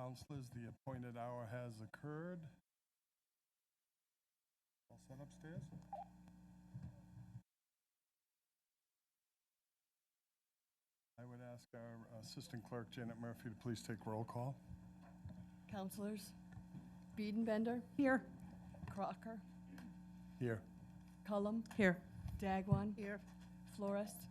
Councilors, the appointed hour has occurred. All set upstairs? I would ask our Assistant Clerk, Janet Murphy, to please take roll call. Councilors: Biedenbender. Here. Crocker. Here. Cullum. Here. Dagwan. Here. Florist.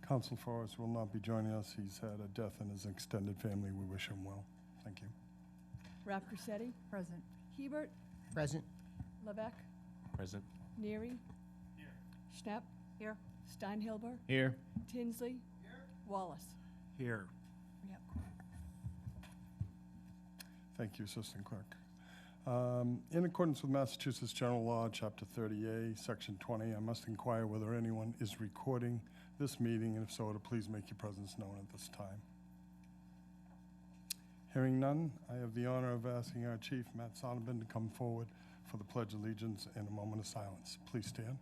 Council Forrest will not be joining us. He's had a death in his extended family. We wish him well. Thank you. Rapcorsetti. Present. Hebert. Present. Levesque. Present. Neary. Here. Schnapp. Here. Steinhilber. Here. Tinsley. Here. Wallace. Here. We have Thank you, Assistant Clerk. In accordance with Massachusetts General Law, Chapter 30A, Section 20, I must inquire whether anyone is recording this meeting, and if so, to please make your presence known at this time. Hearing none, I have the honor of asking our Chief, Matt Sonneman, to come forward for the Pledge of Allegiance in a moment of silence. Please stand.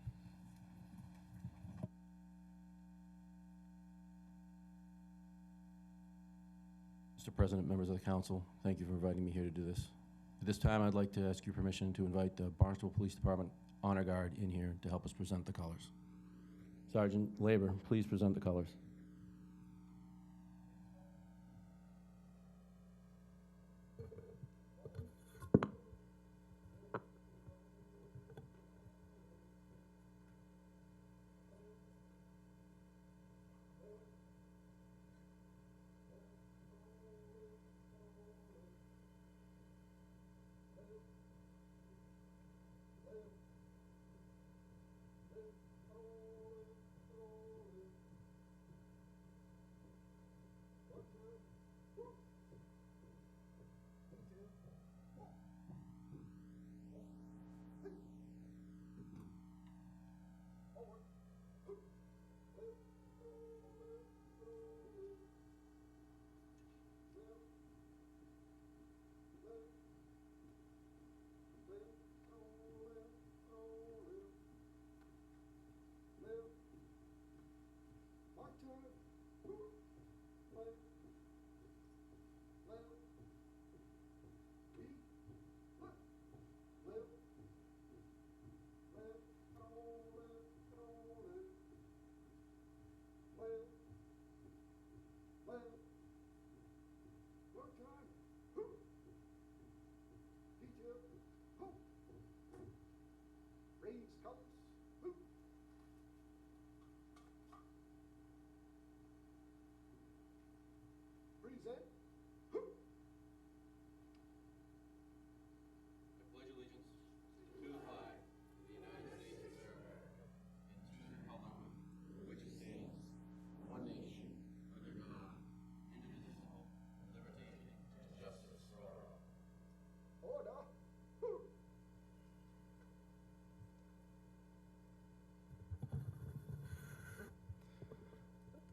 Mr. President, members of the council, thank you for inviting me here to do this. At this time, I'd like to ask your permission to invite the Barnstable Police Department Honor Guard in here to help us present the colors. Sergeant Labor, please present the colors.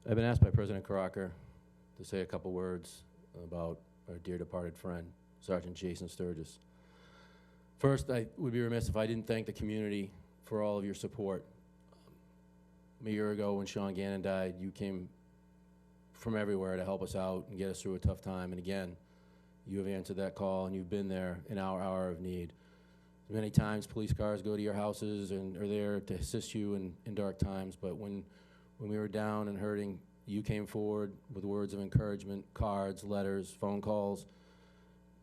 I've been asked by President Crocker to say a couple words about our dear departed friend, Sergeant Jason Sturgis. First, I would be remiss if I didn't thank the community for all of your support. A year ago when Sean Gannon died, you came from everywhere to help us out and get us through a tough time. And again, you have answered that call and you've been there in our hour of need. Many times police cars go to your houses and are there to assist you in dark times, but when we were down and hurting, you came forward with words of encouragement, cards, letters, phone calls,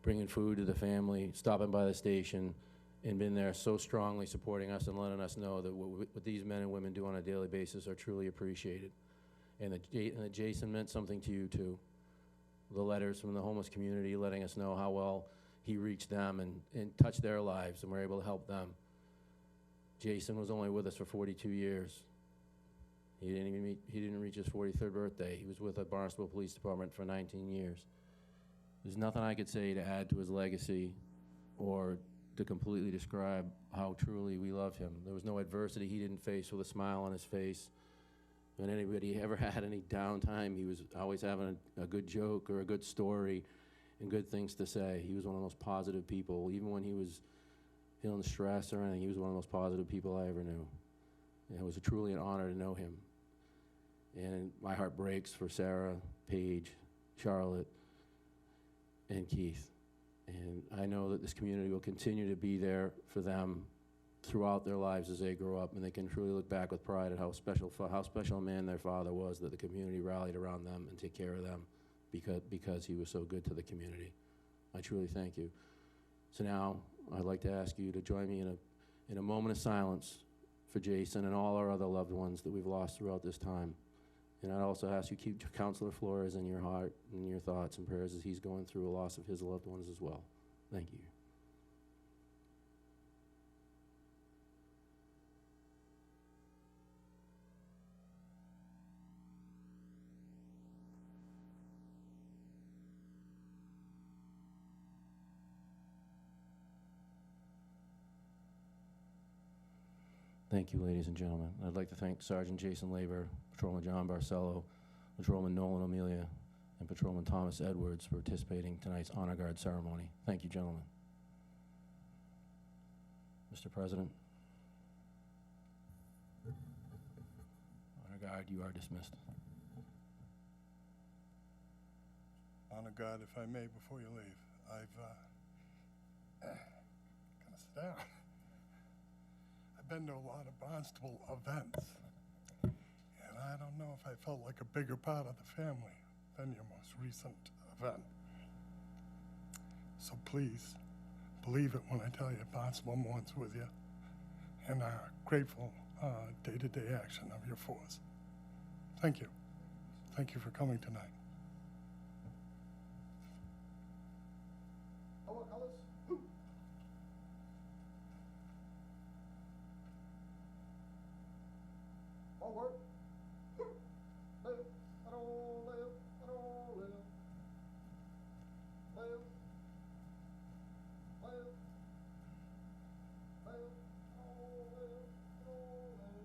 bringing food to the family, stopping by the station, and been there so strongly supporting us and letting us know that what these men and women do on a daily basis are truly appreciated. And that Jason meant something to you too. The letters from the homeless community letting us know how well he reached them and touched their lives and we're able to help them. Jason was only with us for 42 years. He didn't reach his 43rd birthday. He was with the Barnstable Police Department for 19 years. There's nothing I could say to add to his legacy or to completely describe how truly we love him. There was no adversity he didn't face with a smile on his face. When anybody ever had any downtime, he was always having a good joke or a good story and good things to say. He was one of the most positive people. Even when he was feeling stress or anything, he was one of the most positive people I ever knew. And it was truly an honor to know him. And my heart breaks for Sarah, Paige, Charlotte, and Keith. And I know that this community will continue to be there for them throughout their lives as they grow up, and they can truly look back with pride at how special a man their father was, that the community rallied around them and take care of them because he was so good to the community. I truly thank you. So now I'd like to ask you to join me in a moment of silence for Jason and all our other loved ones that we've lost throughout this time. And I'd also ask you to keep Counselor Flores in your heart and your thoughts and prayers as he's going through a loss of his loved ones as well. Thank you. Thank you, ladies and gentlemen. I'd like to thank Sergeant Jason Labor, Patrolman John Barcelo, Patrolman Nolan Amelia, and Patrolman Thomas Edwards for participating in tonight's Honor Guard ceremony. Thank you, gentlemen. Mr. President. Honor Guard, you are dismissed. Honor God, if I may, before you leave, can I sit down? I've been to a lot of Barnstable events, and I don't know if I felt like a bigger part of the family than your most recent event. So please, believe it when I tell you Barnstable mourns with you, and are grateful day-to-day action of your force. Thank you. Thank you for coming tonight. Forward. Live. I don't live. I don't live. Live. Live. Live. I don't live. I don't live.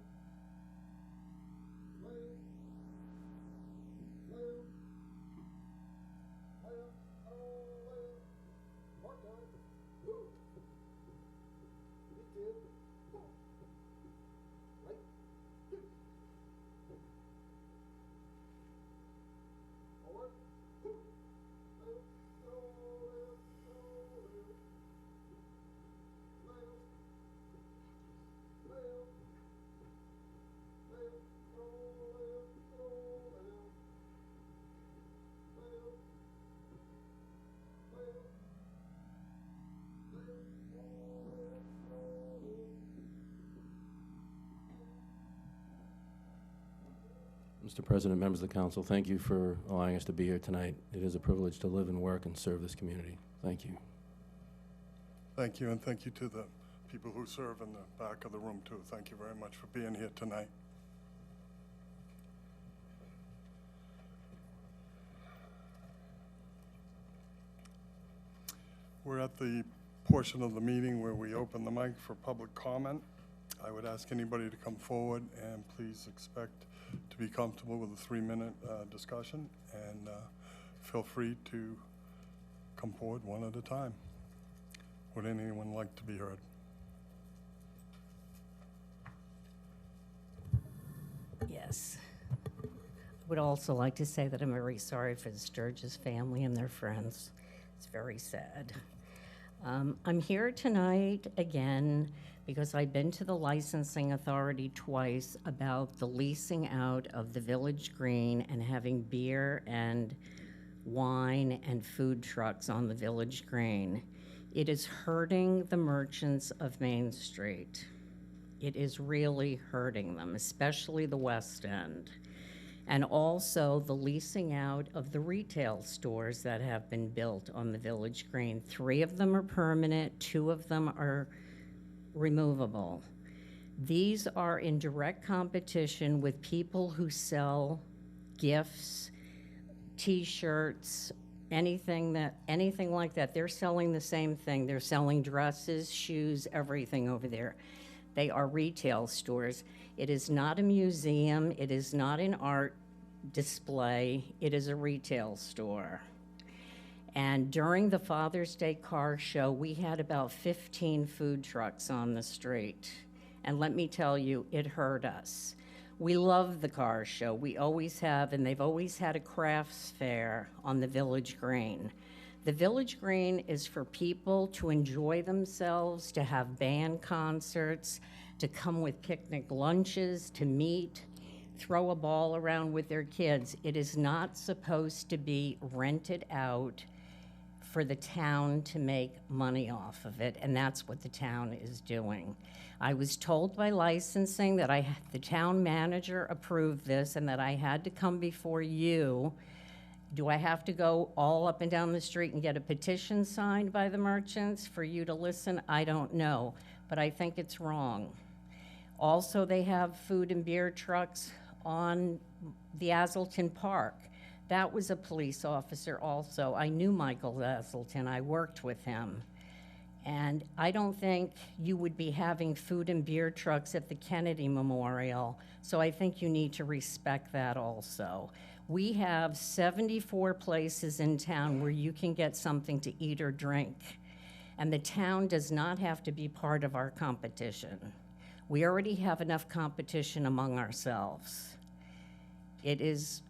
Live. Live. Live. I don't live. Mark out. Woo. You did. Right. Forward. Live. Live. Live. Live. Live. Mr. President, members of the council, thank you for allowing us to be here tonight. It is a privilege to live and work and serve this community. Thank you. Thank you, and thank you to the people who serve in the back of the room, too. Thank you very much for being here tonight. We're at the portion of the meeting where we open the mic for public comment. I would ask anybody to come forward, and please expect to be comfortable with a 3-minute discussion, and feel free to come forward one at a time. Would anyone like to be heard? Yes. I would also like to say that I'm very sorry for the Sturgis family and their friends. It's very sad. I'm here tonight again because I've been to the licensing authority twice about the leasing out of the Village Green and having beer and wine and food trucks on the Village Green. It is hurting the merchants of Main Street. It is really hurting them, especially the West End. And also the leasing out of the retail stores that have been built on the Village Green. 3 of them are permanent, 2 of them are removable. These are in direct competition with people who sell gifts, T-shirts, anything like that. They're selling the same thing. They're selling dresses, shoes, everything over there. They are retail stores. It is not a museum. It is not an art display. It is a retail store. And during the Father's Day car show, we had about 15 food trucks on the street. And let me tell you, it hurt us. We love the car show. We always have, and they've always had a crafts fair on the Village Green. The Village Green is for people to enjoy themselves, to have band concerts, to come with picnic lunches, to meet, throw a ball around with their kids. It is not supposed to be rented out for the town to make money off of it, and that's what the town is doing. I was told by licensing that the town manager approved this and that I had to come before you. Do I have to go all up and down the street and get a petition signed by the merchants for you to listen? I don't know, but I think it's wrong. Also, they have food and beer trucks on the Azleton Park. That was a police officer also. I knew Michael Azleton. I worked with him. And I don't think you would be having food and beer trucks at the Kennedy Memorial, so I think you need to respect that also. We have 74 places in town where you can get something to eat or drink, and the town does not have to be part of our competition. We already have enough competition among ourselves. It is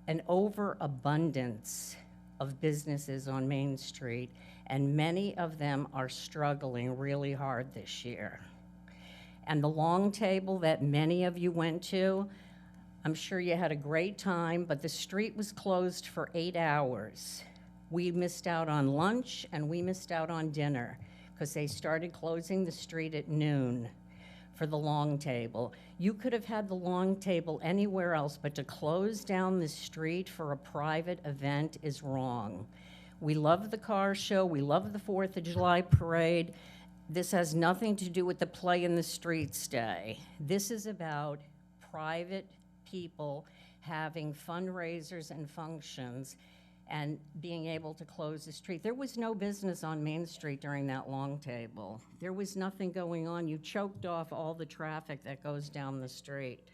an overabundance of businesses on Main Street, and many of them are struggling really hard this year. And the long table that many of you went to, I'm sure you had a great time, but the street was closed for 8 hours. We missed out on lunch and we missed out on dinner because they started closing the street at noon for the long table. You could have had the long table anywhere else, but to close down the street for a private event is wrong. We love the car show, we love the 4th of July parade. This has nothing to do with the Play in the Streets Day. This is about private people having fundraisers and functions and being able to close the street. There was no business on Main Street during that long table. There was nothing going on. You choked off all the traffic that goes down the street.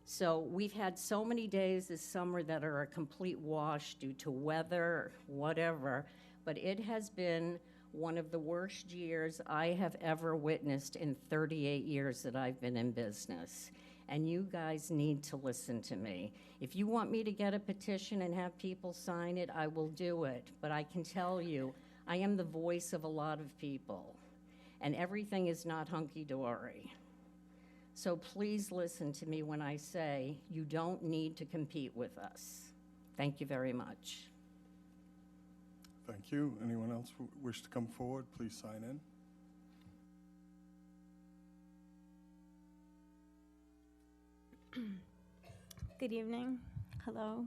So we've had so many days this summer that are a complete wash due to weather, whatever, but it has been one of the worst years I have ever witnessed in 38 years that I've been in business. And you guys need to listen to me. If you want me to get a petition and have people sign it, I will do it. But I can tell you, I am the voice of a lot of people, and everything is not hunky-dory. So please listen to me when I say you don't need to compete with us. Thank you very much. Thank you. Anyone else wish to come forward, please sign in. Good evening. Hello.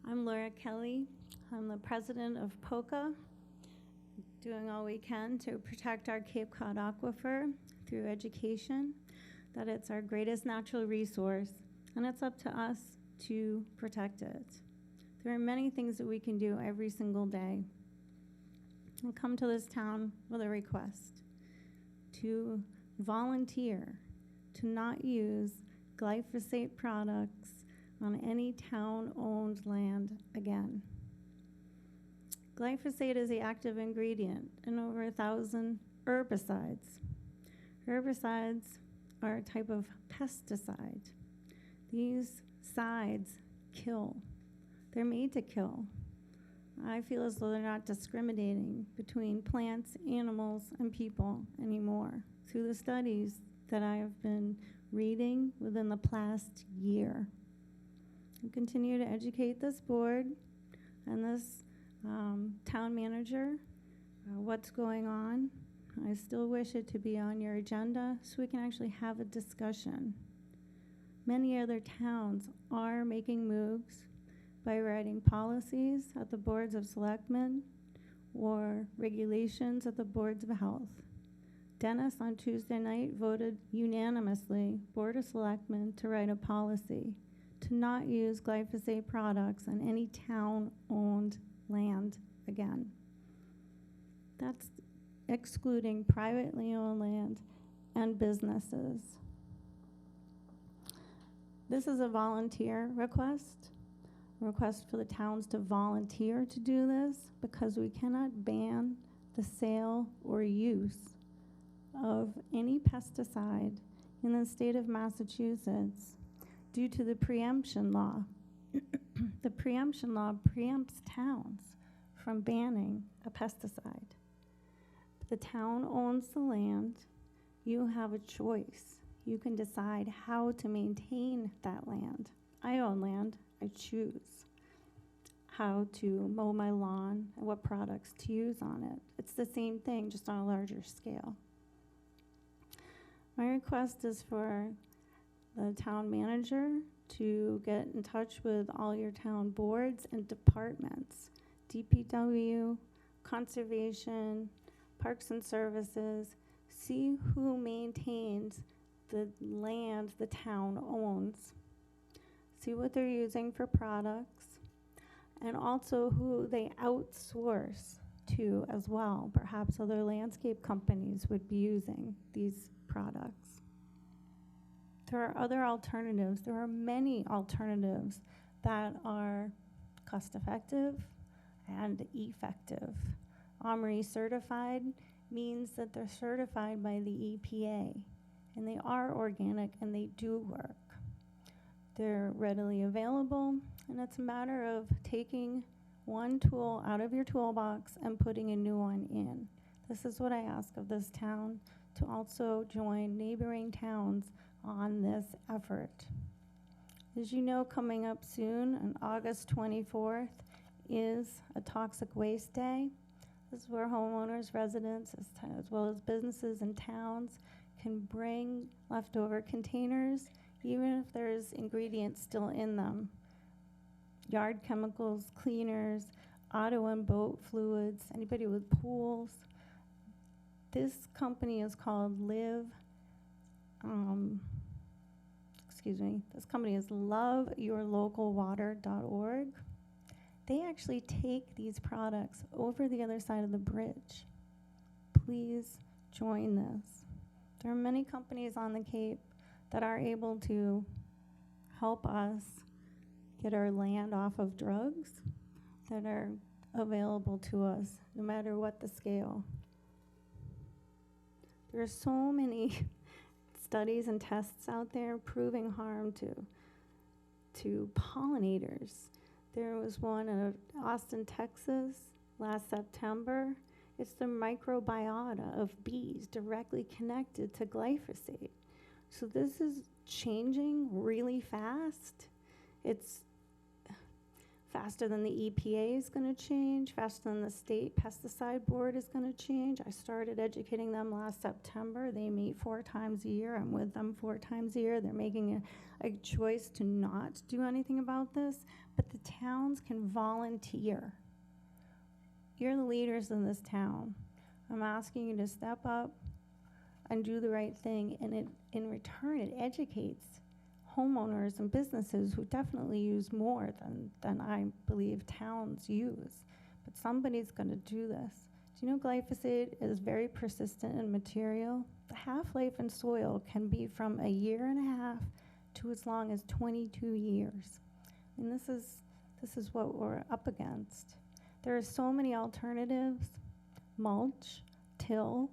I'm Laura Kelly. I'm the president of POCA, doing all we can to protect our Cape Cod aquifer through education, that it's our greatest natural resource, and it's up to us to protect it. There are many things that we can do every single day. I come to this town with a request to volunteer to not use glyphosate products on any town-owned land again. Glyphosate is the active ingredient in over 1,000 herbicides. Herbicides are a type of pesticide. These sides kill. They're made to kill. I feel as though they're not discriminating between plants, animals, and people anymore through the studies that I have been reading within the past year. I continue to educate this board and this town manager what's going on. I still wish it to be on your agenda so we can actually have a discussion. Many other towns are making moves by writing policies at the boards of selectmen or regulations at the boards of health. Dennis on Tuesday night voted unanimously, Board of Selectmen, to write a policy to not use glyphosate products on any town-owned land again. That's excluding privately owned land and businesses. This is a volunteer request for the towns to volunteer to do this because we cannot ban the sale or use of any pesticide in the state of Massachusetts due to the preemption law. The preemption law preempts towns from banning a pesticide. The town owns the land. You have a choice. You can decide how to maintain that land. I own land. I choose how to mow my lawn and what products to use on it. It's the same thing, just on a larger scale. My request is for the town manager to get in touch with all your town boards and departments, DPW, Conservation, Parks and Services, see who maintains the land the town owns, see what they're using for products, and also who they outsource to as well. Perhaps other landscape companies would be using these products. There are other alternatives. There are many alternatives that are cost-effective and effective. OMRI certified means that they're certified by the EPA, and they are organic and they do work. They're readily available, and it's a matter of taking one tool out of your toolbox and putting a new one in. This is what I ask of this town, to also join neighboring towns on this effort. As you know, coming up soon, on August 24th, is a Toxic Waste Day. This is where homeowners, residents, as well as businesses and towns can bring leftover containers, even if there's ingredients still in them. Yard chemicals, cleaners, auto and boat fluids, anybody with pools. This company is called this company is loveyourlocalwater.org. They actually take these products over the other side of the bridge. Please join this. There are many companies on the Cape that are able to help us get our land off of drugs that are available to us, no matter what the scale. There are so many studies and tests out there proving harm to pollinators. There was one in Austin, Texas, last September. It's the microbiota of bees directly connected to glyphosate. So this is changing really fast. It's faster than the EPA is going to change, faster than the state pesticide board is going to change. I started educating them last September. They meet 4 times a year. I'm with them 4 times a year. They're making a choice to not do anything about this, but the towns can volunteer. You're the leaders in this town. I'm asking you to step up and do the right thing, and in return, it educates homeowners and businesses who definitely use more than I believe towns use. But somebody's going to do this. Do you know glyphosate is very persistent in material? The half-life in soil can be from 1.5 years to as long as 22 years. And this is what we're up against. There are so many alternatives: mulch, till,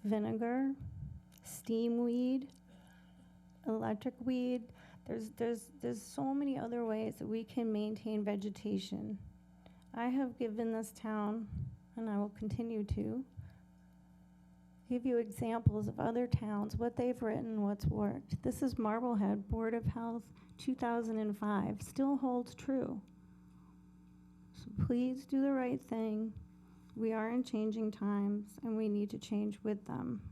vinegar, steam weed, electric weed. There's so many other ways that we can maintain vegetation. I have given this town, and I will continue to, give you examples of other towns, what they've written, what's worked. This is Marblehead Board of Health 2005, still holds true. So please do the right thing. We are in changing times, and we need to change with them.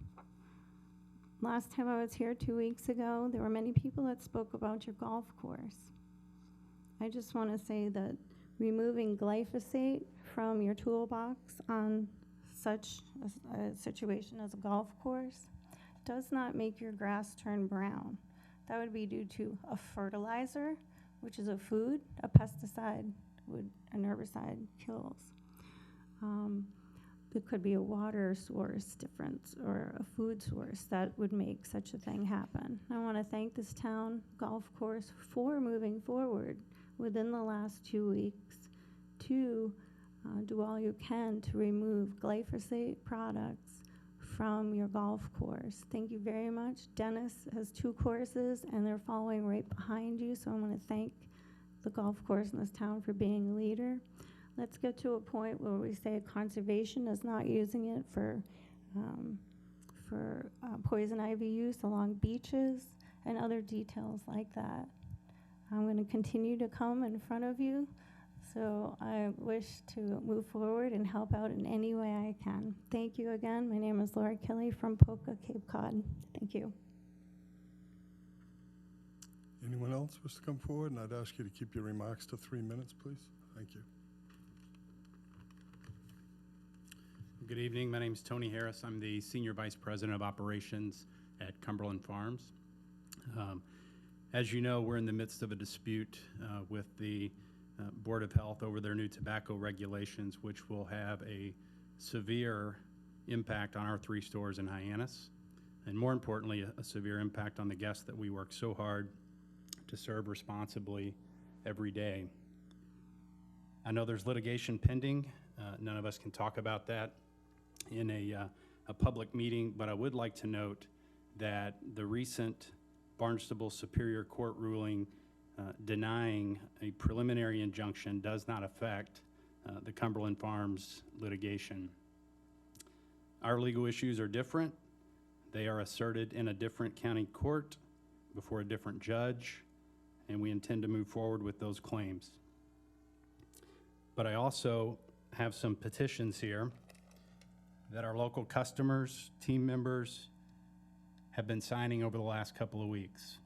Last time I was here 2 weeks ago, there were many people that spoke about your golf course. I just want to say that removing glyphosate from your toolbox on such a situation as a golf course does not make your grass turn brown. That would be due to a fertilizer, which is a food, a pesticide, an herbicide kills. There could be a water source difference or a food source that would make such a thing happen. I want to thank this town golf course for moving forward within the last 2 weeks to do all you can to remove glyphosate products from your golf course. Thank you very much. Dennis has 2 courses, and they're following right behind you, so I want to thank the golf course in this town for being a leader. let's get to a point where we say conservation is not using it for poison ivy use along beaches and other details like that. I'm going to continue to come in front of you, so I wish to move forward and help out in any way I can. Thank you again. My name is Laura Kelly from Polka, Cape Cod. Thank you. Anyone else wish to come forward? And I'd ask you to keep your remarks to 3 minutes, please. Thank you. Good evening. My name is Tony Harris. I'm the Senior Vice President of Operations at Cumberland Farms. As you know, we're in the midst of a dispute with the Board of Health over their new tobacco regulations, which will have a severe impact on our 3 stores in Hyannis, and more importantly, a severe impact on the guests that we work so hard to serve responsibly every day. I know there's litigation pending. None of us can talk about that in a public meeting, but I would like to note that the recent Barnstable Superior Court ruling denying a preliminary injunction does not affect the Cumberland Farms litigation. Our legal issues are different. They are asserted in a different county court before a different judge, and we intend to move forward with those claims. But I also have some petitions here that our local customers, team members have been signing over the last couple of weeks.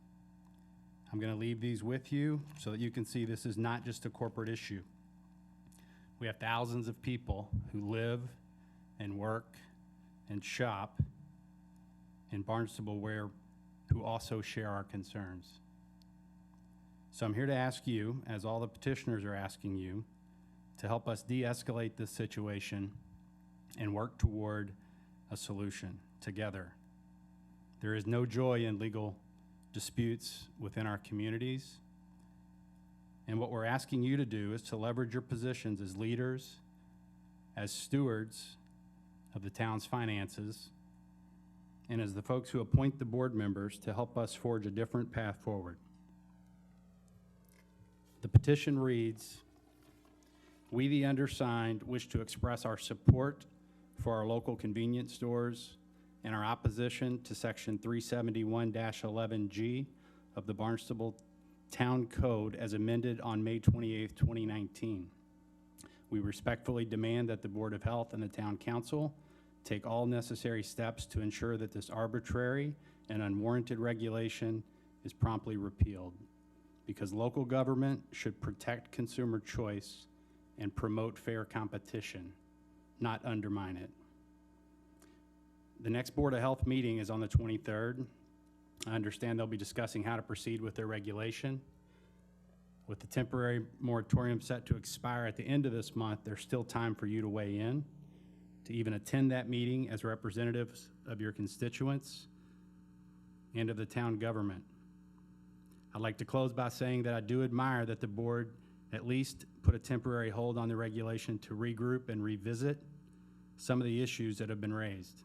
I'm going to leave these with you so that you can see this is not just a corporate issue. We have thousands of people who live and work and shop in Barnstable who also share our concerns. So I'm here to ask you, as all the petitioners are asking you, to help us de-escalate this situation and work toward a solution together. There is no joy in legal disputes within our communities. And what we're asking you to do is to leverage your positions as leaders, as stewards of the town's finances, and as the folks who appoint the board members to help us forge a different path forward. The petition reads, "We, the undersigned, wish to express our support for our local convenience stores and our opposition to Section 371-11G of the Barnstable Town Code as amended on May 28, 2019. We respectfully demand that the Board of Health and the Town Council take all necessary steps to ensure that this arbitrary and unwarranted regulation is promptly repealed, because local government should protect consumer choice and promote fair competition, not undermine it." The next Board of Health meeting is on the 23rd. I understand they'll be discussing how to proceed with their regulation. With the temporary moratorium set to expire at the end of this month, there's still time for you to weigh in, to even attend that meeting as representatives of your constituents and of the town government. I'd like to close by saying that I do admire that the board at least put a temporary hold on the regulation to regroup and revisit some of the issues that have been raised.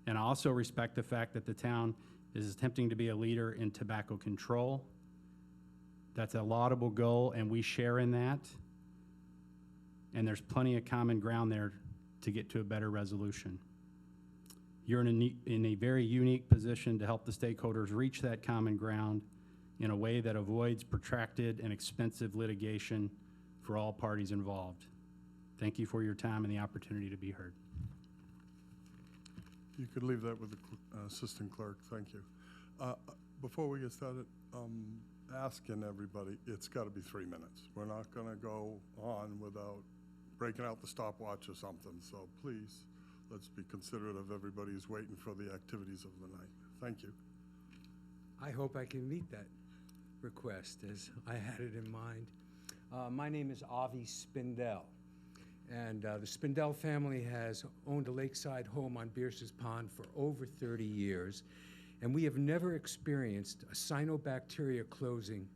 And I also respect the fact that the town is attempting to be a leader in tobacco control. That's a laudable goal, and we share in that. And there's plenty of common ground there to get to a better resolution. You're in a very unique position to help the stakeholders reach that common ground in a way that avoids protracted and expensive litigation for all parties involved. Thank you for your time and the opportunity to be heard. You could leave that with the assistant clerk. Thank you. Before we get started, asking everybody, it's got to be 3 minutes. We're not going to go on without breaking out the stopwatch or something. So please, let's be considerate of everybody who's waiting for the activities of the night. Thank you. I hope I can meet that request as I had it in mind. My name is Avi Spindell, and the Spindell family has owned a lakeside home on Bierce's Pond for over 30 years, and we have never experienced a cyanobacteria closing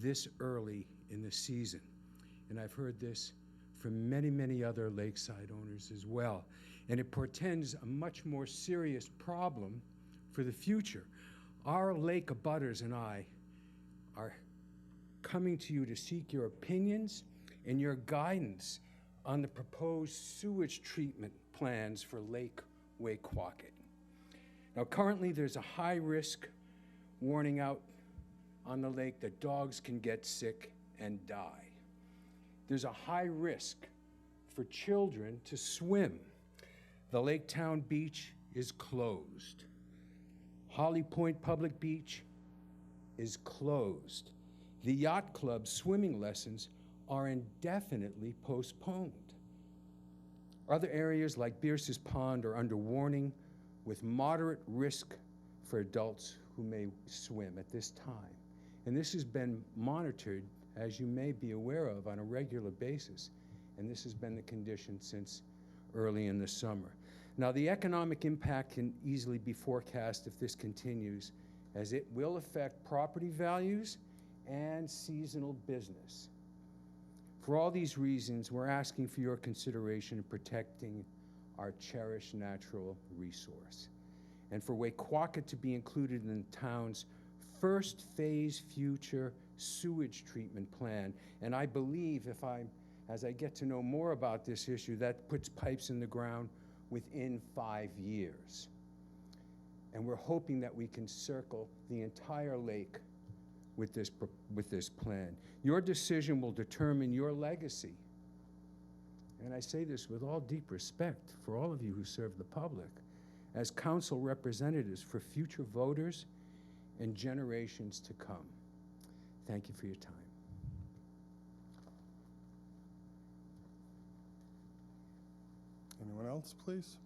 this early in the season. And I've heard this from many, many other lakeside owners as well. And it portends a much more serious problem for the future. Our lake abutters and I are coming to you to seek your opinions and your guidance on the proposed sewage treatment plans for Lake Waquaket. Now, currently, there's a high-risk warning out on the lake that dogs can get sick and die. There's a high risk for children to swim. The Lake Town Beach is closed. Holly Point Public Beach is closed. The Yacht Club swimming lessons are indefinitely postponed. Other areas like Bierce's Pond are under warning with moderate risk for adults who may swim at this time. And this has been monitored, as you may be aware of, on a regular basis. And this has been the condition since early in the summer. Now, the economic impact can easily be forecast if this continues, as it will affect property values and seasonal business. For all these reasons, we're asking for your consideration in protecting our cherished natural resource, and for Waquaket to be included in the town's first phase future sewage treatment plan. And I believe, as I get to know more about this issue, that puts pipes in the ground within 5 years. And we're hoping that we can circle the entire lake with this plan. Your decision will determine your legacy. And I say this with all deep respect for all of you who serve the public, as council representatives for future voters and generations to come. Thank you for your time. Anyone else, please?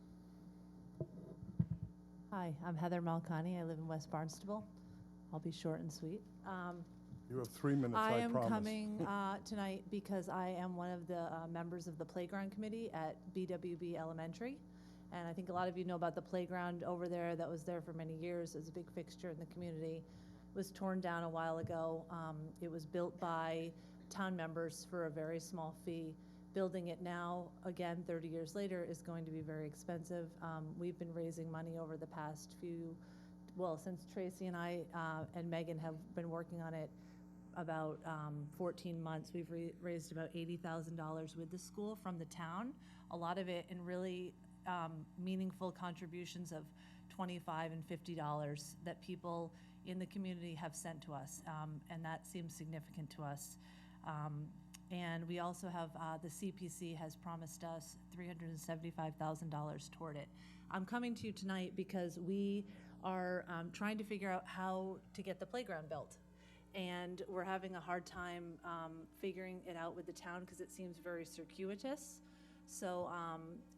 Hi, I'm Heather Malcani. I live in West Barnstable. I'll be short and sweet. You have 3 minutes, I I am promise. coming tonight because I am one of the members of the playground committee at BWB Elementary. And I think a lot of you know about the playground over there that was there for many years. It was a big fixture in the community. It was torn down a while ago. It was built by town members for a very small fee. Building it now, again, 30 years later, is going to be very expensive. We've been raising money over the past since Tracy and I and Megan have been working on it about 14 months. We've raised about $80,000 with the school from the town, a lot of it in really meaningful contributions of $25 and $50 that people in the community have sent to us, and that seems significant to us. And we also have, the CPC has promised us $375,000 toward it. I'm coming to you tonight because we are trying to figure out how to get the playground built. And we're having a hard time figuring it out with the town because it seems very circuitous. So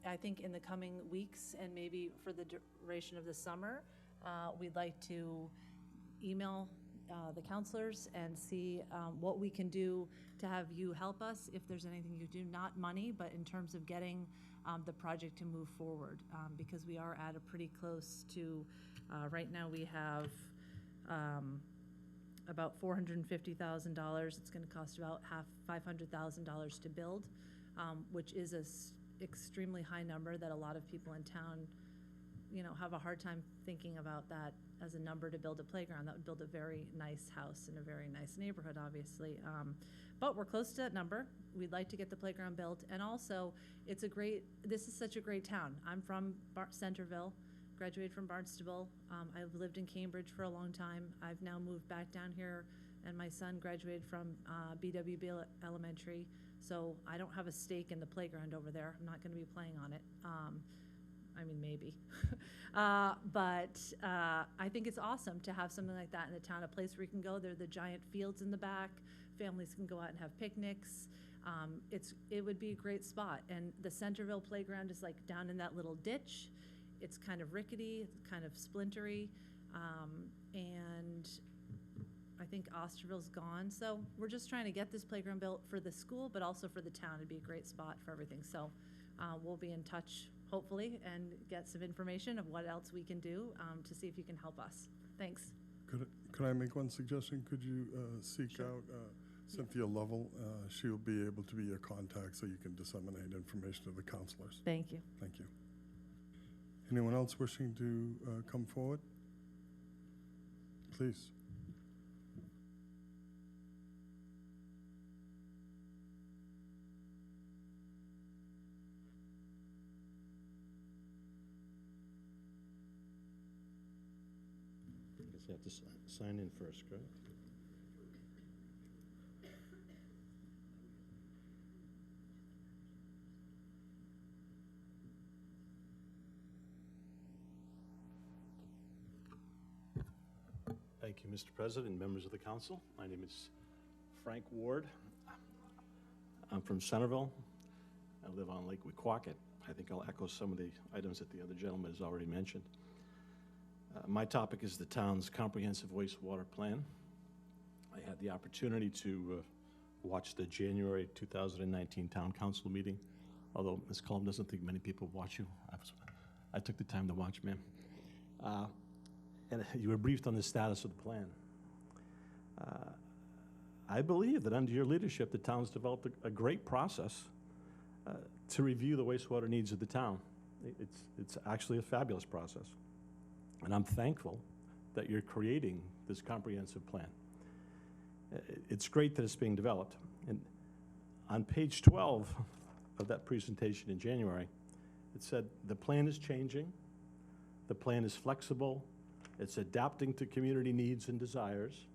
I think in the coming weeks and maybe for the duration of the summer, we'd like to email the counselors and see what we can do to have you help us if there's anything you do, not money, but in terms of getting the project to move forward, because we are at a pretty close to, right now we have about $450,000. It's going to cost about $500,000 to build, which is an extremely high number that a lot of people in town, have a hard time thinking about that as a number to build a playground. That would build a very nice house in a very nice neighborhood, obviously. But we're close to that number. We'd like to get the playground built. And also, this is such a great town. I'm from Centerville, graduated from Barnstable. I've lived in Cambridge for a long time. I've now moved back down here, and my son graduated from BWB Elementary. So I don't have a stake in the playground over there. I'm not going to be playing on it. Maybe. But I think it's awesome to have something like that in the town, a place where you can go. There are the giant fields in the back. Families can go out and have picnics. It would be a great spot. And the Centerville playground is like down in that little ditch. It's kind of rickety, kind of splintery. And I think Osterville's gone. So we're just trying to get this playground built for the school, but also for the town. It'd be a great spot for everything. So we'll be in touch, hopefully, and get some information of what else we can do to see if you can help us. Thanks. Could I make one suggestion? Could you seek Sure. out Cynthia Lovell? She'll be able to be your contact so you can disseminate information to the counselors. Thank you. Thank you. Anyone else wishing to come forward? Please. So you have to sign in first, correct? Thank you, Mr. President and members of the council. My name is Frank Ward. I'm from Centerville. I live on Lake Wequacket. I think I'll echo some of the items that the other gentleman has already mentioned. My topic is the town's comprehensive wastewater plan. I had the opportunity to watch the January 2019 town council meeting, although Ms. Cullum doesn't think many people watch you. I took the time to watch, ma'am. And you were briefed on the status of the plan. I believe that under your leadership, the town's developed a great process to review the wastewater needs of the town. It's actually a fabulous process. And I'm thankful that you're creating this comprehensive plan. It's great that it's being developed. And on page 12 of that presentation in January, it said the plan is changing, the plan is flexible, it's adapting to community needs and desires.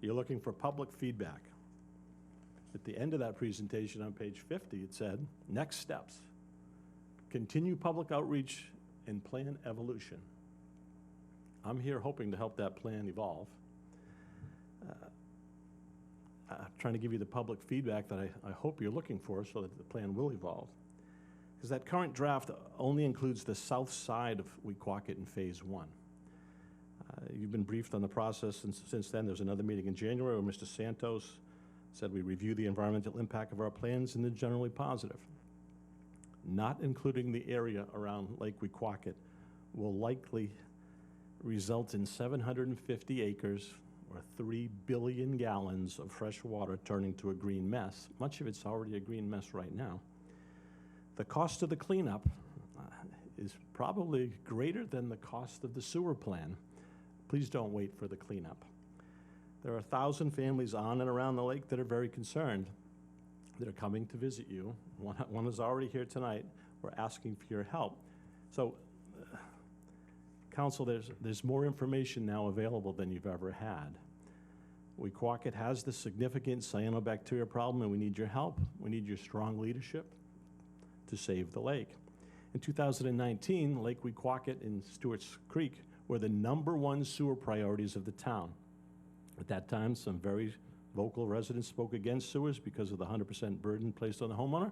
You're looking for public feedback. At the end of that presentation on page 50, it said, next steps, continue public outreach and plan evolution. I'm here hoping to help that plan evolve. Trying to give you the public feedback that I hope you're looking for so that the plan will evolve. Because that current draft only includes the south side of Wequacket in phase 1. You've been briefed on the process, and since then there's another meeting in January where Mr. Santos said we review the environmental impact of our plans and they're generally positive. Not including the area around Lake Wequacket will likely result in 750 acres or 3 billion gallons of fresh water turning to a green mess. Much of it's already a green mess right now. The cost of the cleanup is probably greater than the cost of the sewer plan. Please don't wait for the cleanup. There are 1,000 families on and around the lake that are very concerned, that are coming to visit you. One is already here tonight. We're asking for your help. So, Council, there's more information now available than you've ever had. Wequacket has the significant cyanobacteria problem, and we need your help. We need your strong leadership to save the lake. In 2019, Lake Wequacket and Stewart's Creek were the #1 sewer priorities of the town. At that time, some very vocal residents spoke against sewers because of the 100% burden placed on the homeowner.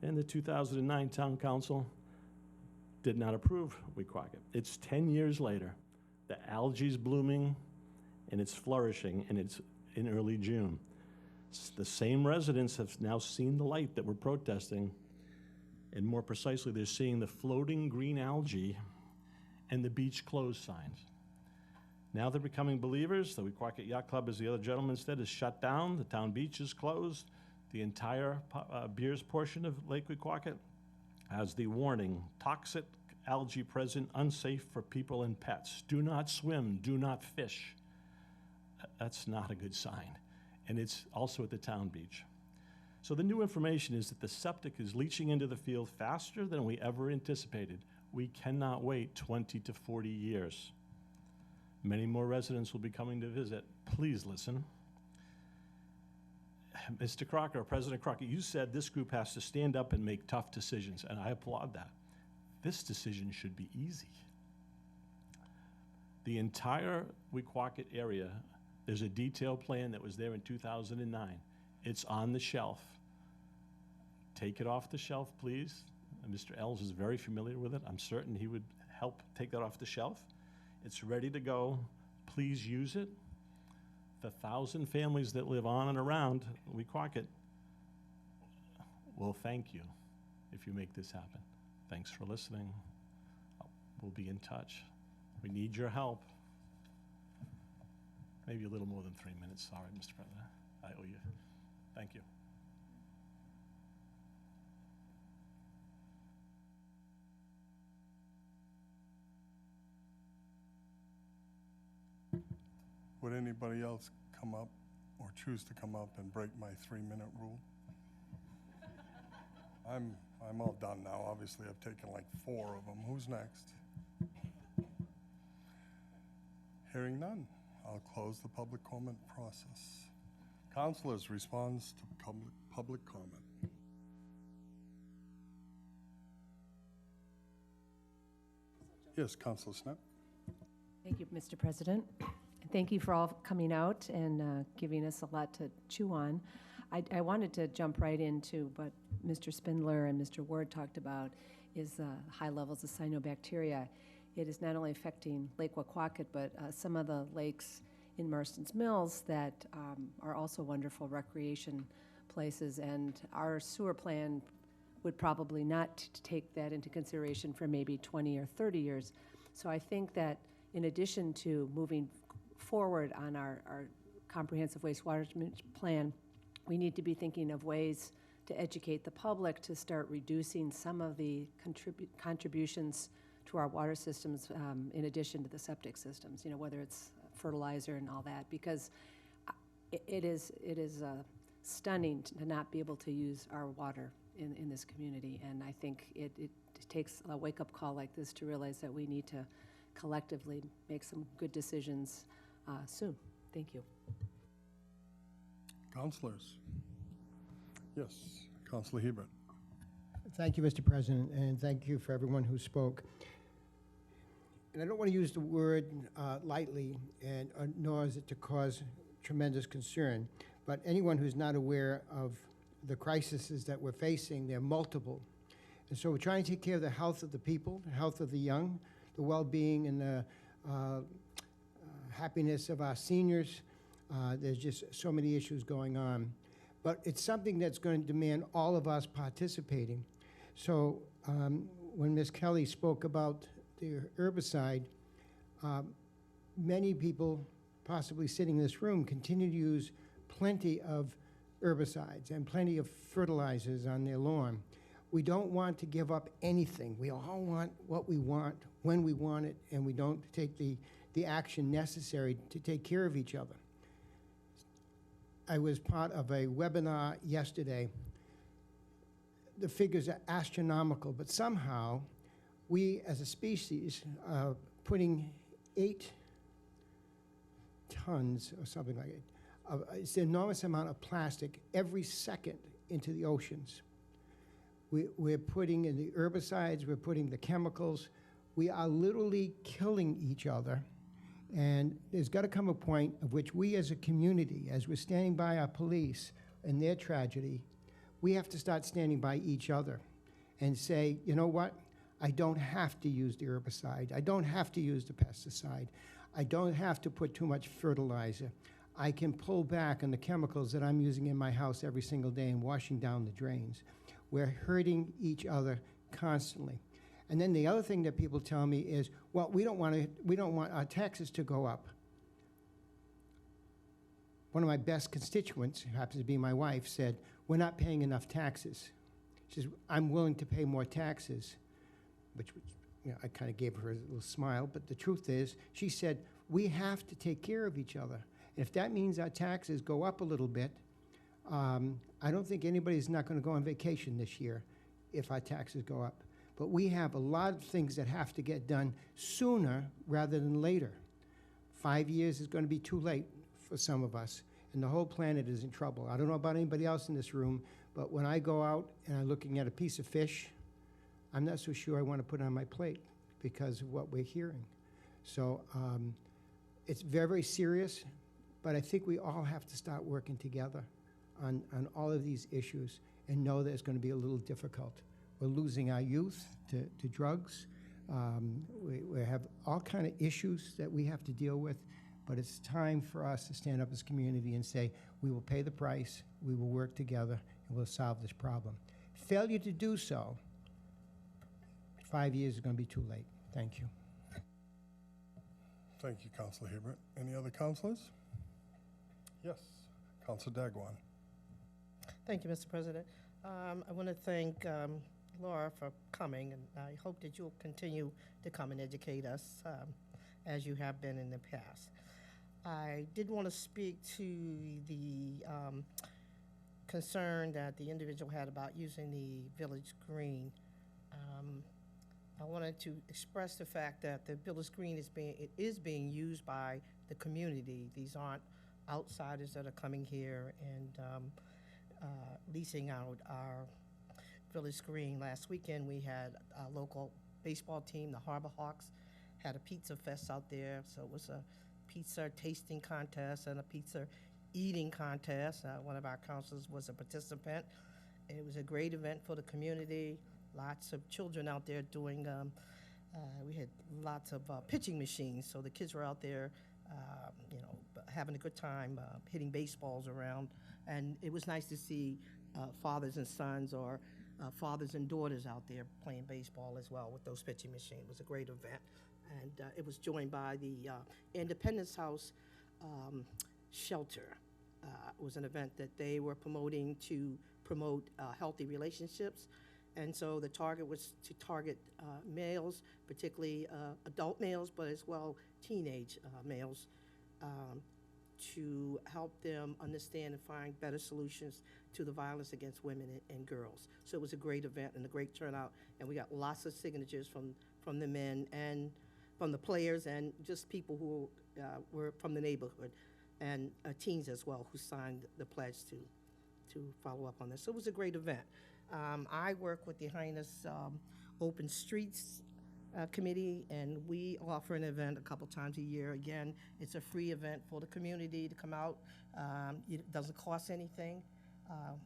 And the 2009 Town Council did not approve Wequacket. It's 10 years later. The algae's blooming and it's flourishing, and it's in early June. The same residents have now seen the light that we're protesting, and more precisely, they're seeing the floating green algae and the beach closed signs. Now they're becoming believers. The Wequacket Yacht Club, as the other gentleman said, is shut down. The town beach is closed. The entire Beers portion of Lake Wequacket has the warning, toxic algae present, unsafe for people and pets. Do not swim, do not fish. That's not a good sign. And it's also at the town beach. So the new information is that the septic is leaching into the field faster than we ever anticipated. We cannot wait 20 to 40 years. Many more residents will be coming to visit. Please listen. Mr. Crocker, President Crocker, you said this group has to stand up and make tough decisions, and I applaud that. This decision should be easy. The entire Wequacket area, there's a detailed plan that was there in 2009. It's on the shelf. Take it off the shelf, please. Mr. Ells is very familiar with it. I'm certain he would help take that off the shelf. It's ready to go. Please use it. The 1,000 families that live on and around Wequacket will thank you if you make this happen. Thanks for listening. We'll be in touch. We need your help. Maybe a little more than 3 minutes. Sorry, Mr. President. I owe you. Thank you. Would anybody else come up or choose to come up and break my 3-minute rule? I'm all done now. Obviously, I've taken like 4 of them. Who's next? Hearing none, I'll close the public comment process. Councilors, response to public comment. Yes, Councilor Snap. Thank you, Mr. President. Thank you for all coming out and giving us a lot to chew on. I wanted to jump right into what Mr. Spindler and Mr. Ward talked about is high levels of cyanobacteria. It is not only affecting Lake Waquaket, but some of the lakes in Marston's Mills that are also wonderful recreation places. And our sewer plan would probably not take that into consideration for maybe 20 or 30 years. So I think that in addition to moving forward on our comprehensive wastewater plan, we need to be thinking of ways to educate the public to start reducing some of the contributions to our water systems in addition to the septic systems, whether it's fertilizer and all that, because it is stunning to not be able to use our water in this community. And I think it takes a wake-up call like this to realize that we need to collectively make some good decisions soon. Thank you. Councilors. Yes, Councilor Hebert. Thank you, Mr. President, and thank you for everyone who spoke. And I don't want to use the word lightly, and nor is it to cause tremendous concern, but anyone who's not aware of the crises that we're facing, they're multiple. And so we're trying to take care of the health of the people, the health of the young, the well-being and the happiness of our seniors. There's just so many issues going on. But it's something that's going to demand all of us participating. So when Ms. Kelly spoke about the herbicide, many people possibly sitting in this room continue to use plenty of herbicides and plenty of fertilizers on their lawn. We don't want to give up anything. We all want what we want, when we want it, and we don't take the action necessary to take care of each other. I was part of a webinar yesterday. The figures are astronomical, but somehow we as a species are putting 8 tons or something like it. It's an enormous amount of plastic every second into the oceans. We're putting in the herbicides, we're putting the chemicals. We are literally killing each other. And there's got to come a point of which we as a community, as we're standing by our police and their tragedy, we have to start standing by each other and say, you know what? I don't have to use the herbicide. I don't have to use the pesticide. I don't have to put too much fertilizer. I can pull back on the chemicals that I'm using in my house every single day and washing down the drains. We're hurting each other constantly. And then the other thing that people tell me is, well, we don't want our taxes to go up. One of my best constituents, who happens to be my wife, said, we're not paying enough taxes. She says, I'm willing to pay more taxes, which I kind of gave her a little smile, but the truth is, she said, we have to take care of each other. And if that means our taxes go up a little bit, I don't think anybody's not going to go on vacation this year if our taxes go up. But we have a lot of things that have to get done sooner rather than later. 5 years is going to be too late for some of us, and the whole planet is in trouble. I don't know about anybody else in this room, but when I go out and I'm looking at a piece of fish, I'm not so sure I want to put it on my plate because of what we're hearing. So it's very, very serious, but I think we all have to start working together on all of these issues and know that it's going to be a little difficult. We're losing our youth to drugs. We have all kind of issues that we have to deal with, but it's time for us to stand up as a community and say, we will pay the price, we will work together, and we'll solve this problem. Failure to do so, 5 years is going to be too late. Thank you. Thank you, Councilor Hebert. Any other councilors? Yes, Councilor Dagwan. Thank you, Mr. President. I want to thank Laura for coming, and I hope that you'll continue to come and educate us as you have been in the past. I did want to speak to the concern that the individual had about using the village green. I wanted to express the fact that the Village Green is being used by the community. These aren't outsiders that are coming here and leasing out our Village Green. Last weekend, we had a local baseball team, the Harbor Hawks, had a pizza fest out there. So it was a pizza tasting contest and a pizza eating contest. One of our counselors was a participant. It was a great event for the community. Lots of children out there doing, we had lots of pitching machines. So the kids were out there, having a good time, hitting baseballs around. And it was nice to see fathers and sons or fathers and daughters out there playing baseball as well with those pitching machines. It was a great event. And it was joined by the Independence House Shelter. It was an event that they were promoting to promote healthy relationships. And so the target was to target males, particularly adult males, but as well teenage males, to help them understand and find better solutions to the violence against women and girls. So it was a great event and a great turnout, and we got lots of signatures from the men and from the players and just people who were from the neighborhood, and teens as well who signed the pledge to follow up on this. So it was a great event. I work with the Highness Open Streets Committee, and we offer an event a couple times a year. Again, it's a free event for the community to come out. It doesn't cost anything.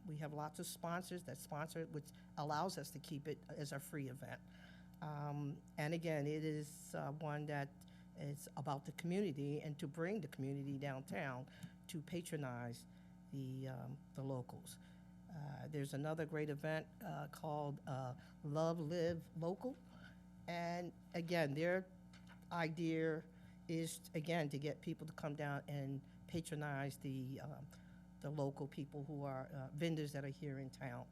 We have lots of sponsors that sponsor it, which allows us to keep it as a free event. And again, it is one that is about the community and to bring the community downtown to patronize the locals. There's another great event called Love, Live, Local. And again, their idea is, again, to get people to come down and patronize the local people who are vendors that are here in town.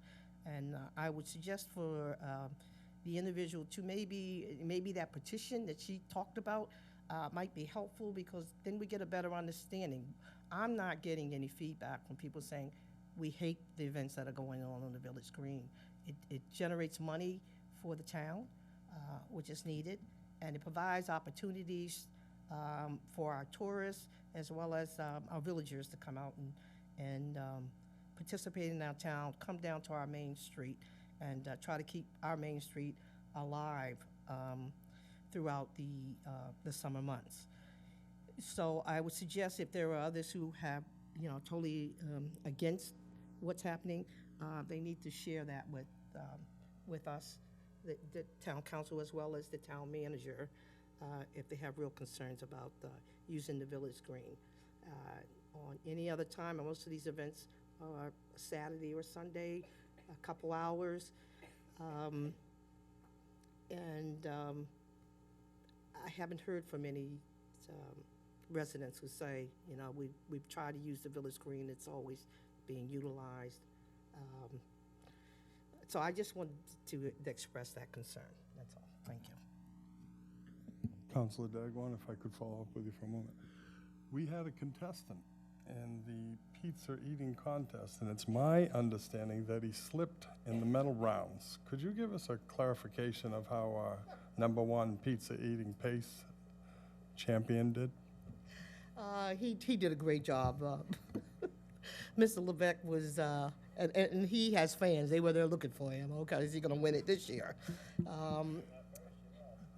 And I would suggest for the individual to maybe that petition that she talked about might be helpful, because then we get a better understanding. I'm not getting any feedback from people saying, we hate the events that are going on the Village Green. It generates money for the town, which is needed, and it provides opportunities for our tourists as well as our villagers to come out and participate in our town, come down to our main street, and try to keep our main street alive throughout the summer months. So I would suggest, if there are others who have, totally against what's happening, they need to share that with us, the town council, as well as the town manager, if they have real concerns about using the Village Green. On any other time, and most of these events are Saturday or Sunday, a couple hours. I haven't heard from any residents who say, we've tried to use the Village Green, it's always being utilized. So I just wanted to express that concern. That's all. Thank you. Councilor Dagwan, if I could follow up with you for a moment. We had a contestant in the pizza eating contest, and it's my understanding that he slipped in the medal rounds. Could you give us a clarification of how our #1 pizza eating pace champion did? He did a great job. Mr. Levesque was, and he has fans. They were there looking for him. Okay, is he going to win it this year?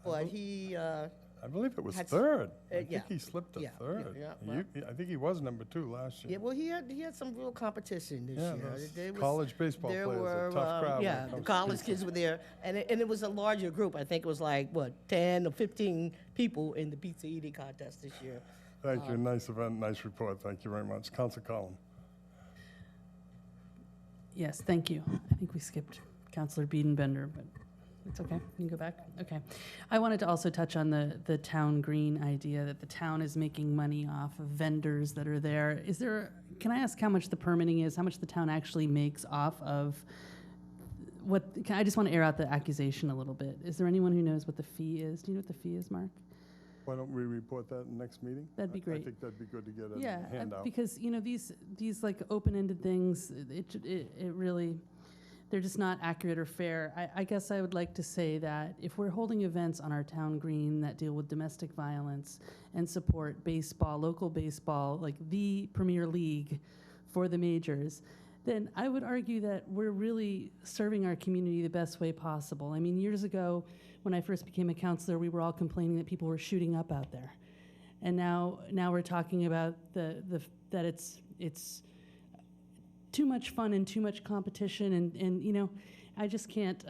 But he. I believe it was third. I yeah. think he slipped to third. Yeah, well. I think he was #2 last year. Yeah, well, he had some real competition this year. There was college baseball there players, were, a tough crowd. Yeah, the college kids were there, and it was a larger group. I think it was like 10 or 15 people in the pizza eating contest this year. Thank you. Nice event, nice report. Thank you very much, Councilor Collin. Yes, thank you. I think we skipped Councilor Biedenbender, but it's okay. You can go back. Okay. I wanted to also touch on the town green idea that the town is making money off of vendors that are there. Can I ask how much the permitting is, how much the town actually makes off of I just want to air out the accusation a little bit. Is there anyone who knows what the fee is? Do you know what the fee is, Mark? Why don't we report that in the next meeting? That'd be great. I think that'd be good to get a handout. Because these like open-ended things, it really, they're just not accurate or fair. I guess I would like to say that if we're holding events on our town green that deal with domestic violence and support baseball, local baseball, like the premier league for the majors, then I would argue that we're really serving our community the best way possible. I mean, years ago, when I first became a counselor, we were all complaining that people were shooting up out there. And now we're talking about that it's too much fun and too much competition, and you know, I just can't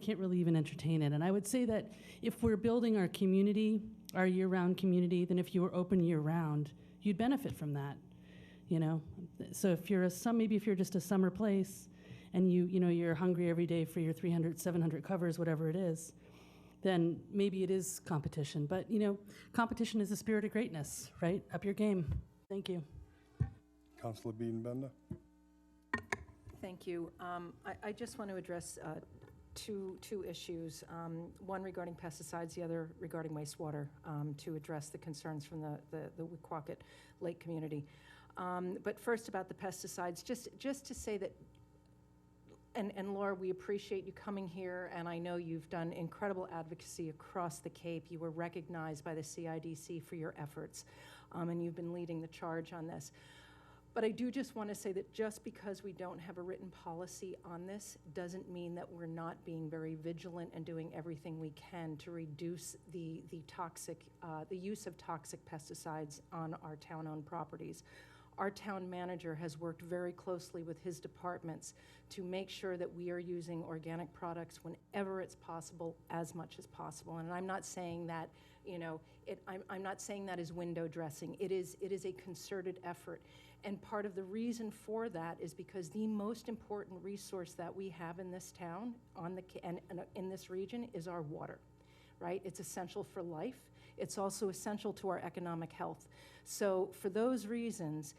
really even entertain it. And I would say that if we're building our community, our year-round community, then if you were open year-round, you'd benefit from that, you know. So if you're maybe if you're just a summer place, and you're hungry every day for your 300, 700 covers, whatever it is, then maybe it is competition. But you know, competition is the spirit of greatness, right? Up your game. Thank you. Councilor Biedenbender. Thank you. I just want to address two issues, one regarding pesticides, the other regarding wastewater, to address the concerns from the Wequaquet Lake community. But first about the pesticides, just to say that, and Laura, we appreciate you coming here, and I know you've done incredible advocacy across the Cape. You were recognized by the CIDC for your efforts, and you've been leading the charge on this. But I do just want to say that just because we don't have a written policy on this doesn't mean that we're not being very vigilant and doing everything we can to reduce the use of toxic pesticides on our town-owned properties. Our town manager has worked very closely with his departments to make sure that we are using organic products whenever it's possible, as much as possible. And I'm not saying that, you know, I'm not saying that is window dressing. It is a concerted effort. And part of the reason for that is because the most important resource that we have in this town, and in this region, is our water, right? It's essential for life. It's also essential to our economic health. So for those reasons,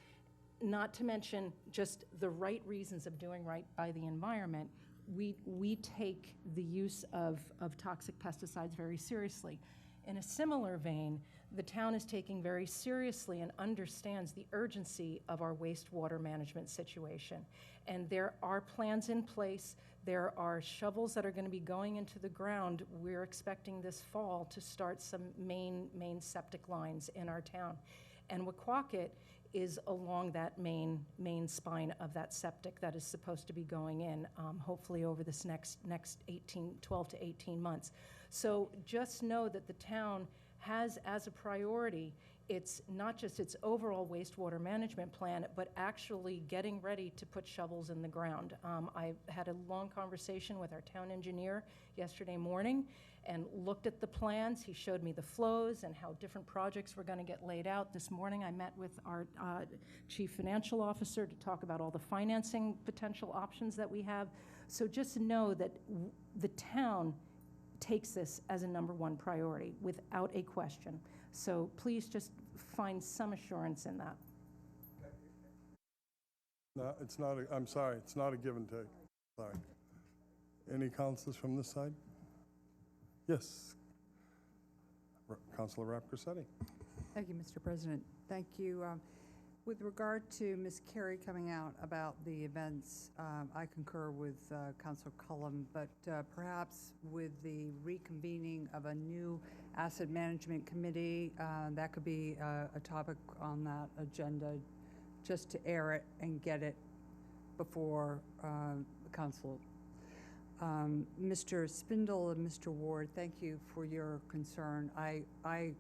not to mention just the right reasons of doing right by the environment, we take the use of toxic pesticides very seriously. In a similar vein, the town is taking very seriously and understands the urgency of our wastewater management situation. And there are plans in place. There are shovels that are going to be going into the ground. We're expecting this fall to start some main septic lines in our town. And Wequaquet is along that main spine of that septic that is supposed to be going in, hopefully over this next 12 to 18 months. So just know that the town has as a priority, it's not just its overall wastewater management plan, but actually getting ready to put shovels in the ground. I had a long conversation with our town engineer yesterday morning and looked at the plans. He showed me the flows and how different projects were going to get laid out. This morning I met with our chief financial officer to talk about all the financing potential options that we have. So just know that the town takes this as a #1 priority without a question. So please just find some assurance in that. No, it's not, I'm sorry, it's not a give and take. Sorry. Any councilors from this side? Yes. Councilor Rapcorsetti. Thank you, Mr. President. Thank you. With regard to Ms. Carey coming out about the events, I concur with Councilor Cullum, but perhaps with the reconvening of a new asset management committee, that could be a topic on that agenda, just to air it and get it before the council. Mr. Spindle and Mr. Ward, thank you for your concern. I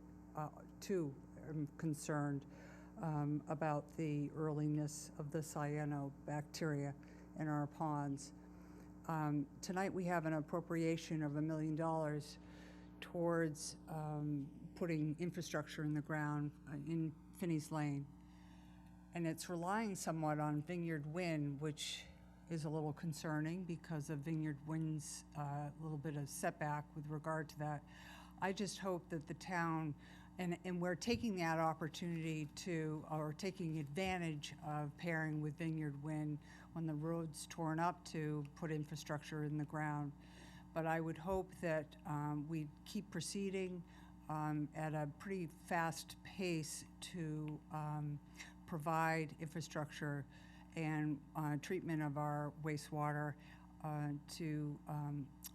too am concerned about the earliness of the cyanobacteria in our ponds. Tonight we have an appropriation of $1 million towards putting infrastructure in the ground in Finney's Lane. And it's relying somewhat on Vineyard Wind, which is a little concerning because of Vineyard Wind's little bit of setback with regard to that. I just hope that the town, and we're taking that opportunity to, or taking advantage of pairing with Vineyard Wind when the road's torn up to put infrastructure in the ground. But I would hope that we keep proceeding at a pretty fast pace to provide infrastructure and treatment of our wastewater on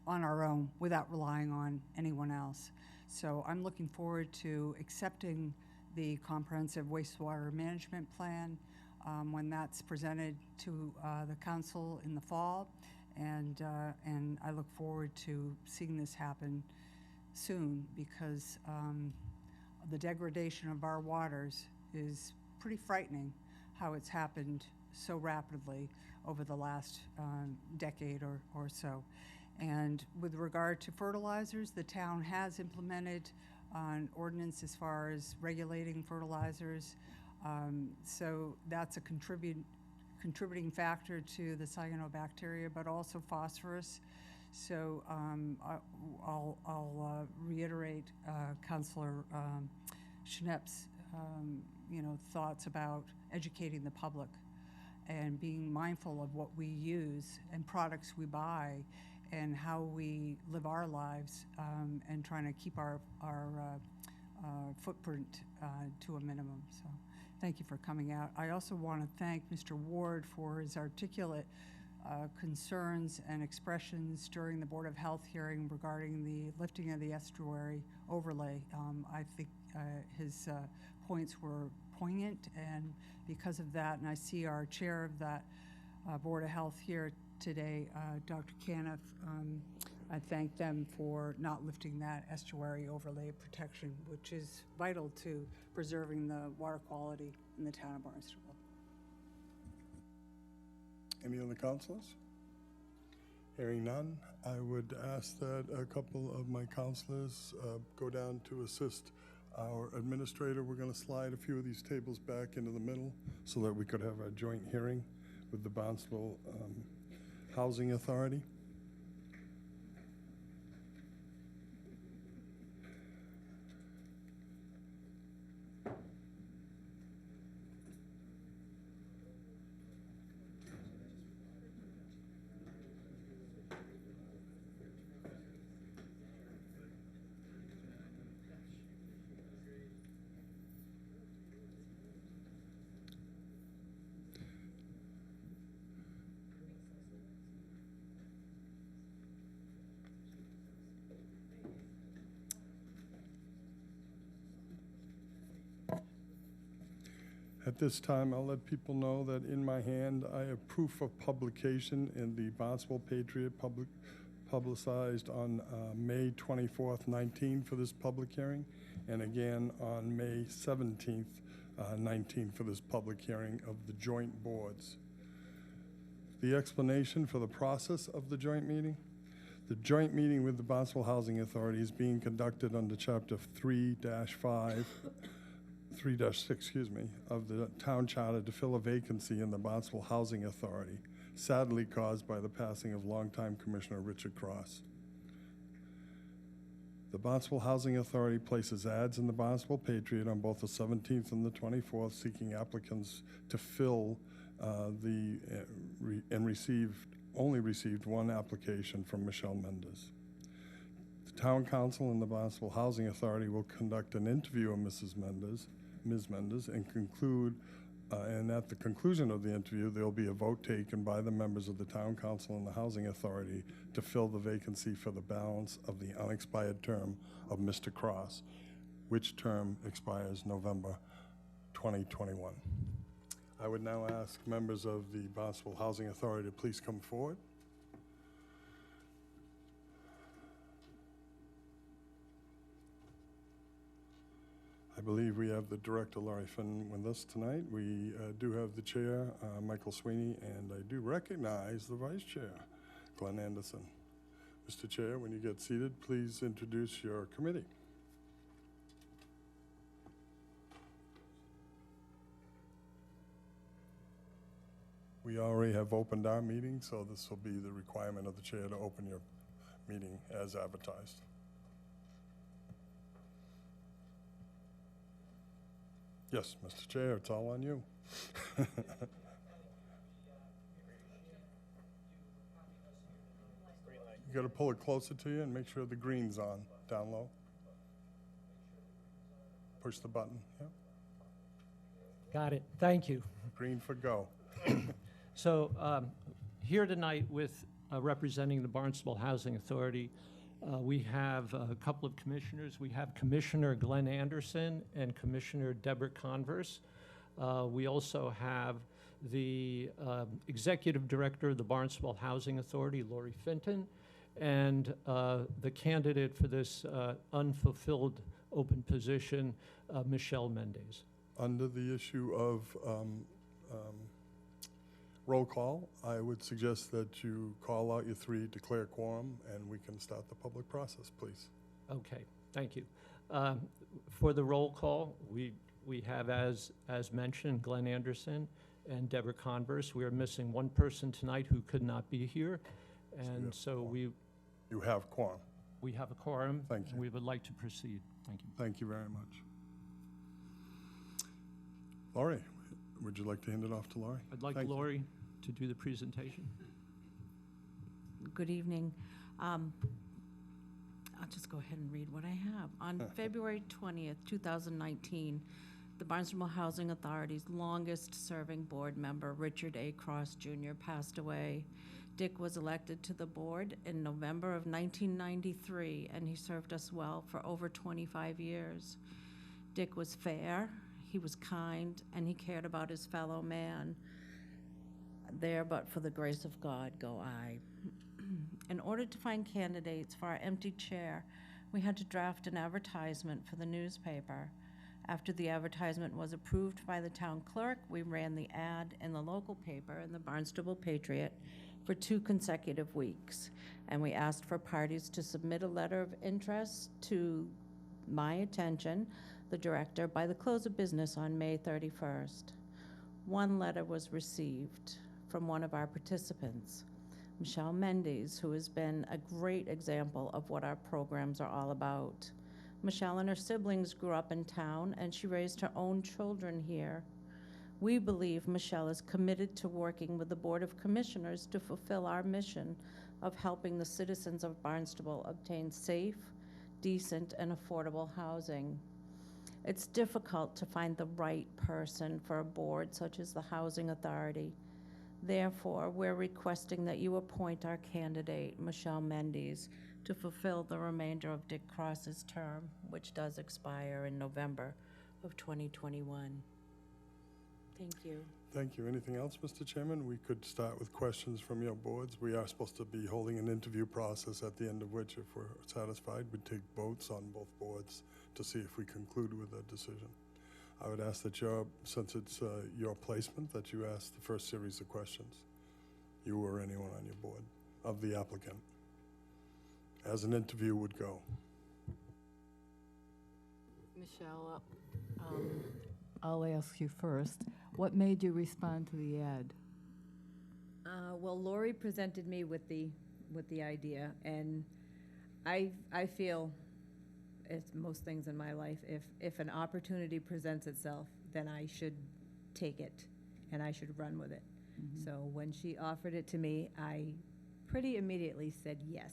our own without relying on anyone else. So I'm looking forward to accepting the comprehensive wastewater management plan when that's presented to the council in the fall, and I look forward to seeing this happen soon, because the degradation of our waters is pretty frightening, how it's happened so rapidly over the last decade or so. And with regard to fertilizers, the town has implemented an ordinance as far as regulating fertilizers. So that's a contributing factor to the cyanobacteria, but also phosphorus. So I'll reiterate Councillor Schnepp's thoughts about educating the public and being mindful of what we use and products we buy and how we live our lives, and trying to keep our footprint to a minimum. So thank you for coming out. I also want to thank Mr. Ward for his articulate concerns and expressions during the Board of Health hearing regarding the lifting of the estuary overlay. I think his points were poignant, and because of that, and I see our chair of that Board of Health here today, Dr. Caniff, I thank them for not lifting that estuary overlay protection, which is vital to preserving the water quality in the town of Barnstable. Any other councilors? Hearing none, I would ask that a couple of my councilors go down to assist our administrator. We're going to slide a few of these tables back into the middle so that we could have a joint hearing with the Barnstable Housing Authority. At this time, I'll let people know that in my hand, I have proof of publication in the Barnstable Patriot publicized on May 24th, 19 for this public hearing, and again on May 17th, 19 for this public hearing of the joint boards. The explanation for the process of the joint meeting. The joint meeting with the Barnstable Housing Authority is being conducted under Chapter 3-6, of the Town Charter to fill a vacancy in the Barnstable Housing Authority, sadly caused by the passing of longtime Commissioner Richard Cross. The Barnstable Housing Authority places ads in the Barnstable Patriot on both the 17th and the 24th, seeking applicants to fill only received one application from Michelle Mendez. The Town Council and the Barnstable Housing Authority will conduct an interview of Ms. Mendez, and at the conclusion of the interview, there will be a vote taken by the members of the Town Council and the Housing Authority to fill the vacancy for the balance of the unexpired term of Mr. Cross, which term expires November 2021. I would now ask members of the Barnstable Housing Authority to please come forward. I believe we have the Director, Laurie Finn, with us tonight. We do have the Chair, Michael Sweeney, and I do recognize the Vice Chair, Glenn Anderson. Mr. Chair, when you get seated, please introduce your committee. We already have opened our meeting, so this will be the requirement of the Chair to open your meeting as advertised. Yes, Mr. Chair, it's all on you. You got to pull it closer to you and make sure the green's on, down low. Push the button, yeah. Got it, thank you. Green for go. So here tonight with representing the Barnstable Housing Authority. We have a couple of commissioners. We have Commissioner Glenn Anderson and Commissioner Deborah Converse. We also have the Executive Director of the Barnstable Housing Authority, Lori Finton, and the candidate for this unfulfilled open position, Michelle Mendez. Under the issue of roll call, I would suggest that you call out your three, declare quorum, and we can start the public process, please. Okay, thank you. For the roll call, we have, as mentioned, Glenn Anderson and Deborah Converse. We are missing one person tonight who could not be here, and so You have quorum. we have a quorum. Thank you. And we would like to proceed. Thank you. Thank you very much. Laurie, would you like to hand it off to Laurie? I'd like Thank you. Lori to do the presentation. Good evening. I'll just go ahead and read what I have. On February 20th, 2019, the Barnstable Housing Authority's longest-serving board member, Richard A. Cross Jr., passed away. Dick was elected to the board in November of 1993, and he served us well for over 25 years. Dick was fair, he was kind, and he cared about his fellow man. There, but for the grace of God, go I. In order to find candidates for our empty chair, we had to draft an advertisement for the newspaper. After the advertisement was approved by the town clerk, we ran the ad in the local paper, in the Barnstable Patriot, for 2 consecutive weeks. And we asked for parties to submit a letter of interest to my attention, the director, by the close of business on May 31st. One letter was received from one of our participants, Michelle Mendez, who has been a great example of what our programs are all about. Michelle and her siblings grew up in town, and she raised her own children here. We believe Michelle is committed to working with the Board of Commissioners to fulfill our mission of helping the citizens of Barnstable obtain safe, decent, and affordable housing. It's difficult to find the right person for a board such as the Housing Authority. Therefore, we're requesting that you appoint our candidate, Michelle Mendez, to fulfill the remainder of Dick Cross's term, which does expire in November of 2021. Thank you. Thank you. Anything else, Mr. Chairman? We could start with questions from your boards. We are supposed to be holding an interview process at the end of which, if we're satisfied, we'd take votes on both boards to see if we conclude with a decision. I would ask that since it's your placement, that you ask the first series of questions, you or anyone on your board, of the applicant, as an interview would go. Michelle, I'll ask you first. What made you respond to the ad? Well, Lori presented me with the idea, and I feel, as most things in my life, if an opportunity presents itself, then I should take it and I should run with it. So when she offered it to me, I pretty immediately said yes.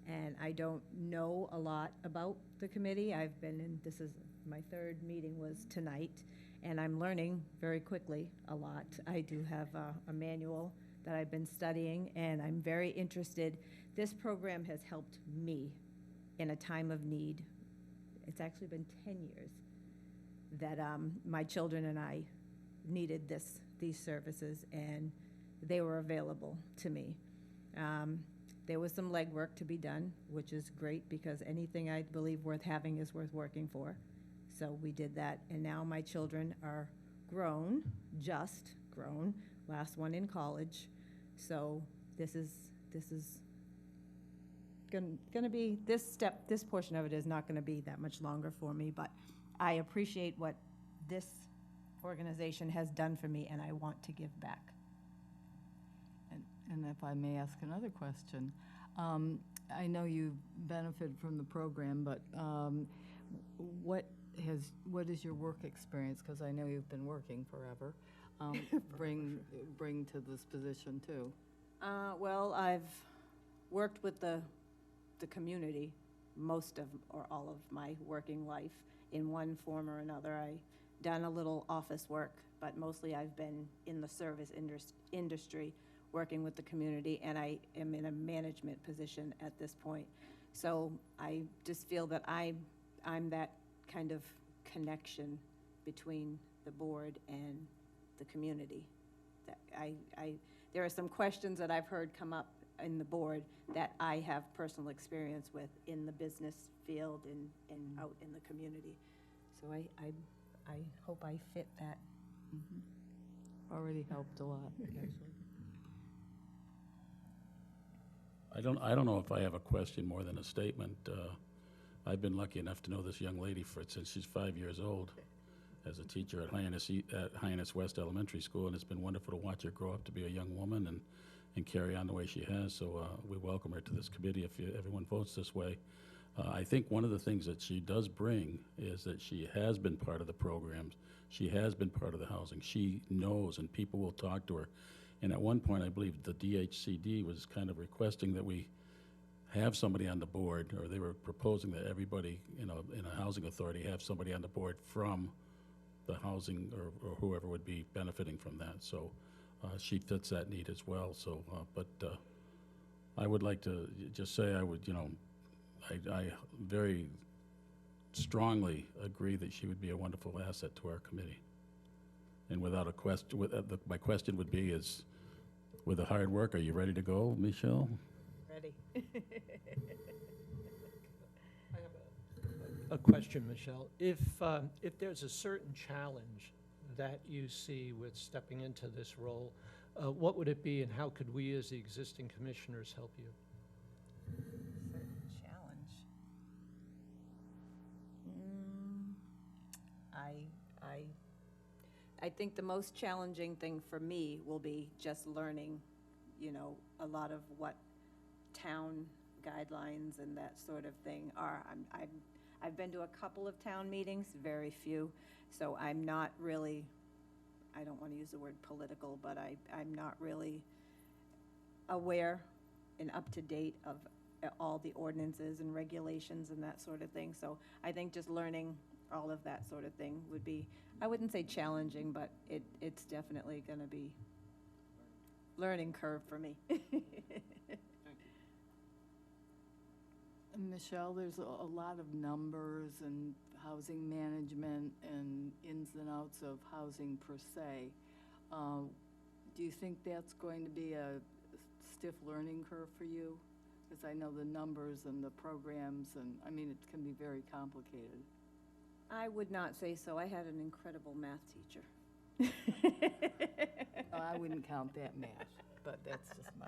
And I don't know a lot about the committee. I've been in, this is my 3rd meeting was tonight, and I'm learning very quickly a lot. I do have a manual that I've been studying, and I'm very interested. This program has helped me in a time of need. It's actually been 10 years that my children and I needed these services, and they were available to me. There was some legwork to be done, which is great because anything I believe worth having is worth working for. So we did that, and now my children are grown, just grown, last one in college. So this is gonna be, this portion of it is not gonna be that much longer for me, but I appreciate what this organization has done for me, and I want to give back. And if I may ask another question, I know you benefit from the program, but what is your work experience? Because I know you've been working forever. Bring to this position too. Well, I've worked with the community most of or all of my working life in one form or another. I've done a little office work, but mostly I've been in the service industry working with the community, and I am in a management position at this point. So I just feel that I'm that kind of connection between the board and the community. That there are some questions that I've heard come up in the board that I have personal experience with in the business field and out in the community. So I hope I fit that. Already helped a lot, actually. I don't know if I have a question more than a statement. I've been lucky enough to know this young lady since she's 5 years old as a teacher at Hyannis West Elementary School, and it's been wonderful to watch her grow up to be a young woman and carry on the way she has. So we welcome her to this committee if everyone votes this way. I think one of the things that she does bring is that she has been part of the programs. She has been part of the housing. She knows, and people will talk to her. And at one point, I believe the DHCD was kind of requesting that we have somebody on the board, or they were proposing that everybody in a housing authority have somebody on the board from the housing or whoever would be benefiting from that. So she fits that need as well. So, but I would like to just say I very strongly agree that she would be a wonderful asset to our committee. And without a question, my question would be is, with the hard work, are you ready to go, Michelle? Ready. A question, Michelle. If there's a certain challenge that you see with stepping into this role, what would it be, and how could we as the existing commissioners help you? Certain challenge. I think the most challenging thing for me will be just learning, a lot of what town guidelines and that sort of thing are. I've been to a couple of town meetings, very few, so I'm not really, I don't want to use the word political, but I'm not really aware and up to date of all the ordinances and regulations and that sort of thing. So I think just learning all of that sort of thing would be, I wouldn't say challenging, but it's definitely going to be learning curve for me. Michelle, there's a lot of numbers and housing management and ins and outs of housing per se. Do you think that's going to be a stiff learning curve for you? Because I know the numbers and the programs, and I mean, it can be very complicated. I would not say so. I had an incredible math teacher. I wouldn't count that math, but that's just my...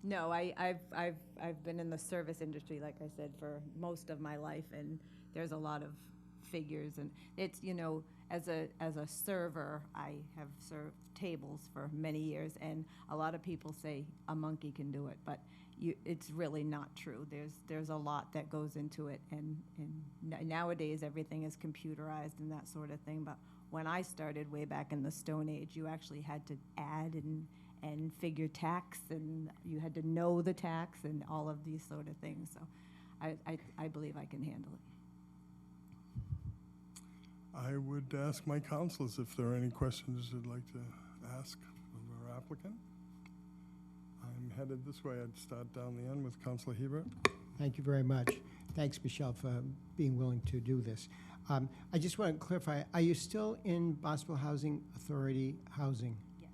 No, I've been in the service industry, like I said, for most of my life, and there's a lot of figures, and it's, as a server, I have served tables for many years, and a lot of people say a monkey can do it, but it's really not true. There's a lot that goes into it, and nowadays everything is computerized and that sort of thing, but when I started way back in the Stone Age, you actually had to add and figure tax, and you had to know the tax and all of these sort of things. So I believe I can handle it. I would ask my councilors if there are any questions you'd like to ask of our applicant. I'm headed this way. I'd start down the end with Councilor Hebert. Thank you very much. Thanks, Michelle, for being willing to do this. I just want to clarify, are you still in Barnstable Housing Authority housing? Yes.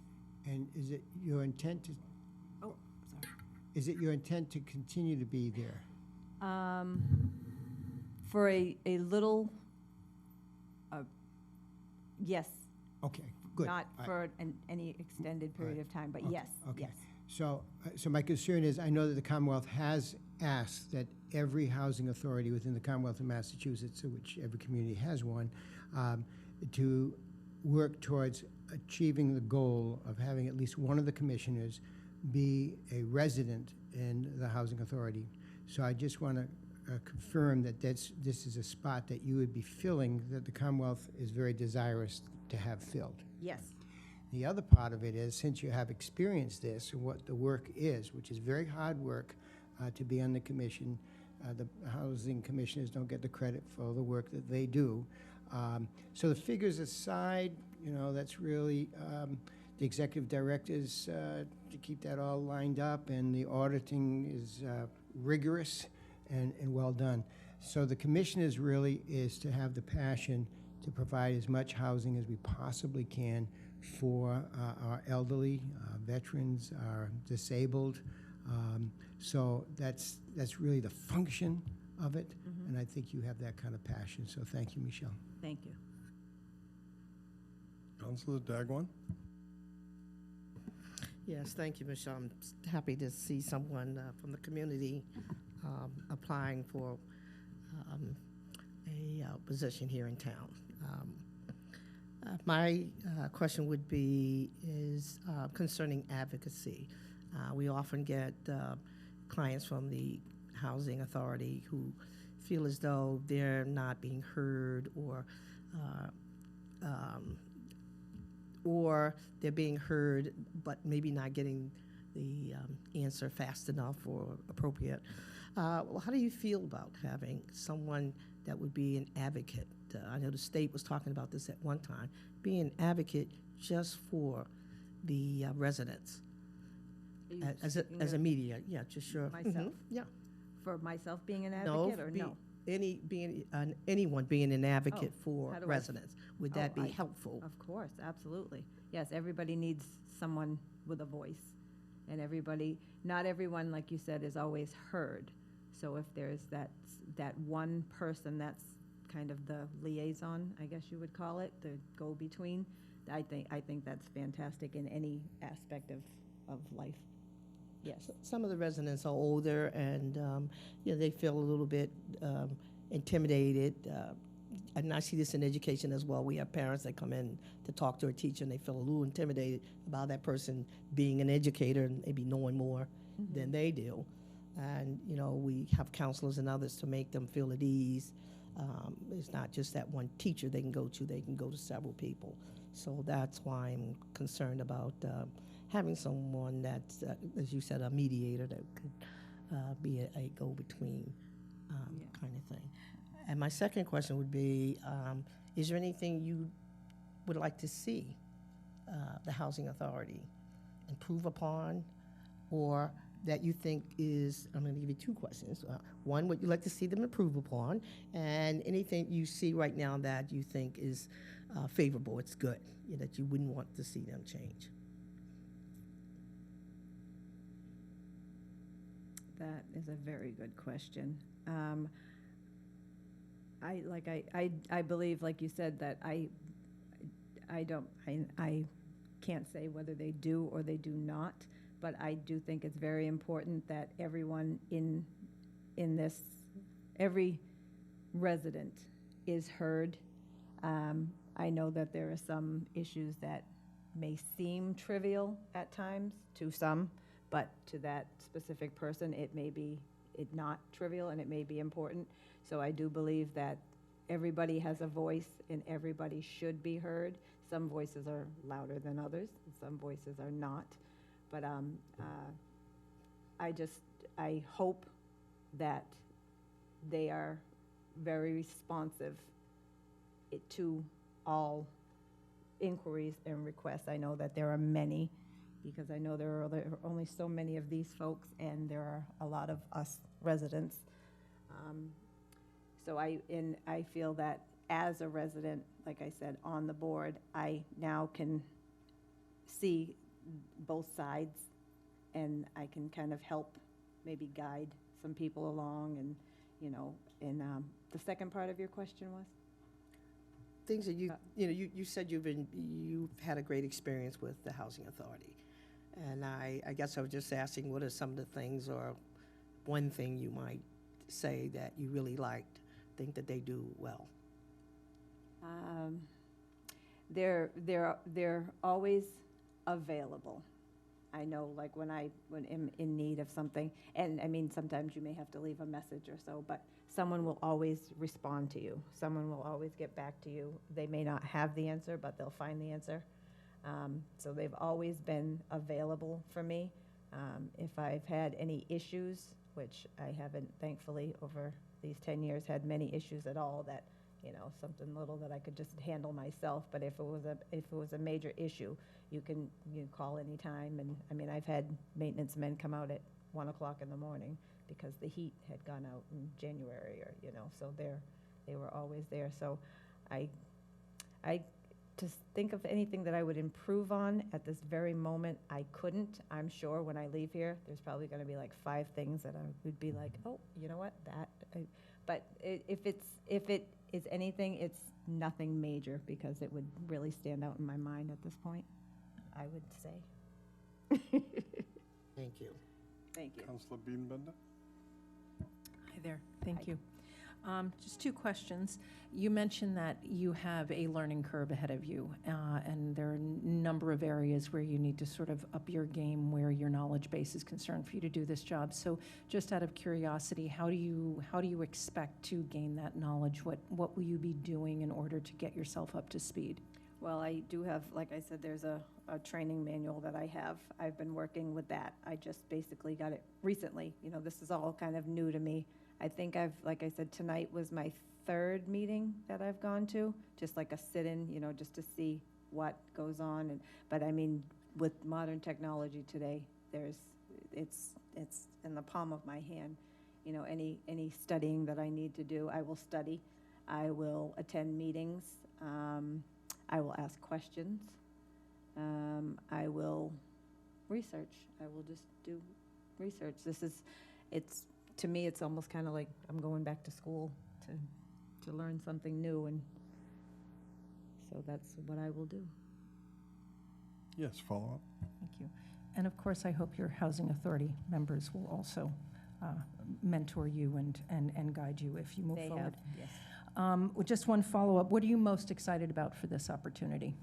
And is it your intent to... Oh, sorry. Is it your intent to continue to be there? For a little, yes. Okay, good. Not for any extended period of time, but Okay, yes, okay. yes. So my concern is, I know that the Commonwealth has asked that every housing authority within the Commonwealth of Massachusetts, which every community has one, to work towards achieving the goal of having at least one of the commissioners be a resident in the housing authority. So I just want to confirm that this is a spot that you would be filling, that the Commonwealth is very desirous to have filled. Yes. The other part of it is, since you have experienced this and what the work is, which is very hard work to be on the commission, the housing commissioners don't get the credit for the work that they do. So the figures aside, that's really the executive directors to keep that all lined up, and the auditing is rigorous and well done. So the commissioners really is to have the passion to provide as much housing as we possibly can for our elderly, veterans, our disabled. So that's really the function of it, and I think you have that kind of passion. So thank you, Michelle. Thank you. Councilor Dagwan? Yes, thank you, Michelle. I'm happy to see someone from the community applying for a position here in town. My question would be concerning advocacy. We often get clients from the Housing Authority who feel as though they're not being heard, or they're being heard but maybe not getting the answer fast enough or appropriate. Well, how do you feel about having someone that would be an advocate? I know the state was talking about this at one time, being an advocate just for the residents. As a media, yeah, just sure. Myself? Yeah. For myself being an advocate, or no? Anyone being an advocate for how do I- residents, would that be I- helpful? Of course, absolutely. Yes, everybody needs someone with a voice. And not everyone, like you said, is always heard. So if there's that one person that's kind of the liaison, I guess you would call it, the go-between, I think that's fantastic in any aspect of life. Yes. Some of the residents are older, and they feel a little bit intimidated. And I see this in education as well. We have parents that come in to talk to a teacher, and they feel a little intimidated about that person being an educator and maybe knowing more than they do. And we have counselors and others to make them feel at ease. It's not just that one teacher they can go to; they can go to several people. So that's why I'm concerned about having someone that's, as you said, a mediator that could be a go-between kind of thing. And my second question would be, is there anything you would like to see the Housing Authority improve upon, or that you think is, I'm going to give you two questions. One, what you'd like to see them improve upon, and anything you see right now that you think is favorable, it's good, that you wouldn't want to see them change. That is a very good question. I believe, like you said, that I can't say whether they do or they do not, but I do think it's very important that everyone in this, every resident is heard. I know that there are some issues that may seem trivial at times to some, but to that specific person, it may be not trivial, and it may be important. So I do believe that everybody has a voice and everybody should be heard. Some voices are louder than others, and some voices are not. But I hope that they are very responsive to all inquiries and requests. I know that there are many, because I know there are only so many of these folks, and there are a lot of us residents. So I feel that as a resident, like I said, on the board, I now can see both sides, and I can kind of help maybe guide some people along, and the second part of your question was? Things that you said you've had a great experience with the Housing Authority. And I guess I was just asking, what are some of the things, or one thing you might say that you really liked, think that they do well? They're always available. I know, like when I'm in need of something, and I mean, sometimes you may have to leave a message or so, but someone will always respond to you. Someone will always get back to you. They may not have the answer, but they'll find the answer. So they've always been available for me. If I've had any issues, which I haven't, thankfully, over these 10 years had many issues at all that something little that I could just handle myself. But if it was a major issue, you call anytime. And I mean, I've had maintenance men come out at 1 o'clock in the morning because the heat had gone out in January, or so they were always there. So I to think of anything that I would improve on at this very moment, I couldn't. I'm sure when I leave here, there's probably going to be like 5 things that I would be like, oh, you know what, but if it is anything, it's nothing major, because it would really stand out in my mind at this point, I would say. Thank you. Thank you. Councilor Bienbender? Hi there, thank you. Just 2 questions. You mentioned that you have a learning curve ahead of you, and there are a number of areas where you need to sort of up your game where your knowledge base is concerned for you to do this job. So just out of curiosity, how do you expect to gain that knowledge? What will you be doing in order to get yourself up to speed? Well, I do have, like I said, there's a training manual that I have. I've been working with that. I just basically got it recently. This is all kind of new to me. I think like I said, tonight was my 3rd meeting that I've gone to, just like a sit-in, just to see what goes on. But I mean, with modern technology today, it's in the palm of my hand. Any studying that I need to do, I will study. I will attend meetings. I will ask questions. I will research. I will just do research. To me, it's almost kind of like I'm going back to school to learn something new, and so that's what I will do. Yes, follow up. Thank you. And of course, I hope your Housing Authority members will also mentor you and guide you if you move They forward. have, yes. With just one follow-up, what are you most excited about for this opportunity?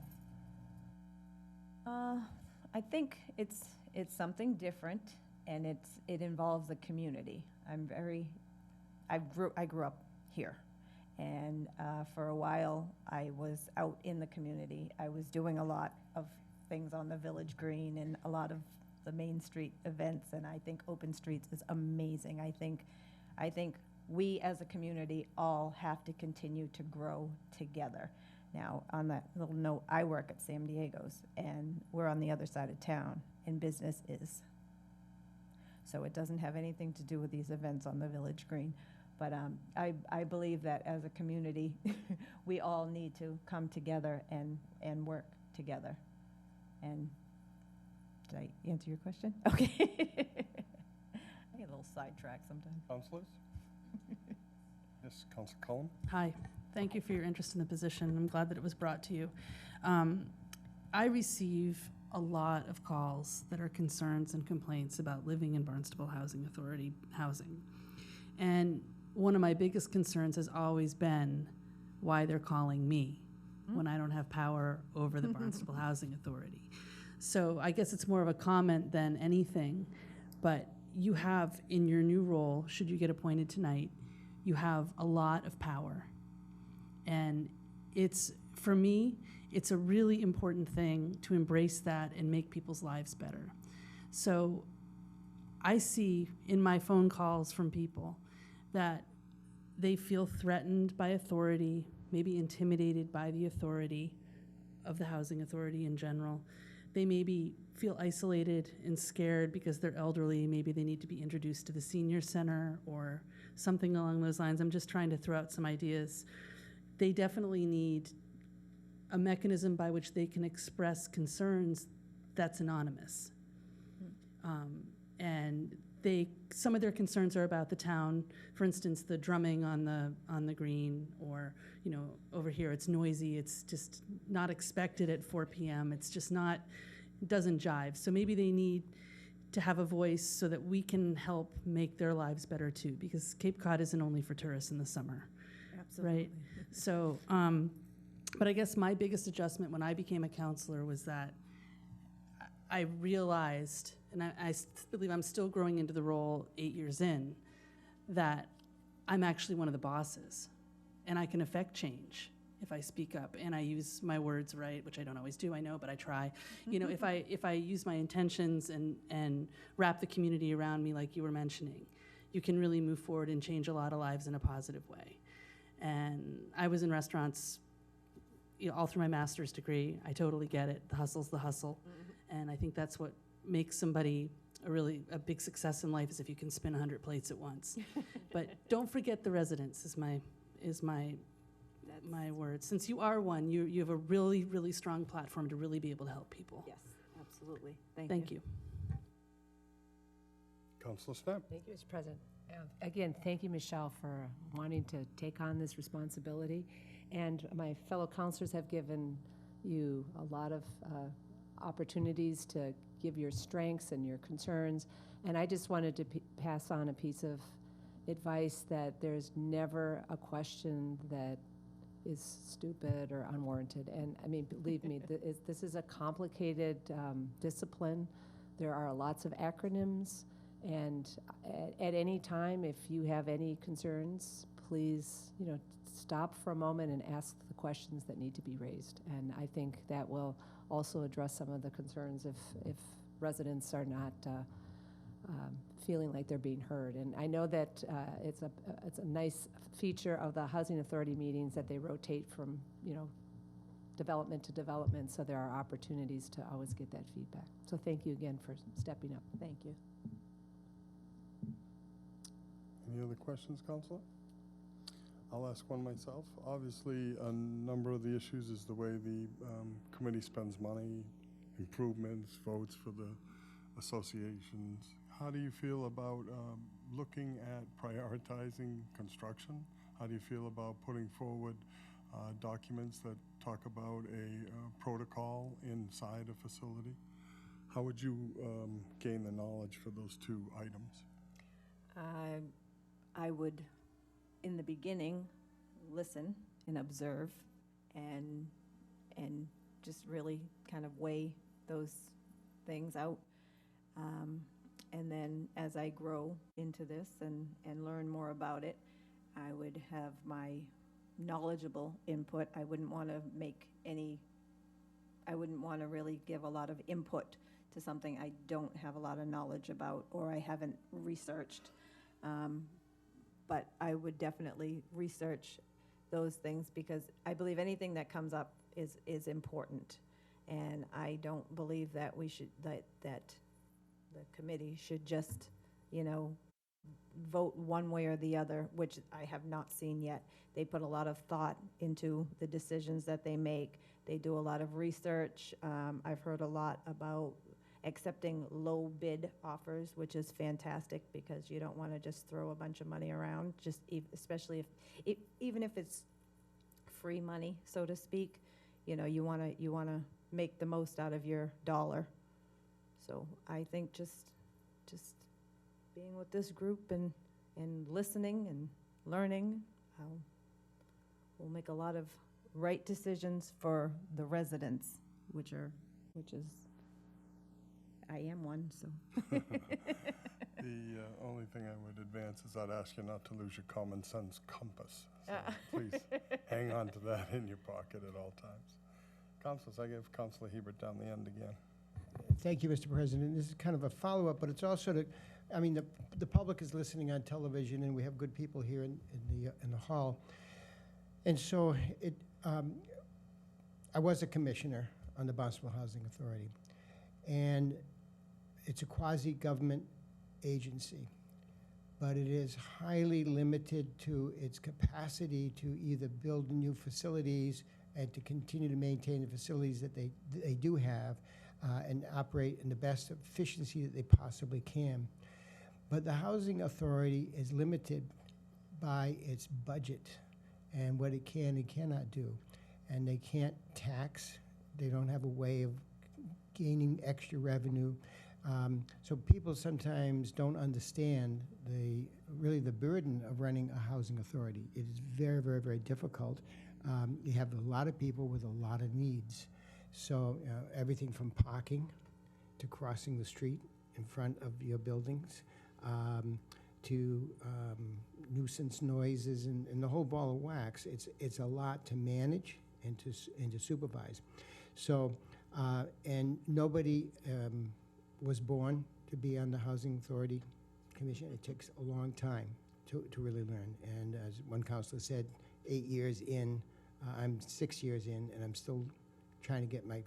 I think it's something different, and it involves the community. I grew up here, and for a while I was out in the community. I was doing a lot of things on the Village Green and a lot of the Main Street events, and I think Open Streets is amazing. I think we as a community all have to continue to grow together. Now, on that little note, I work at San Diego's, and we're on the other side of town, and business is. So it doesn't have anything to do with these events on the Village Green. But I believe that as a community, we all need to come together and work together. And did I answer your question? Okay. I get a little sidetracked sometimes. Councilors? Yes, Councilor Cullen? Hi, thank you for your interest in the position. I'm glad that it was brought to you. I receive a lot of calls that are concerns and complaints about living in Barnstable Housing Authority housing. And one of my biggest concerns has always been why they're calling me when I don't have power over the Barnstable Housing Authority. So I guess it's more of a comment than anything, but you have in your new role, should you get appointed tonight, you have a lot of power. And for me, it's a really important thing to embrace that and make people's lives better. So I see in my phone calls from people that they feel threatened by authority, maybe intimidated by the authority of the housing authority in general. They maybe feel isolated and scared because they're elderly. Maybe they need to be introduced to the senior center or something along those lines. I'm just trying to throw out some ideas. They definitely need a mechanism by which they can express concerns that's anonymous. And some of their concerns are about the town. For instance, the drumming on the green, or over here it's noisy. It's just not expected at 4 p.m. It's just not, it doesn't jive. So maybe they need to have a voice so that we can help make their lives better too, because Cape Cod isn't only for tourists in the summer. Absolutely. Right? So, but I guess my biggest adjustment when I became a counselor was that I realized, and I believe I'm still growing into the role 8 years in, that I'm actually one of the bosses, and I can affect change if I speak up and I use my words right, which I don't always do, I know, but I try. If I use my intentions and wrap the community around me like you were mentioning, you can really move forward and change a lot of lives in a positive way. And I was in restaurants, all through my master's degree. I totally get it. The hustle's the hustle. And I think that's what makes somebody a big success in life, is if you can spin 100 plates at once. But don't forget the residents is my word. Since you are one, you have a really, really strong platform to really be able to help people. Yes, absolutely. Thank you. Councilor Snap. Thank you, Mr. President. Again, thank you, Michelle, for wanting to take on this responsibility. And my fellow councilors have given you a lot of opportunities to give your strengths and your concerns. And I just wanted to pass on a piece of advice, that there's never a question that is stupid or unwarranted. And I mean, believe me, this is a complicated discipline. There are lots of acronyms. And at any time, if you have any concerns, please, stop for a moment and ask the questions that need to be raised. And I think that will also address some of the concerns if residents are not feeling like they're being heard. And I know that it's a nice feature of the Housing Authority meetings that they rotate from, development to development, so there are opportunities to always get that feedback. So thank you again for stepping up. Thank you. Any other questions, Councilor? I'll ask one myself. Obviously, a number of the issues is the way the committee spends money, improvements, votes for the associations. How do you feel about looking at prioritizing construction? How do you feel about putting forward documents that talk about a protocol inside a facility? How would you gain the knowledge for those two items? I would, in the beginning, listen and observe and just really kind of weigh those things out. And then as I grow into this and learn more about it, I would have my knowledgeable input. I wouldn't want to really give a lot of input to something I don't have a lot of knowledge about or I haven't researched. But I would definitely research those things, because I believe anything that comes up is important. And I don't believe that that the committee should just, vote one way or the other, which I have not seen yet. They put a lot of thought into the decisions that they make. They do a lot of research. I've heard a lot about accepting low bid offers, which is fantastic, because you don't want to just throw a bunch of money around, especially even if it's free money, so to speak. You want to make the most out of your dollar. So I think just being with this group and listening and learning, we'll make a lot of right decisions for the residents, which is, I am one, so. The only thing I would advance is I'd ask you not to lose your common sense compass. So please hang on to that in your pocket at all times. Councilors, I give Councilor Hebert down the end again. Thank you, Mr. President. This is kind of a follow-up, but it's also the public is listening on television, and we have good people here in the hall. And so I was a commissioner on the Barnstable Housing Authority, and it's a quasi-government agency, but it is highly limited to its capacity to either build new facilities and to continue to maintain the facilities that they do have and operate in the best efficiency that they possibly can. But the Housing Authority is limited by its budget and what it can and cannot do. And they can't tax. They don't have a way of gaining extra revenue. So people sometimes don't understand really the burden of running a housing authority. It is very, very, very difficult. You have a lot of people with a lot of needs. So everything from parking to crossing the street in front of your buildings to nuisance noises and the whole ball of wax. It's a lot to manage and to supervise. So and nobody was born to be on the Housing Authority Commission. It takes a long time to really learn. And as one counselor said, 8 years in. I'm 6 years in, and I'm still trying to get my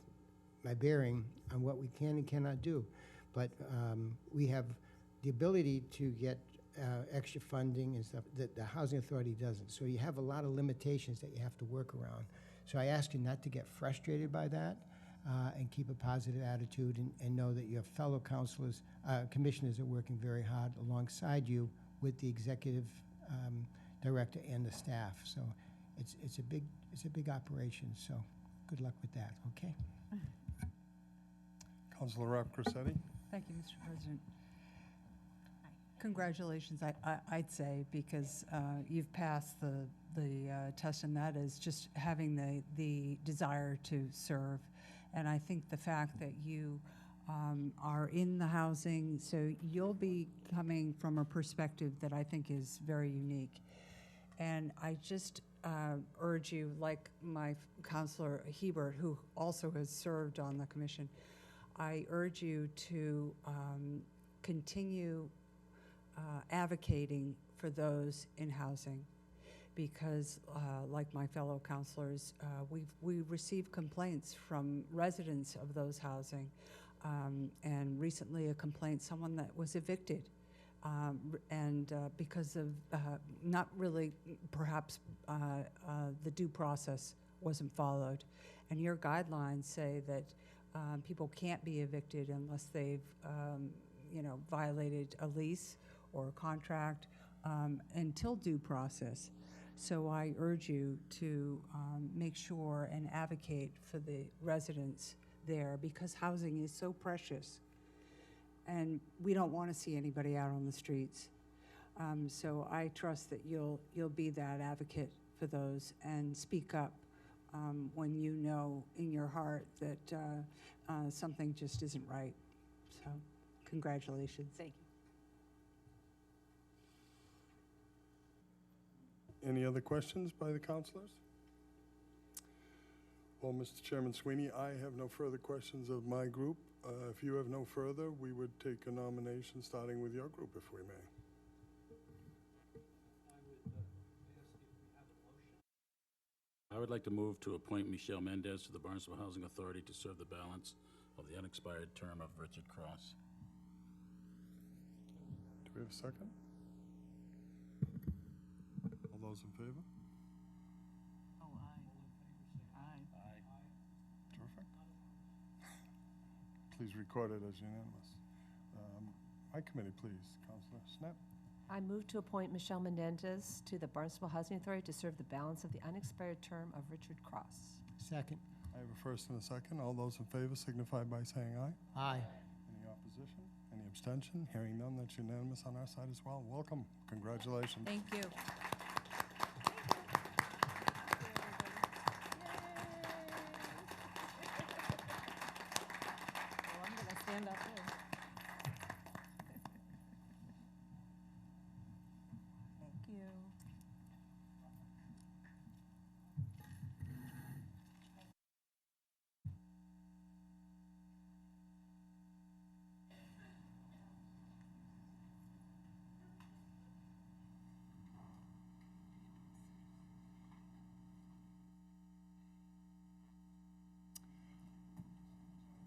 bearing on what we can and cannot do. But we have the ability to get extra funding and stuff that the Housing Authority doesn't. So you have a lot of limitations that you have to work around. So I ask you not to get frustrated by that and keep a positive attitude and know that your fellow councilors, commissioners are working very hard alongside you with the executive director and the staff. So it's a big operation. So good luck with that, okay? Councilor Rep Crissetti? Thank you, Mr. President. Congratulations, I'd say, because you've passed the test, and that is just having the desire to serve. And I think the fact that you are in the housing, so you'll be coming from a perspective that I think is very unique. And I just urge you, like my Councilor Hebert, who also has served on the commission, I urge you to continue advocating for those in housing, because like my fellow councilors, we receive complaints from residents of those housing, and recently a complaint, someone that was evicted, and because of not really, perhaps the due process wasn't followed. And your guidelines say that people can't be evicted unless they've violated a lease or a contract until due process. So I urge you to make sure and advocate for the residents there, because housing is so precious, and we don't want to see anybody out on the streets. So I trust that you'll be that advocate for those and speak up when you know in your heart that something just isn't right. So congratulations. Thank you. Any other questions by the councilors? Well, Mr. Chairman Sweeney, I have no further questions of my group. If you have no further, we would take a nomination starting with your group, if we may. I would like to move to appoint Michelle Mendez to the Barnstable Housing Authority to serve the balance of the unexpired term of Richard Cross. Do we have a second? All those in favor? Oh, aye. Aye. Terrific. Please record it as unanimous. My committee, please. Councilor Snap. I move to appoint Michelle Menendez to the Barnstable Housing Authority to serve the balance of the unexpired term of Richard Cross. Second. I have a first and a second. All those in favor signify by saying aye. Aye. Any opposition? Any abstention? Hearing none, that's unanimous on our side as well. Welcome. Congratulations. Thank you. Well, I'm going to stand up there. Thank you.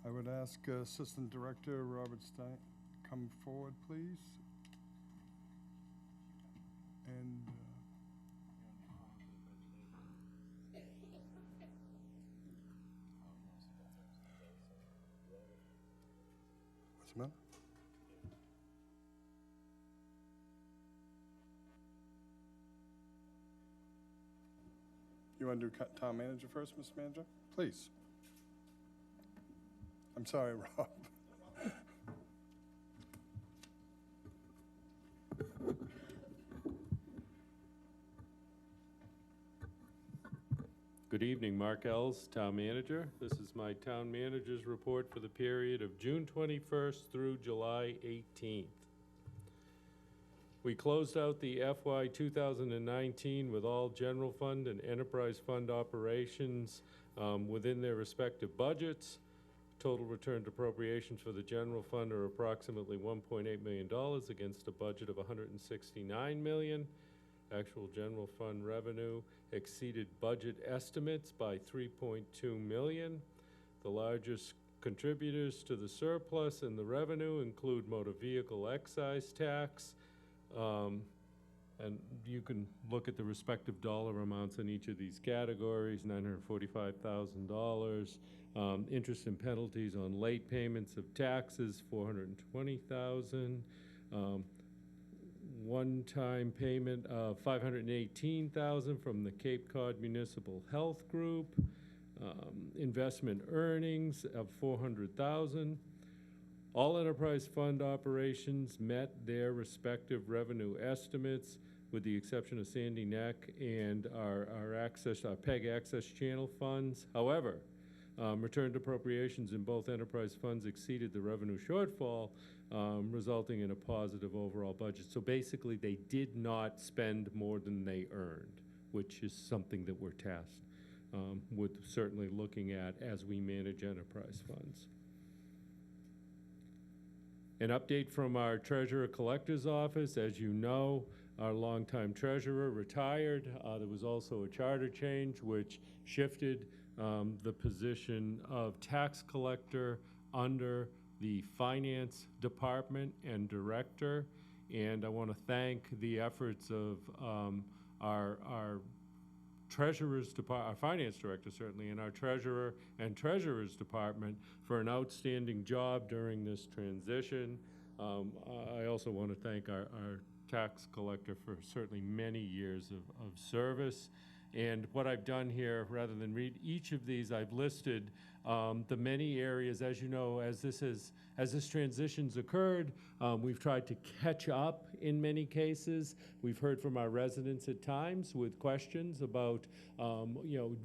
I would ask Assistant Director Robert Stein, come forward, please. And what's the matter? You want to do town manager first, Mr. Manager? Please. I'm sorry, Rob. Good evening, Mark Ells, Town Manager. This is my Town Manager's report for the period of June 21st through July 18th. We closed out the FY 2019 with all general fund and enterprise fund operations within their respective budgets. Total returned appropriations for the general fund are approximately $1.8 million against a budget of $169 million. Actual general fund revenue exceeded budget estimates by 3.2 million. The largest contributors to the surplus and the revenue include motor vehicle excise tax, and you can look at the respective dollar amounts in each of these categories: $945,000. Interest and penalties on late payments of taxes, $420,000. One-time payment of $518,000 from the Cape Cod Municipal Health Group. Investment earnings of $400,000. All enterprise fund operations met their respective revenue estimates, with the exception of Sandy Neck and our PEG access channel funds. However, returned appropriations in both enterprise funds exceeded the revenue shortfall, resulting in a positive overall budget. So basically, they did not spend more than they earned, which is something that we're tasked with certainly looking at as we manage enterprise funds. An update from our Treasurer Collector's Office. As you know, our longtime treasurer retired. There was also a charter change which shifted the position of tax collector under the finance department and director. And I want to thank the efforts of our treasurer's department, our finance director certainly, and our treasurer and treasurer's department for an outstanding job during this transition. I also want to thank our tax collector for certainly many years of service. And what I've done here, rather than read each of these, I've listed the many areas. As you know, as this transition's occurred, we've tried to catch up in many cases. We've heard from our residents at times with questions about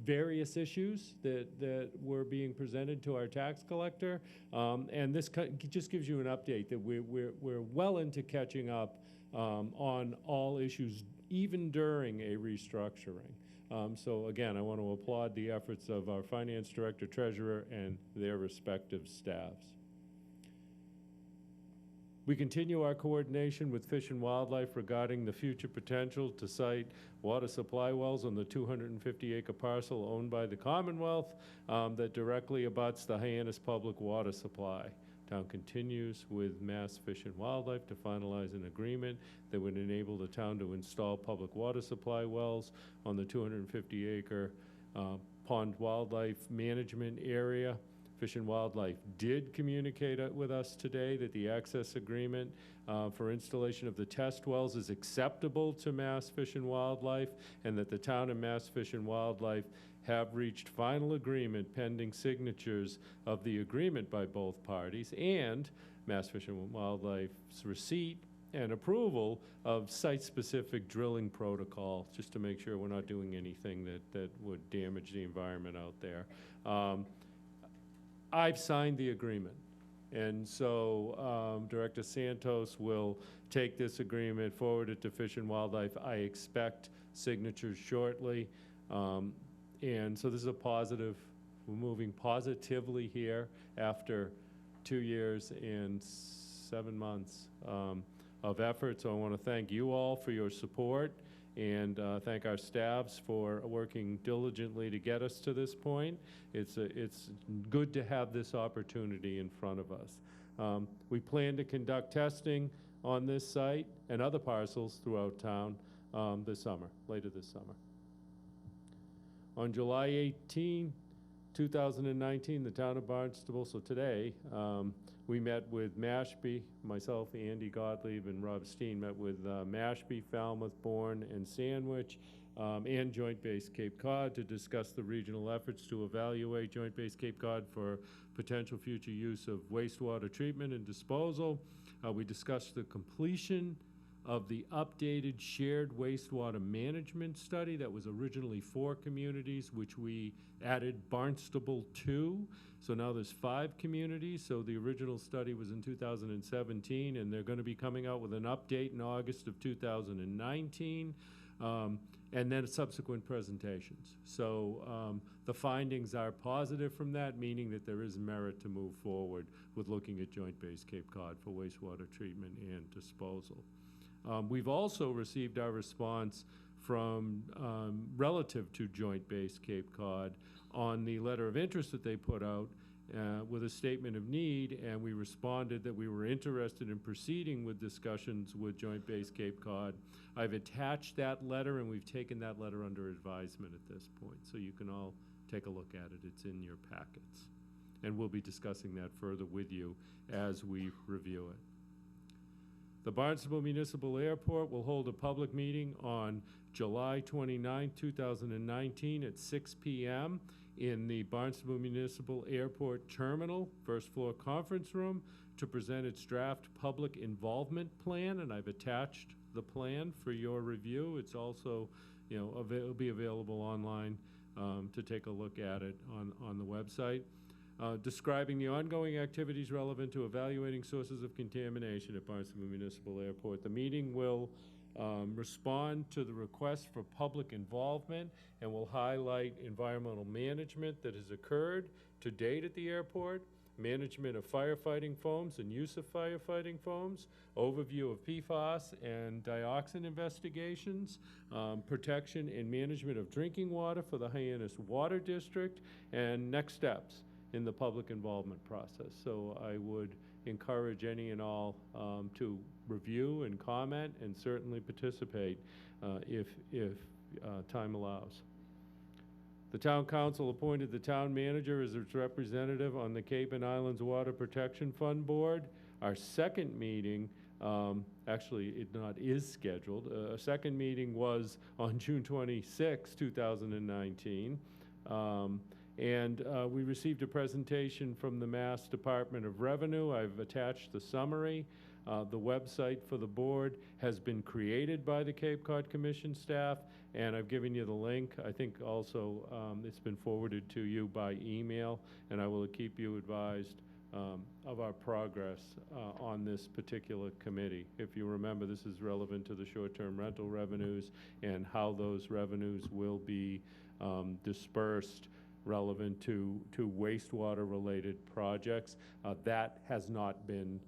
various issues that were being presented to our tax collector. And this just gives you an update that we're well into catching up on all issues, even during a restructuring. So again, I want to applaud the efforts of our finance director, treasurer, and their respective staffs. We continue our coordination with Fish and Wildlife regarding the future potential to site water supply wells on the 250-acre parcel owned by the Commonwealth that directly abuts the Hyannis Public Water Supply. Town continues with Mass Fish and Wildlife to finalize an agreement that would enable the town to install public water supply wells on the 250-acre pond wildlife management area. Fish and Wildlife did communicate with us today that the access agreement for installation of the test wells is acceptable to Mass Fish and Wildlife, and that the town and Mass Fish and Wildlife have reached final agreement pending signatures of the agreement by both parties, and Mass Fish and Wildlife's receipt and approval of site-specific drilling protocol, just to make sure we're not doing anything that would damage the environment out there. I've signed the agreement, and so Director Santos will take this agreement, forward it to Fish and Wildlife. I expect signatures shortly. And so this is a positive. We're moving positively here after 2 years and 7 months of effort. So I want to thank you all for your support, and thank our staffs for working diligently to get us to this point. It's good to have this opportunity in front of us. We plan to conduct testing on this site and other parcels throughout town this summer, later this summer. On July 18, 2019, the town of Barnstable, so today, we met with Mashpee, myself, Andy Gottlieb, and Rob Steen met with Mashpee, Falmouth, Bourne, and Sandwich, and Joint Base Cape Cod to discuss the regional efforts to evaluate Joint Base Cape Cod for potential future use of wastewater treatment and disposal. We discussed the completion of the updated shared wastewater management study that was originally 4 communities, which we added Barnstable to. So now there's 5 communities. So the original study was in 2017, and they're going to be coming out with an update in August of 2019, and then subsequent presentations. So the findings are positive from that, meaning that there is merit to move forward with looking at Joint Base Cape Cod for wastewater treatment and disposal. We've also received our response from relative to Joint Base Cape Cod on the letter of interest that they put out with a statement of need, and we responded that we were interested in proceeding with discussions with Joint Base Cape Cod. I've attached that letter, and we've taken that letter under advisement at this point, so you can all take a look at it. It's in your packets. And we'll be discussing that further with you as we review it. The Barnstable Municipal Airport will hold a public meeting on July 29, 2019 at 6 p.m. in the Barnstable Municipal Airport Terminal, first floor conference room, to present its draft public involvement plan, and I've attached the plan for your review. It's also, it'll be available online to take a look at it on the website. Describing the ongoing activities relevant to evaluating sources of contamination at Barnstable Municipal Airport. The meeting will respond to the request for public involvement and will highlight environmental management that has occurred to date at the airport, management of firefighting foams and use of firefighting foams, overview of PFAS and dioxin investigations, protection and management of drinking water for the Hyannis Water District, and next steps in the public involvement process. So I would encourage any and all to review and comment and certainly participate if time allows. The Town Council appointed the Town Manager as its representative on the Cape and Islands Water Protection Fund Board. Our second meeting, actually it not is scheduled, a second meeting was on June 26, 2019. And we received a presentation from the Mass Department of Revenue. I've attached the summary. The website for the board has been created by the Cape Cod Commission staff, and I've given you the link. I think also it's been forwarded to you by email, and I will keep you advised of our progress on this particular committee. If you remember, this is relevant to the short-term rental revenues and how those revenues will be dispersed relevant to wastewater-related projects. That has not been,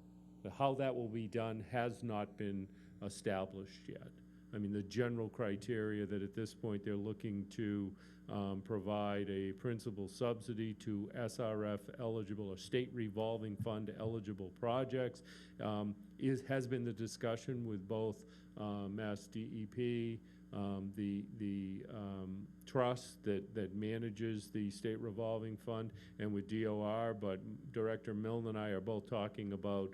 how that will be done has not been established yet. I mean, the general criteria that at this point they're looking to provide a principal subsidy to SRF eligible or state revolving fund eligible projects has been the discussion with both Mass DEP, the trust that manages the state revolving fund, and with DOR, but Director Milne and I are both talking about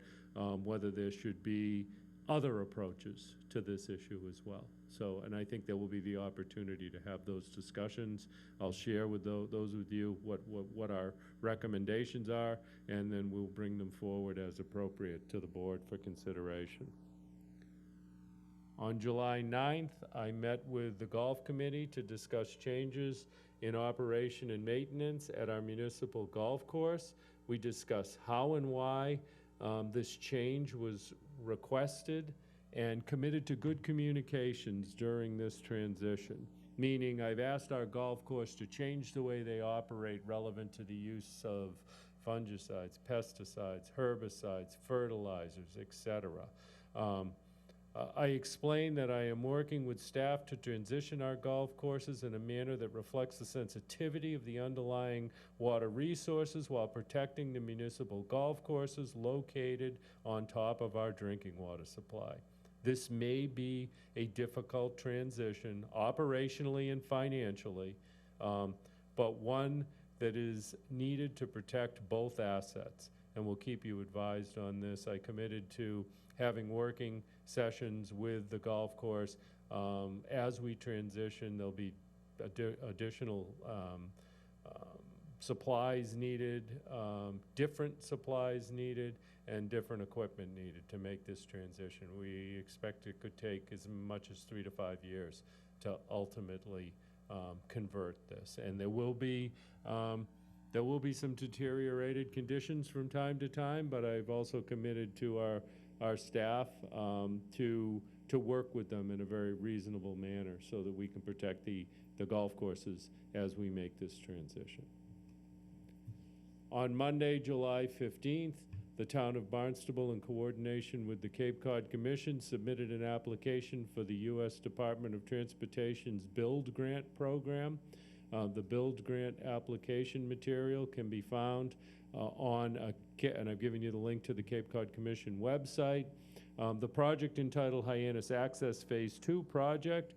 whether there should be other approaches to this issue as well. So, and I think there will be the opportunity to have those discussions. I'll share with those with you what our recommendations are, and then we'll bring them forward as appropriate to the board for consideration. On July 9th, I met with the Golf Committee to discuss changes in operation and maintenance at our municipal golf course. We discussed how and why this change was requested and committed to good communications during this transition. Meaning, I've asked our golf course to change the way they operate relevant to the use of fungicides, pesticides, herbicides, fertilizers, etc. I explained that I am working with staff to transition our golf courses in a manner that reflects the sensitivity of the underlying water resources while protecting the municipal golf courses located on top of our drinking water supply. This may be a difficult transition operationally and financially, but one that is needed to protect both assets, and we'll keep you advised on this. I committed to having working sessions with the golf course. As we transition, there'll be additional supplies needed, different supplies needed, and different equipment needed to make this transition. We expect it could take as much as 3 to 5 years to ultimately convert this. And there will be some deteriorated conditions from time to time, but I've also committed to our staff to work with them in a very reasonable manner so that we can protect the golf courses as we make this transition. On Monday, July 15th, The town of Barnstable, in coordination with the Cape Cod Commission, submitted an application for the U.S. Department of Transportation's Build Grant program. The Build Grant application material can be found and I've given you the link to the Cape Cod Commission website. The project entitled Hyannis Access Phase 2 project,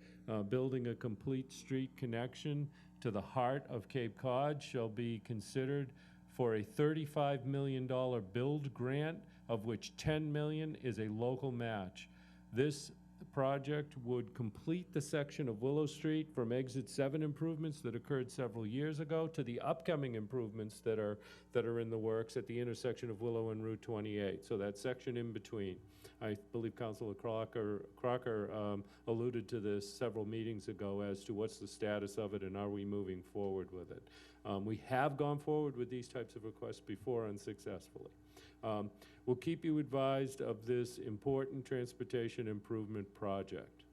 building a complete street connection to the heart of Cape Cod, shall be considered for a $35 million build grant, of which $10 million is a local match. This project would complete the section of Willow Street from Exit 7 improvements that occurred several years ago to the upcoming improvements that are in the works at the intersection of Willow and Route 28. So that section in between. I believe Councilor Crocker alluded to this several meetings ago as to what's the status of it and are we moving forward with it. We have gone forward with these types of requests before unsuccessfully. We'll keep you advised of this important transportation improvement project.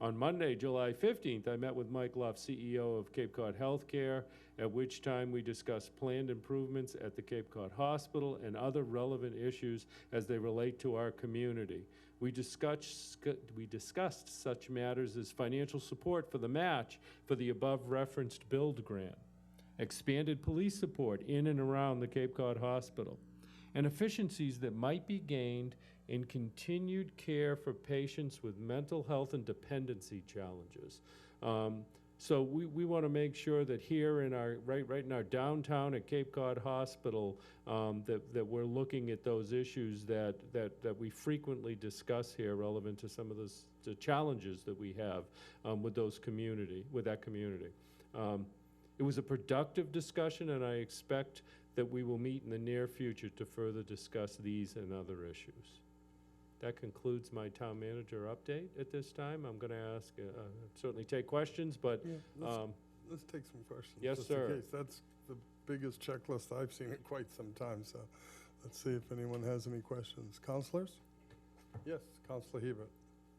On Monday, July 15th, I met with Mike Luff, CEO of Cape Cod Healthcare, at which time we discussed planned improvements at the Cape Cod Hospital and other relevant issues as they relate to our community. We discussed such matters as financial support for the match for the above-referenced build grant, expanded police support in and around the Cape Cod Hospital, and efficiencies that might be gained in continued care for patients with mental health and dependency challenges. So we want to make sure that here in our, right in our downtown at Cape Cod Hospital, that we're looking at those issues that we frequently discuss here relevant to some of the challenges that we have with that community. It was a productive discussion, and I expect that we will meet in the near future to further discuss these and other issues. That concludes my town manager update at this time. I'm going to ask, certainly take questions, but... Yeah, let's take some questions. Yes, just sir. In case. That's the biggest checklist I've seen in quite some time, so let's see if anyone has any questions. Councilors? Yes, Councilor Hebert.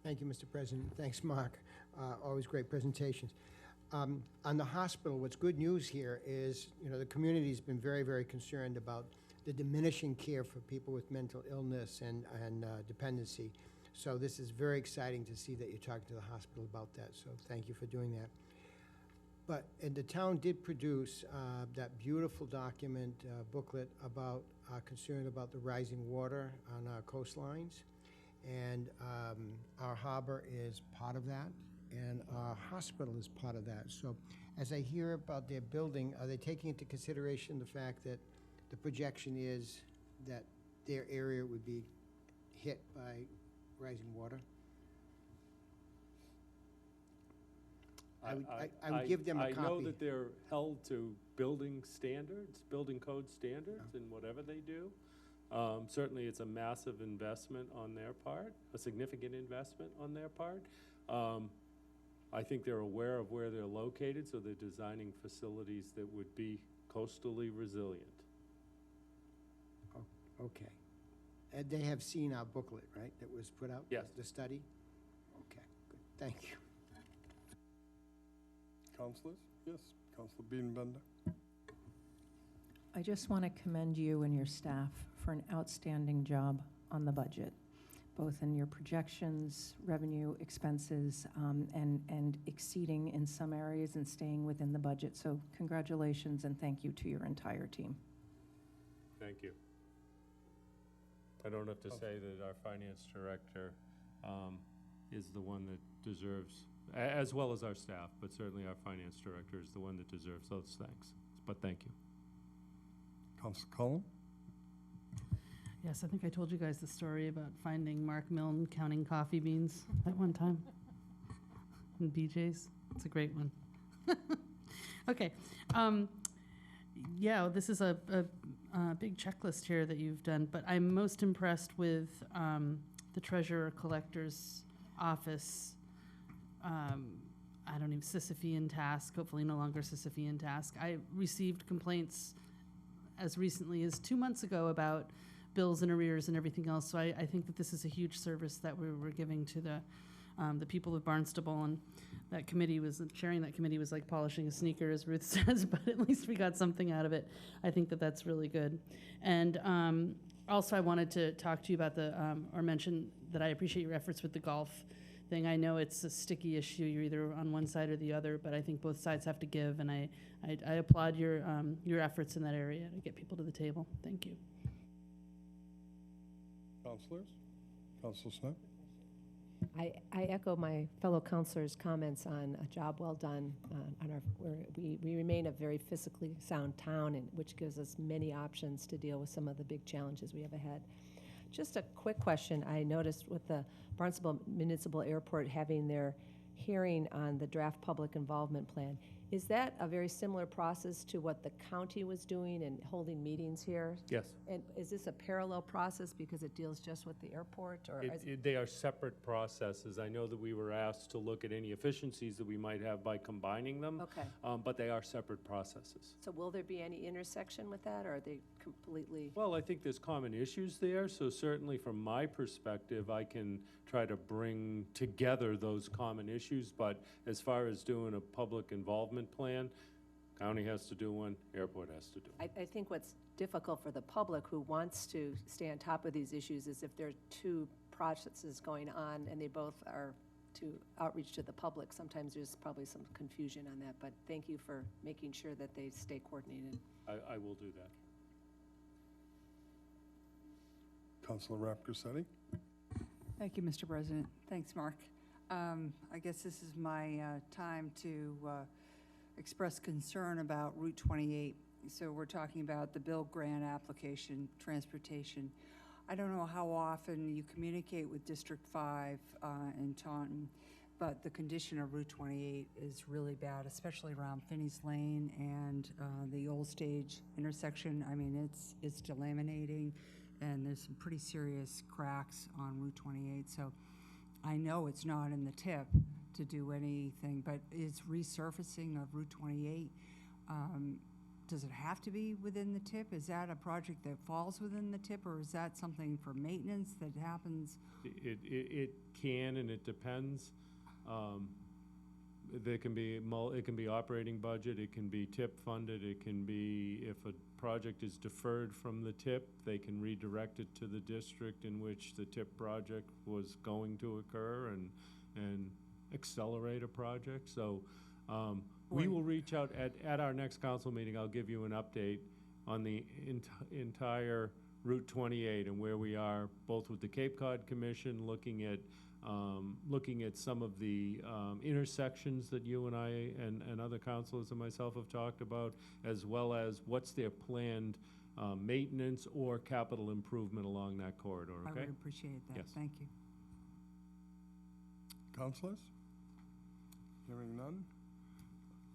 Thank you, Mr. President. Thanks, Mark. Always great presentations. On the hospital, what's good news here is, the community's been very, very concerned about the diminishing care for people with mental illness and dependency. So this is very exciting to see that you're talking to the hospital about that, so thank you for doing that. But, and the town did produce that beautiful document, booklet about concern about the rising water on our coastlines. And our harbor is part of that, and our hospital is part of that. So as I hear about their building, are they taking into consideration the fact that the projection is that their area would be hit by rising water? I would give them a copy. I know that they're held to building standards, building code standards in whatever they do. Certainly it's a massive investment on their part, a significant investment on their part. I think they're aware of where they're located, so they're designing facilities that would be coastally resilient. Okay. And they have seen our booklet, right, that was put out? Yes. The study? Okay, good. Thank you. Councilors? Yes, Councilor Bienenbender. I just want to commend you and your staff for an outstanding job on the budget, both in your projections, revenue, expenses, and exceeding in some areas and staying within the budget. So congratulations and thank you to your entire team. Thank you. I don't have to say that our finance director is the one that deserves, as well as our staff, but certainly our finance director is the one that deserves those thanks. But thank you. Councilor Cullen? Yes, I think I told you guys the story about finding Mark Milne counting coffee beans at one time in BJ's. It's a great one. Okay. Yeah, this is a big checklist here that you've done, but I'm most impressed with the treasurer collector's office. I don't even, Sisyphean task, hopefully no longer Sisyphean task. I received complaints as recently as 2 months ago about bills and arrears and everything else. So I think that this is a huge service that we're giving to the the people of Barnstable, and that committee was, chairing that committee was like polishing a sneaker, as Ruth says, but at least we got something out of it. I think that that's really good. And also I wanted to talk to you about or mention that I appreciate your efforts with the golf thing. I know it's a sticky issue. You're either on one side or the other, but I think both sides have to give, and I applaud your efforts in that area to get people to the table. Thank you. Councilors? Councilor Smith? I echo my fellow councilors' comments on a job well done we remain a very fiscally sound town, which gives us many options to deal with some of the big challenges we have ahead. Just a quick question. I noticed with the Barnstable Municipal Airport having their hearing on the draft public involvement plan, is that a very similar process to what the county was doing and holding meetings here? Yes. And is this a parallel process because it deals just with the airport? Or They are separate processes. I know that we were asked to look at any efficiencies that we might have by combining them. Okay. But they are separate processes. So will there be any intersection with that, or are they completely? Well, I think there's common issues there, so certainly from my perspective, I can try to bring together those common issues, but as far as doing a public involvement plan, county has to do one, airport has to do one. I think what's difficult for the public who wants to stay on top of these issues is if there are two processes going on and they both are to outreach to the public. Sometimes there's probably some confusion on that, but thank you for making sure that they stay coordinated. I will do that. Councilor Rapkossetti? Thank you, Mr. President. Thanks, Mark. I guess this is my time to express concern about Route 28. So we're talking about the Bill Grant application, transportation. I don't know how often you communicate with District 5 in Taunton, but the condition of Route 28 is really bad, especially around Finney's Lane and the Old Stage intersection. I mean, it's delaminating, and there's some pretty serious cracks on Route 28. So I know it's not in the tip to do anything, but is resurfacing of Route 28, does it have to be within the tip? Is that a project that falls within the tip, or is that something for maintenance that happens? It can, and it depends. It can be operating budget, it can be tip funded, it can be, if a project is deferred from the tip, they can redirect it to the district in which the tip project was going to occur and accelerate a project. So we will reach out at our next council meeting. I'll give you an update on the entire Route 28 and where we are, both with the Cape Cod Commission, looking at some of the intersections that you and I and other councilors and myself have talked about, as well as what's their planned maintenance or capital improvement along that corridor, okay? I would appreciate that. Yes. Thank you. Councilors? Hearing none?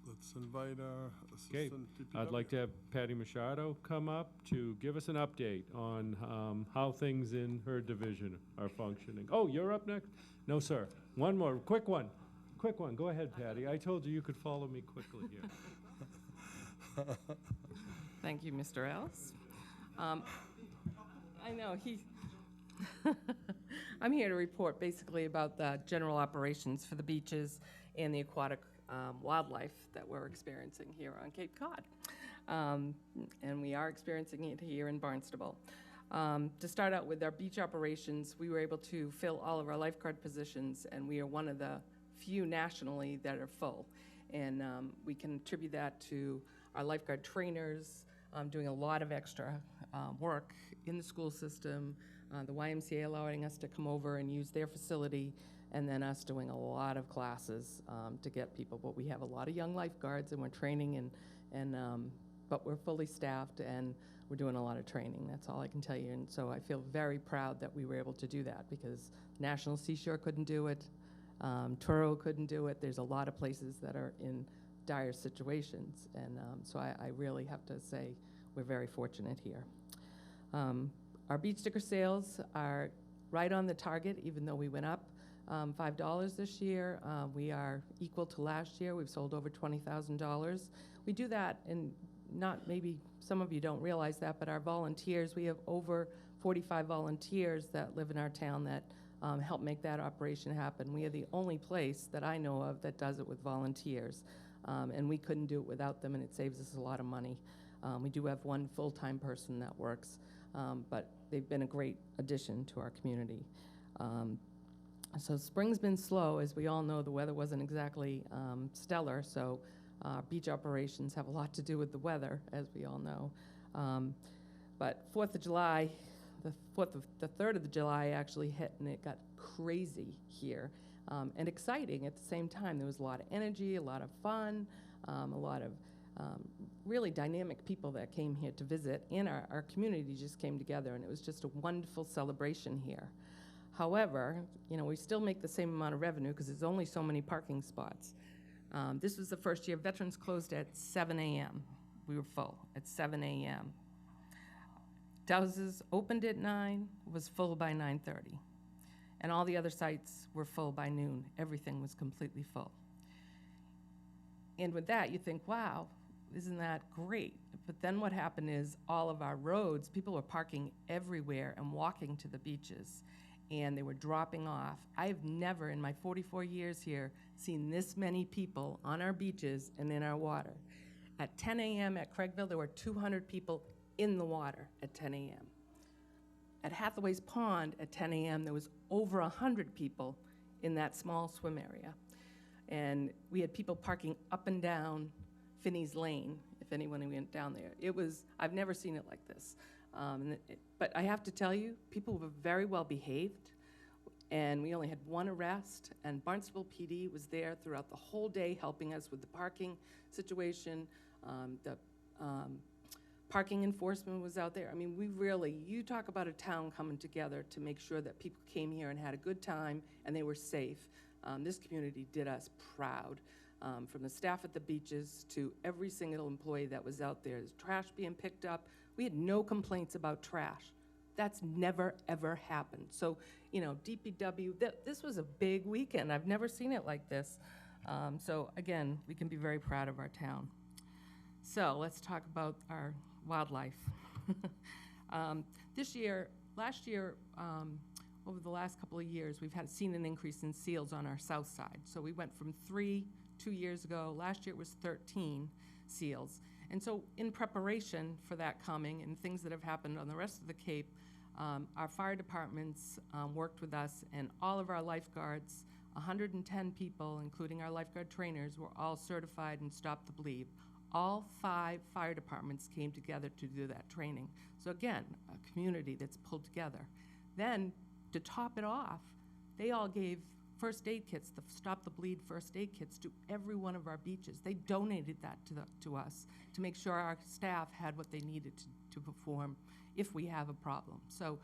Let's invite Okay, Assistant DPW. I'd like to have Patty Machado come up to give us an update on how things in her division are functioning. Oh, you're up next? No, sir. One more, quick one. Quick one. Go ahead, Patty. I told you could follow me quickly here. Thank you, Mr. Ellis. I know I'm here to report basically about the general operations for the beaches and the aquatic wildlife that we're experiencing here on Cape Cod. And we are experiencing it here in Barnstable. To start out with our beach operations, we were able to fill all of our lifeguard positions, and we are one of the few nationally that are full. And we can attribute that to our lifeguard trainers doing a lot of extra work in the school system, the YMCA allowing us to come over and use their facility, and then us doing a lot of classes to get people. But we have a lot of young lifeguards, and we're training, but we're fully staffed, and we're doing a lot of training. That's all I can tell you. And so I feel very proud that we were able to do that, because National Seashore couldn't do it, Truro couldn't do it. There's a lot of places that are in dire situations, and so I really have to say we're very fortunate here. Our beach sticker sales are right on the target, even though we went up $5 this year. We are equal to last year. We've sold over $20,000. We do that, and maybe some of you don't realize that, but our volunteers, we have over 45 volunteers that live in our town that help make that operation happen. We are the only place that I know of that does it with volunteers, and we couldn't do it without them, and it saves us a lot of money. We do have one full-time person that works, but they've been a great addition to our community. So spring's been slow. As we all know, the weather wasn't exactly stellar, so beach operations have a lot to do with the weather, as we all know. But 4th of July, the 3rd of July actually hit, and it got crazy here, and exciting at the same time. There was a lot of energy, a lot of fun, a lot of really dynamic people that came here to visit, and our community just came together, and it was just a wonderful celebration here. However, you know, we still make the same amount of revenue because there's only so many parking spots. This was the first year Veterans closed at 7 a.m. We were full at 7 a.m. Dowses opened at 9, was full by 9:30. And all the other sites were full by noon. Everything was completely full. And with that, you think, wow, isn't that great? But then what happened is all of our roads, people were parking everywhere and walking to the beaches, and they were dropping off. I've never, in my 44 years here, seen this many people on our beaches and in our water. At 10 a.m. at Craigville, there were 200 people in the water at 10 a.m. At Hathaway's Pond at 10 a.m., there was over 100 people in that small swim area. And we had people parking up and down Finney's Lane, if anyone went down there. It was, I've never seen it like this. But I have to tell you, people were very well behaved, and we only had one arrest, and Barnstable PD was there throughout the whole day helping us with the parking situation. The parking enforcement was out there. I mean, we really, you talk about a town coming together to make sure that people came here and had a good time and they were safe. This community did us proud. From the staff at the beaches to every single employee that was out there. There's trash being picked up. We had no complaints about trash. That's never, ever happened. So, you know, DPW, this was a big weekend. I've never seen it like this. So, again, we can be very proud of our town. So, let's talk about our wildlife. Last year, over the last couple of years, we've seen an increase in seals on our south side. So we went from 3 2 years ago. Last year it was 13 seals. And so in preparation for that coming and things that have happened on the rest of the Cape, our fire departments worked with us, and all of our lifeguards, 110 people, including our lifeguard trainers, were all certified in Stop the Bleed. All 5 fire departments came together to do that training. So again, a community that's pulled together. Then, to top it off, they all gave first aid kits, the Stop the Bleed first aid kits, to every one of our beaches. They donated that to us to make sure our staff had what they needed to perform if we have a problem. So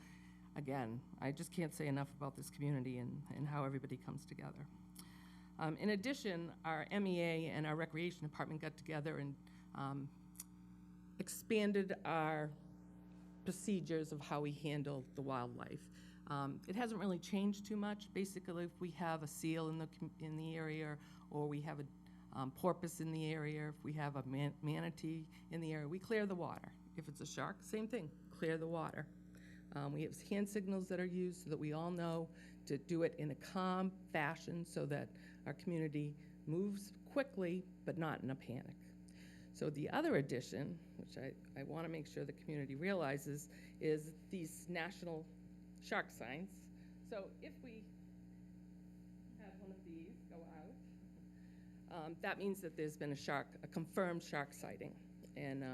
again, I just can't say enough about this community and how everybody comes together. In addition, our MEA and our Recreation Department got together and expanded our procedures of how we handle the wildlife. It hasn't really changed too much. Basically, if we have a seal in the area, or we have a porpoise in the area, if we have a manatee in the area, we clear the water. If it's a shark, same thing, clear the water. We have hand signals that are used so that we all know to do it in a calm fashion so that our community moves quickly, but not in a panic. So the other addition, which I want to make sure the community realizes, is these national shark signs. So if we have one of these go out, that means that there's been a confirmed shark sighting. And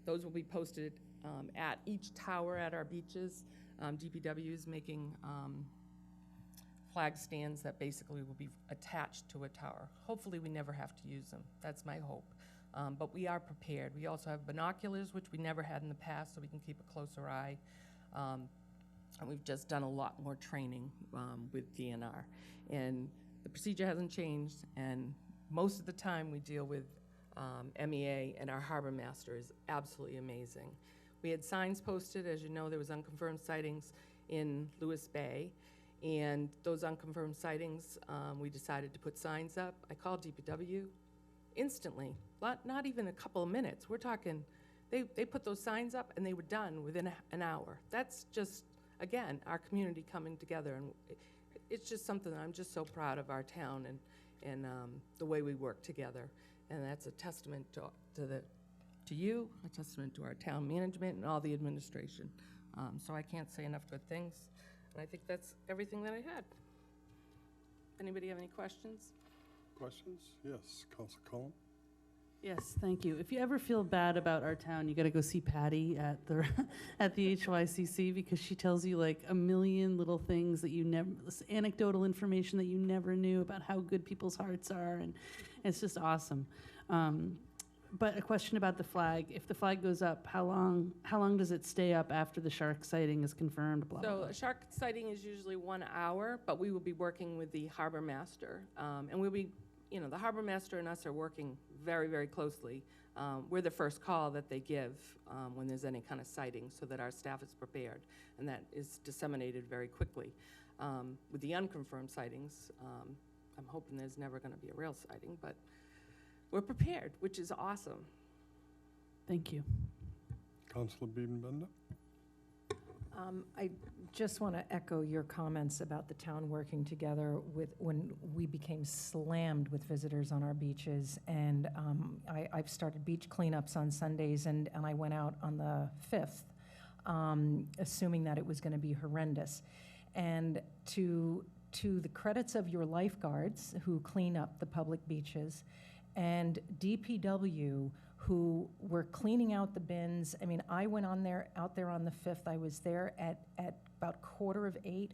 those will be posted at each tower at our beaches. DPW is making flag stands that basically will be attached to a tower. Hopefully we never have to use them. That's my hope. But we are prepared. We also have binoculars, which we never had in the past, so we can keep a closer eye. And we've just done a lot more training with DNR. And the procedure hasn't changed, and most of the time we deal with MEA, and our harbor master is absolutely amazing. We had signs posted. As you know, there was unconfirmed sightings in Lewis Bay, and those unconfirmed sightings, we decided to put signs up. I called DPW instantly, not even a couple of minutes. We're talking, they put those signs up and they were done within an hour. That's just again, our community coming together, and it's just something that I'm just so proud of our town and the way we work together. And that's a testament to you, a testament to our town management and all the administration. So I can't say enough good things. And I think that's everything that I had. Anybody have any questions? Questions? Yes, Council Cullen? Yes, thank you. If you ever feel bad about our town, you got to go see Patty at the at the HYCC, because she tells you like a million little things that you never, this anecdotal information that you never knew about how good people's hearts are, and it's just awesome. But a question about the flag: if the flag goes up, how long does it stay up after the shark sighting is confirmed? Blah, blah, So blah. a shark sighting is usually 1 hour, but we will be working with the harbor master. And we'll be, the harbor master and us are working very, very closely. We're the first call that they give when there's any kind of sighting, so that our staff is prepared, and that is disseminated very quickly. With the unconfirmed sightings, I'm hoping there's never going to be a real sighting, but we're prepared, which is awesome. Thank you. Councilor Biedenbender? I just want to echo your comments about the town working together when we became slammed with visitors on our beaches. And I've started beach cleanups on Sundays, and I went out on the 5th, assuming that it was going to be horrendous. And to the credits of your lifeguards who clean up the public beaches, and DPW, who were cleaning out the bins. I mean, I went out there on the 5th. I was there at about 7:45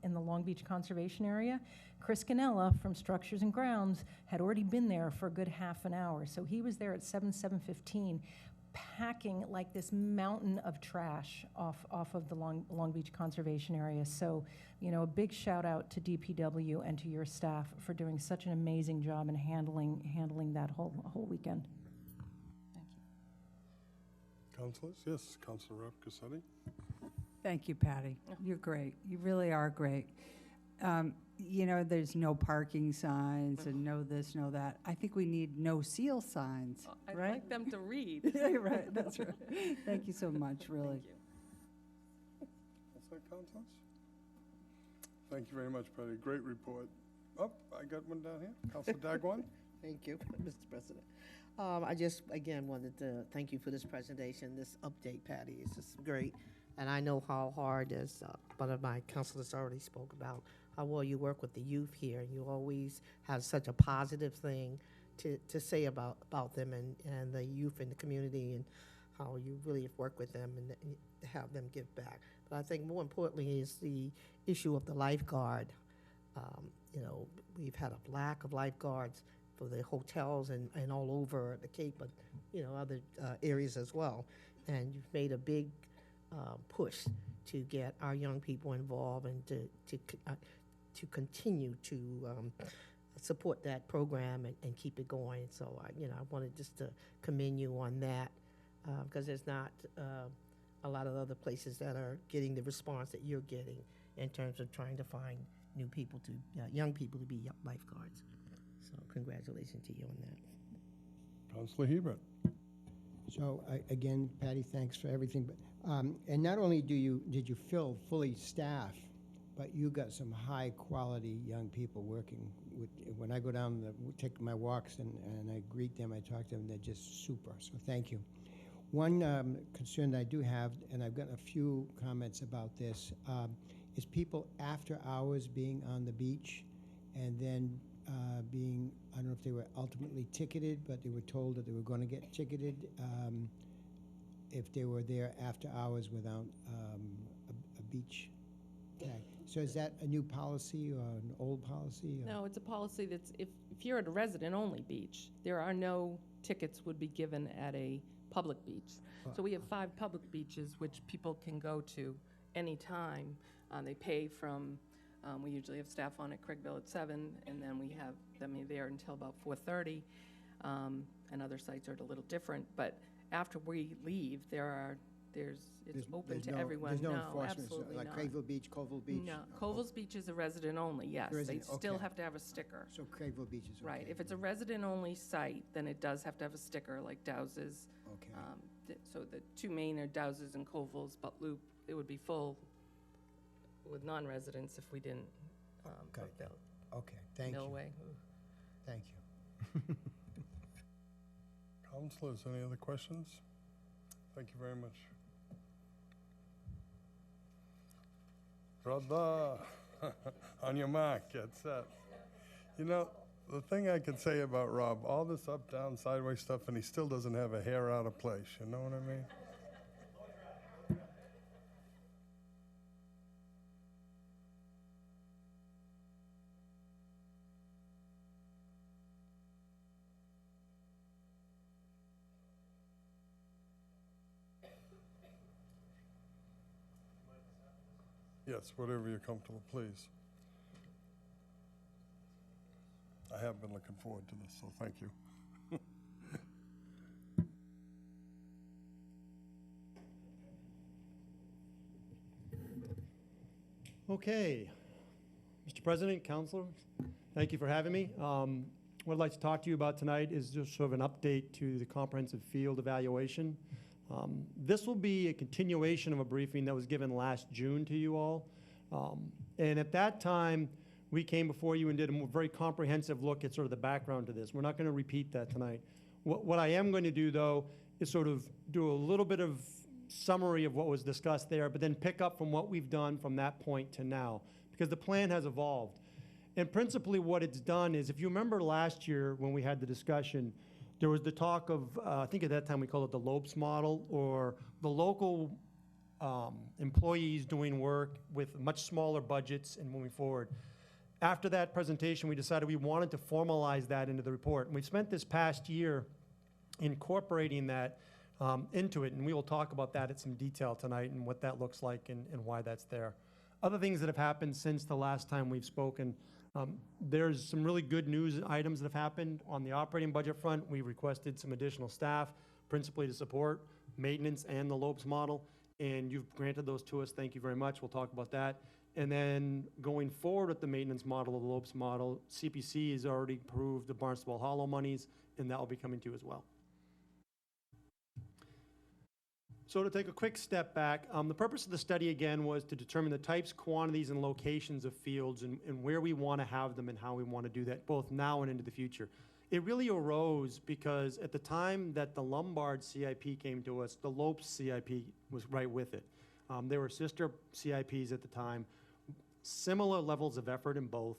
in the Long Beach Conservation Area. Chris Canella from Structures and Grounds had already been there for a good half an hour. So he was there at 7:15, packing like this mountain of trash off of the Long Beach Conservation Area. So, a big shout out to DPW and to your staff for doing such an amazing job in handling that whole weekend. Councilors? Yes, Councilor Rep Cassetti? Thank you, Patty. You're great. You really are great. There's no parking signs and no this, no that. I think we need no seal signs, I'd right? like them to read. Yeah, right, that's right. Thank you so much, really. That's it, Councilors? Thank you very much, Patty. Great report. Oh, I got one down here. Councilor Dagwan? Thank you, Mr. President. I just, again, wanted to thank you for this presentation, this update, Patty. It's just great. And I know how hard, as one of my councilors already spoke about, how well you work with the youth here. You always have such a positive thing to say about them and the youth in the community, and how you really work with them and have them give back. But I think more importantly is the issue of the lifeguard. We've had a lack of lifeguards for the hotels and all over the Cape, but other areas as well. And you've made a big push to get our young people involved and to continue to support that program and keep it going. So I wanted just to commend you on that, because there's not a lot of other places that are getting the response that you're getting in terms of trying to find young people to be lifeguards. So congratulations to you on that. Councilor Hebert? So again, Patty, thanks for everything. But and not only did you fill fully staff, but you got some high quality young people working with. When I go down take my walks and I greet them, I talk to them, they're just super. So thank you. One concern that I do have, and I've got a few comments about this, is people after hours being on the beach and then being, I don't know if they were ultimately ticketed, but they were told that they were going to get ticketed if they were there after hours without a beach tag. So is that a new policy or an old policy? Or? No, it's a policy that's, if you're at a resident-only beach, there are no tickets would be given at a public beach. So we have 5 public beaches which people can go to anytime. They pay from, we usually have staff on at Craigville at 7, and then we have them there until about 4:30. And other sites are a little different, but after we leave, it's open to everyone. There's no No, enforcement, absolutely like not. Craigville Beach, Colville Beach? No, Colville's Beach is a resident-only, yes. Resident, They still okay. have to have a sticker. So Craigville Beach is okay. Right, if it's a resident-only site, then it does have to have a sticker, like Dowses. Okay. So the 2 main are Dowses and Colville's, but Loop, it would be full with non-residents if we didn't Got it. fulfill Okay, thank you. Millway. Thank you. Councilors, any other questions? Thank you very much. Brother, on your mark, get set. You know, the thing I could say about Rob, all this up, down, sideways stuff, and he still doesn't have a hair out of place, you know what I mean? Yes, whatever you're comfortable, please. I have been looking forward to this, so thank you. Okay. Mr. President, Councilor, thank you for having me. What I'd like to talk to you about tonight is just sort of an update to the comprehensive field evaluation. This will be a continuation of a briefing that was given last June to you all. And at that time, we came before you and did a very comprehensive look at sort of the background to this. We're not going to repeat that tonight. What I am going to do, though, is sort of do a little bit of summary of what was discussed there, but then pick up from what we've done from that point to now, because the plan has evolved. And principally what it's done is, if you remember last year when we had the discussion, there was the talk of, I think at that time we called it the Lopes model, or the local employees doing work with much smaller budgets and moving forward. After that presentation, we decided we wanted to formalize that into the report. And we've spent this past year incorporating that into it, and we will talk about that in some detail tonight and what that looks like and why that's there. Other things that have happened since the last time we've spoken, there's some really good news items that have happened on the operating budget front. We requested some additional staff, principally to support maintenance and the Lopes model, and you've granted those to us. Thank you very much. We'll talk about that. And then going forward with the maintenance model of the Lopes model, CPC has already approved the Barnstable Hollow monies, and that will be coming to you as well. So to take a quick step back, the purpose of the study, again, was to determine the types, quantities, and locations of fields and where we want to have them and how we want to do that, both now and into the future. It really arose because at the time that the Lombard CIP came to us, the Lopes CIP was right with it. They were sister CIPs at the time, similar levels of effort in both.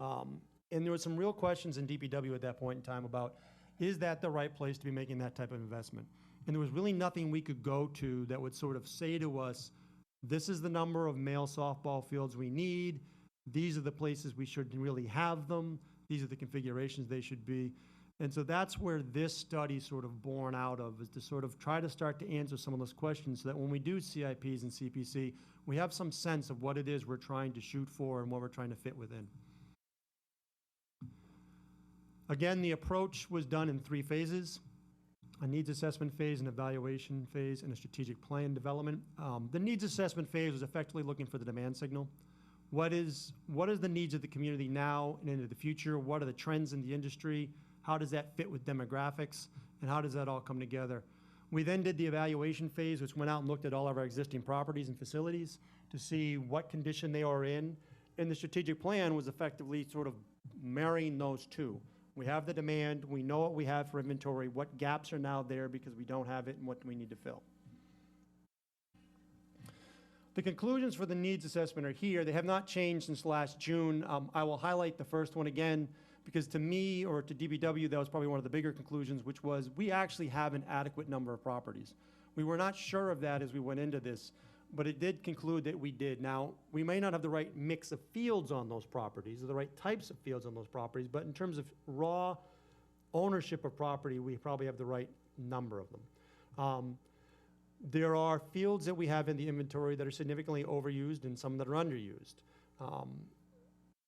And there were some real questions in DPW at that point in time about, is that the right place to be making that type of investment? And there was really nothing we could go to that would sort of say to us, this is the number of male softball fields we need, these are the places we should really have them, these are the configurations they should be. And so that's where this study sort of born out of, is to sort of try to start to answer some of those questions so that when we do CIPs and CPC, we have some sense of what it is we're trying to shoot for and what we're trying to fit within. Again, the approach was done in 3 phases. A needs assessment phase, an evaluation phase, and a strategic plan development. The needs assessment phase was effectively looking for the demand signal. What is the needs of the community now and into the future? What are the trends in the industry? How does that fit with demographics? And how does that all come together? We then did the evaluation phase, which went out and looked at all of our existing properties and facilities to see what condition they are in. And the strategic plan was effectively sort of marrying those two. We have the demand, we know what we have for inventory, what gaps are now there because we don't have it, and what do we need to fill. The conclusions for the needs assessment are here. They have not changed since last June. I will highlight the first one again, because to me, or to DPW, that was probably one of the bigger conclusions, which was we actually have an adequate number of properties. We were not sure of that as we went into this, but it did conclude that we did. Now, we may not have the right mix of fields on those properties, or the right types of fields on those properties, but in terms of raw ownership of property, we probably have the right number of them. There are fields that we have in the inventory that are significantly overused and some that are underused.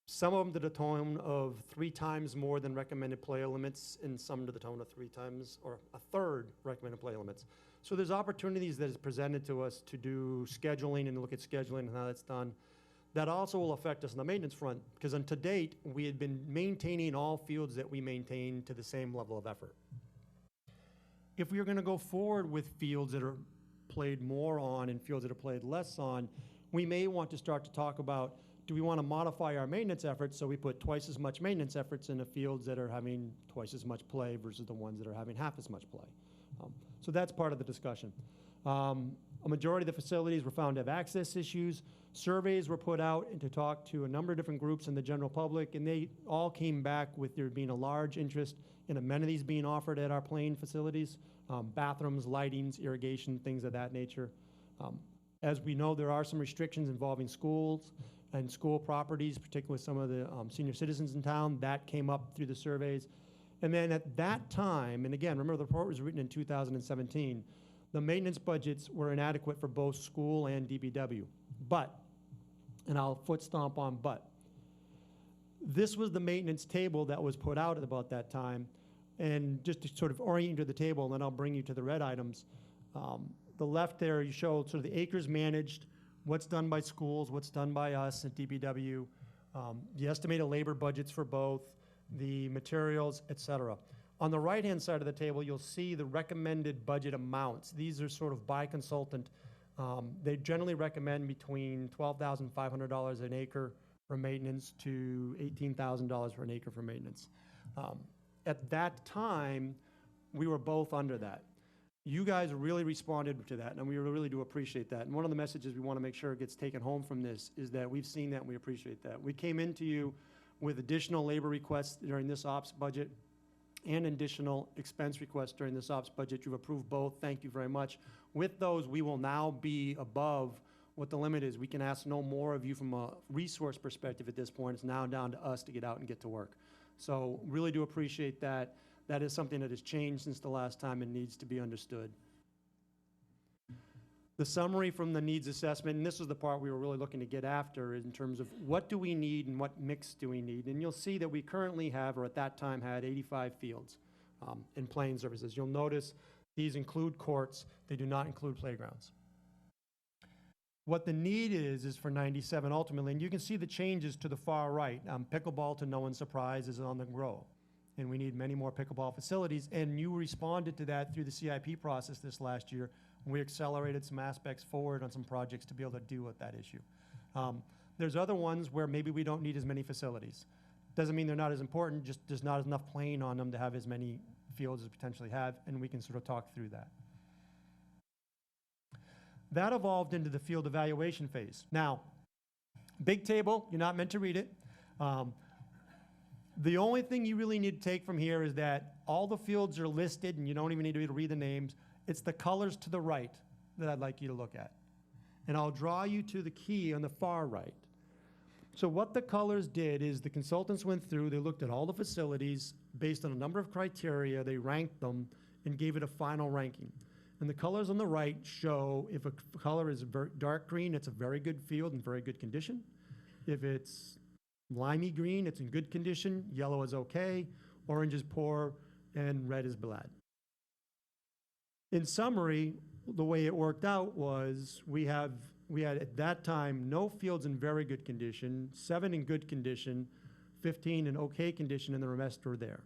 Some of them to the tone of 3 times more than recommended play limits, and some to the tone of 3 times or a third recommended play limits. So there's opportunities that is presented to us to do scheduling and look at scheduling and how that's done. That also will affect us on the maintenance front, because to date, we had been maintaining all fields that we maintain to the same level of effort. If we are going to go forward with fields that are played more on and fields that are played less on, we may want to start to talk about, do we want to modify our maintenance efforts so we put twice as much maintenance efforts in the fields that are having twice as much play versus the ones that are having half as much play? So that's part of the discussion. A majority of the facilities were found to have access issues. Surveys were put out and to talk to a number of different groups in the general public, and they all came back with there being a large interest in amenities being offered at our playing facilities, bathrooms, lightings, irrigation, things of that nature. As we know, there are some restrictions involving schools and school properties, particularly some of the senior citizens in town. That came up through the surveys. And then at that time, and again, remember the report was written in 2017, the maintenance budgets were inadequate for both school and DPW. But, and I'll foot stomp on but, this was the maintenance table that was put out at about that time. And just to sort of orient you to the table, and then I'll bring you to the red items. The left there, you show sort of the acres managed, what's done by schools, what's done by us at DPW, the estimated labor budgets for both, the materials, et cetera. On the right-hand side of the table, you'll see the recommended budget amounts. These are sort of by consultant. They generally recommend between $12,500 an acre for maintenance to $18,000 for an acre for maintenance. At that time, we were both under that. You guys really responded to that, and we really do appreciate that. And one of the messages we want to make sure gets taken home from this is that we've seen that and we appreciate that. We came into you with additional labor requests during this ops budget and additional expense requests during this ops budget. You've approved both. Thank you very much. With those, we will now be above what the limit is. We can ask no more of you from a resource perspective at this point. It's now down to us to get out and get to work. So really do appreciate that. That is something that has changed since the last time and needs to be understood. The summary from the needs assessment, and this is the part we were really looking to get after in terms of what do we need and what mix do we need. And you'll see that we currently have, or at that time had, 85 fields in playing services. You'll notice these include courts. They do not include playgrounds. What the need is for 97 ultimately, and you can see the changes to the far right. Pickleball, to no one's surprise, is on the grow. And we need many more pickleball facilities. And you responded to that through the CIP process this last year. We accelerated some aspects forward on some projects to be able to deal with that issue. There's other ones where maybe we don't need as many facilities. Doesn't mean they're not as important, just there's not enough playing on them to have as many fields as potentially have, and we can sort of talk through that. That evolved into the field evaluation phase. Now, big table, you're not meant to read it. The only thing you really need to take from here is that all the fields are listed, and you don't even need to read the names. It's the colors to the right that I'd like you to look at. And I'll draw you to the key on the far right. So what the colors did is the consultants went through, they looked at all the facilities based on a number of criteria, they ranked them and gave it a final ranking. And the colors on the right show if a color is dark green, it's a very good field in very good condition. If it's limey green, it's in good condition, yellow is okay, orange is poor, and red is bad. In summary, the way it worked out was we had at that time no fields in very good condition, 7 in good condition, 15 in okay condition, and the rest were there.